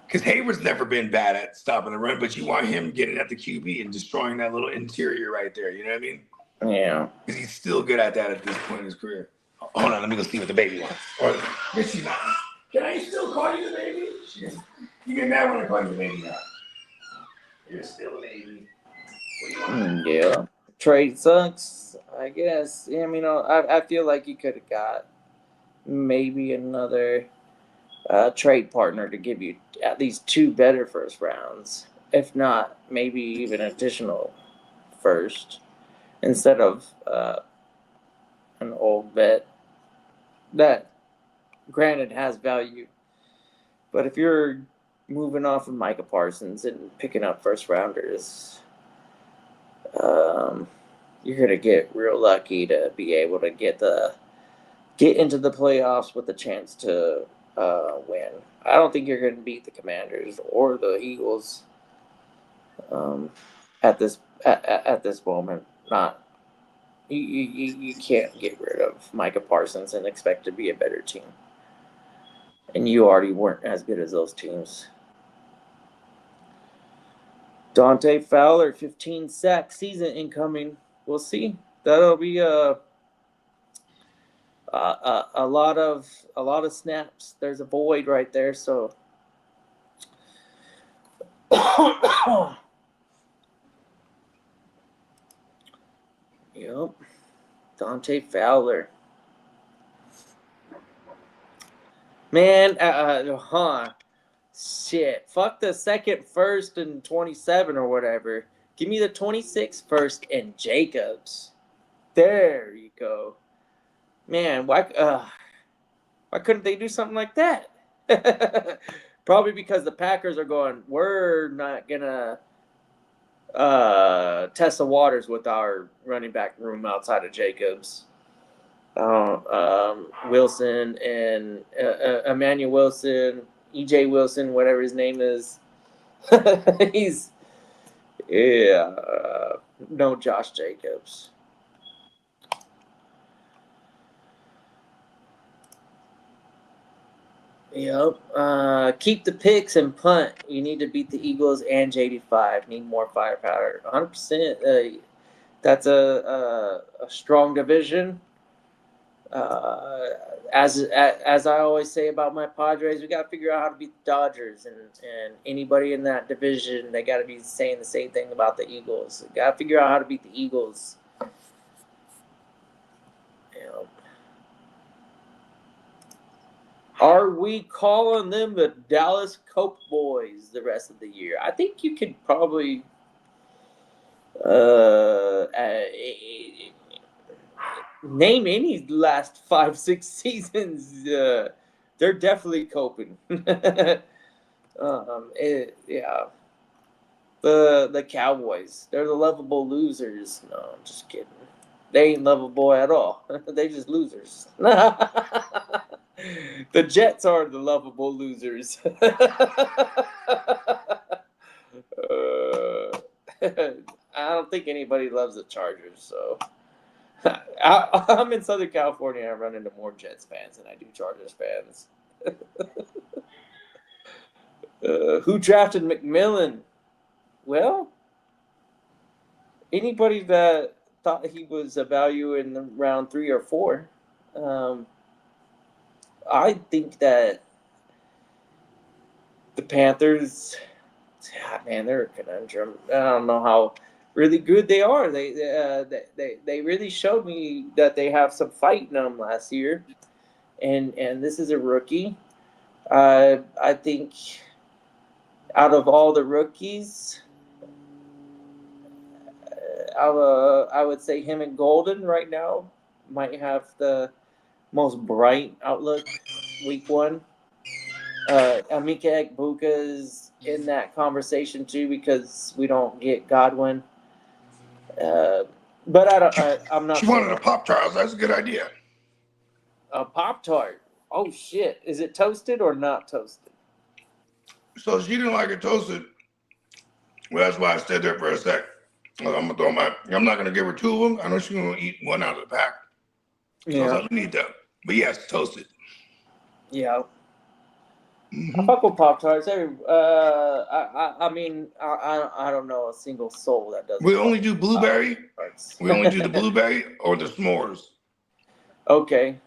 Because Hayward's never been bad at stopping the run, but you want him getting at the QB and destroying that little interior right there. You know what I mean? Yeah. Because he's still good at that at this point in his career. Hold on, let me go see what the baby wants. Or is she not? Can I still call you the baby? You get mad when I call you the baby now. You're still a baby. Yeah. Trade sucks, I guess. Yeah, I mean, I feel like you could have got maybe another trade partner to give you at least 2 better first rounds, if not maybe even additional first, instead of an old vet that granted has value. But if you're moving off of Micah Parsons and picking up first rounders, you're gonna get real lucky to be able to get into the playoffs with a chance to win. I don't think you're going to beat the Commanders or the Eagles at this moment. Not you can't get rid of Micah Parsons and expect to be a better team. And you already weren't as good as those teams. Dante Fowler, 15 sack season incoming. We'll see. That'll be a lot of snaps. There's a void right there, so yep. Dante Fowler. Man, shit. Fuck the second, first, and 27 or whatever. Give me the 26th, first, and Jacobs. There you go. Man, why couldn't they do something like that? Probably because the Packers are going, we're not gonna test the waters with our running back room outside of Jacobs. Wilson and Emmanuel Wilson, EJ Wilson, whatever his name is. No Josh Jacobs. Yep. Keep the picks and punt. You need to beat the Eagles and JD5. Need more firepower. 100%. That's a strong division. As I always say about my Padres, we got to figure out how to beat the Dodgers, and anybody in that division, they got to be saying the same thing about the Eagles. Got to figure out how to beat the Eagles. You know. Are we calling them the Dallas Coke Boys the rest of the year? I think you could probably name any last 5-6 seasons. They're definitely coping. Yeah. The Cowboys. They're the lovable losers. No, I'm just kidding. They ain't lovable at all. They just losers. The Jets are the lovable losers. I don't think anybody loves the Chargers, so I'm in Southern California. I run into more Jets fans than I do Chargers fans. Who drafted McMillan? Well, anybody that thought he was a value in the round 3 or 4. I think that the Panthers, man, they're a conundrum. I don't know how really good they are. They really showed me that they have some fight in them last year, and this is a rookie. I think out of all the rookies, I would say him and Golden right now might have the most bright outlook week 1. Emeka Egbuka's in that conversation too because we don't get Godwin. But I'm not. She wanted a Pop-Tart. That's a good idea. A Pop-Tart. Oh shit! Is it toasted or not toasted? So she didn't like it toasted. Well, that's why I stayed there for a sec. I'm not gonna give her 2 of them. I know she's gonna eat 1 out of the pack. So I was like, we need that. But yes, toasted. Yeah. Mm-hmm. I fuck with Pop-Tarts. I mean, I don't know a single soul that doesn't. We only do blueberry. We only do the blueberry or the s'mores. Okay.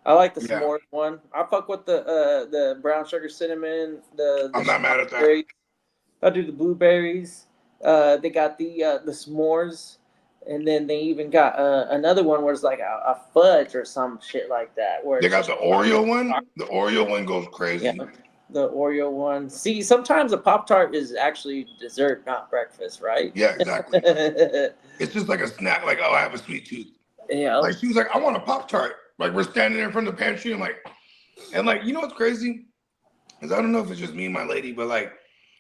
I like the s'mores one. I fuck with the brown sugar cinnamon. I'm not mad at that. I do the blueberries. They got the s'mores. And then they even got another one where it's like a fudge or some shit like that. Where they got the Oreo one. The Oreo one goes crazy. Yeah, the Oreo one. See, sometimes a Pop-Tart is actually dessert, not breakfast, right? Yeah, exactly. It's just like a snack. Like, oh, I have a sweet tooth. Yeah. Like she was like, I want a Pop-Tart. Like we're standing there in front of the pantry. I'm like, and like, you know what's crazy? Is I don't know if it's just me and my lady, but like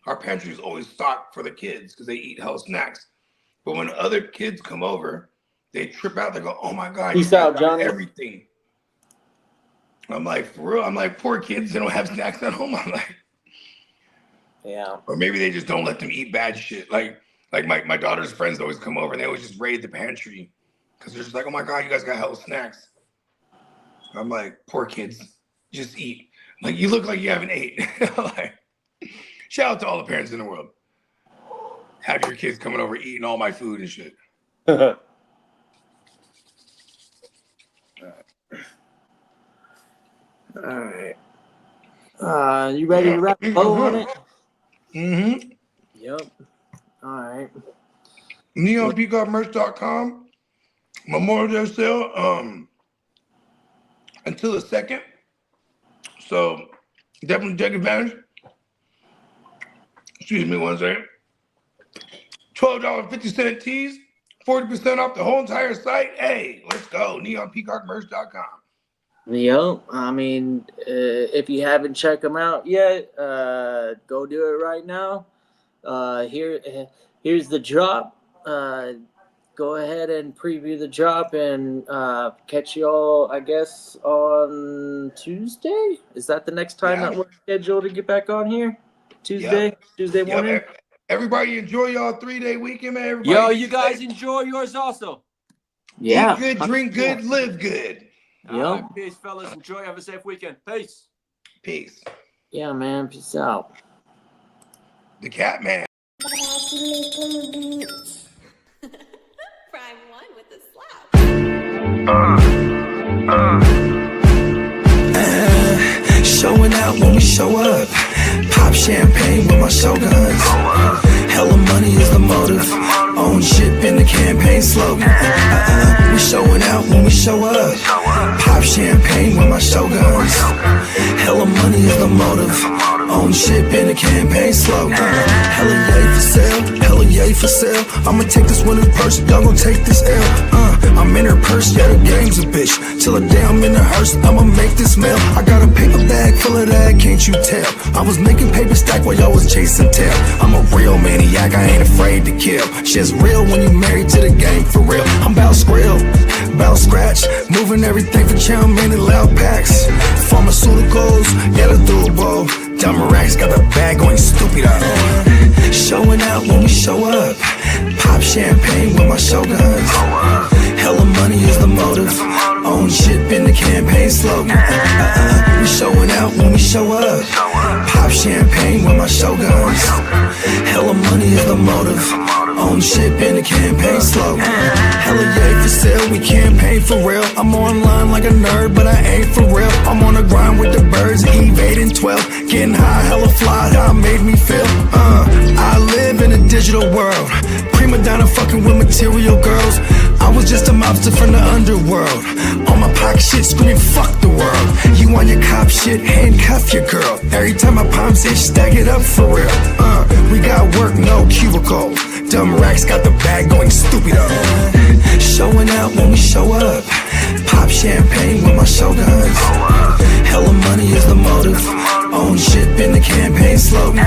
our pantry is always stocked for the kids because they eat health snacks. But when other kids come over, they trip out. They go, "Oh my God, peace out, Johnny!" Everything. I'm like, for real. I'm like, poor kids. They don't have snacks at home. I'm like, yeah. Or maybe they just don't let them eat bad shit. Like my daughter's friends always come over and they always just raid the pantry because they're just like, "Oh my God, you guys got health snacks." I'm like, poor kids, just eat. Like you look like you haven't ate. Like, shout out to all the parents in the world. Have your kids coming over eating all my food and shit. All right. You ready to wrap a bow on it? Mm-hmm. Yep. All right. NeonPeacockMerch.com. Memorial Day sale until the 2nd. So definitely take advantage. Excuse me one second. $12.50 tees, 40% off the whole entire site. Hey, let's go. NeonPeacockMerch.com. Yep. I mean, if you haven't checked them out yet, go do it right now. Here's the drop. Go ahead and preview the drop and catch y'all, I guess, on Tuesday. Is that the next time that we're scheduled to get back on here? Tuesday morning. Yep. Everybody enjoy y'all 3-day weekend, man. Everybody Yo, you guys enjoy yours also. Yeah. Eat good, drink good, live good. Yep. Peace, fellas. Enjoy. Have a safe weekend. Peace. Peace. Yeah, man. Peace out. The cat man. Prime 1 with the slap. Showing out when we show up. Pop champagne with my shoguns. Hella money is the motive. Own ship in the campaign slogan. We showing out when we show up. Pop champagne with my shoguns. Hella money is the motive. Own ship in the campaign slogan. Hella yay for sale. Hella yay for sale. I'ma take this winner's purse. Y'all gon' take this L. I'm in her purse. Yeah, the game's a bitch. Till the day I'm in the hearse. I'ma make this mail. I got a paper bag full of that. Can't you tell? I was making paper stack while y'all was chasing tail. I'm a real maniac. I ain't afraid to kill. Shit's real when you married to the game for real. I'm bout skrill, bout scratch, moving everything for chow mein and loud packs. Pharmaceuticals, yeah, the doable. Dumb racks got the bag going stupid out. Showing out when we show up. Pop champagne with my shoguns. Hella money is the motive. Own ship in the campaign slogan. We showing out when we show up. Pop champagne with my shoguns. Hella money is the motive. Own ship in the campaign slogan. Hella yay for sale, we campaign for real. I'm online like a nerd, but I ain't for real. I'm on the grind with the birds, Eve 8 and 12. Getting high, hella fly, how it made me feel. I live in a digital world. Prima donna fucking with material girls. I was just a mobster from the underworld. On my pocket shit, screaming fuck the world. You on your cop shit, handcuff your girl. Every time my palms itch, stack it up for real. We got work, no cubicle. Dumb racks got the bag going stupid up. Showing out when we show up. Pop champagne with my shoguns. Hella money is the motive. Own ship in the campaign slogan.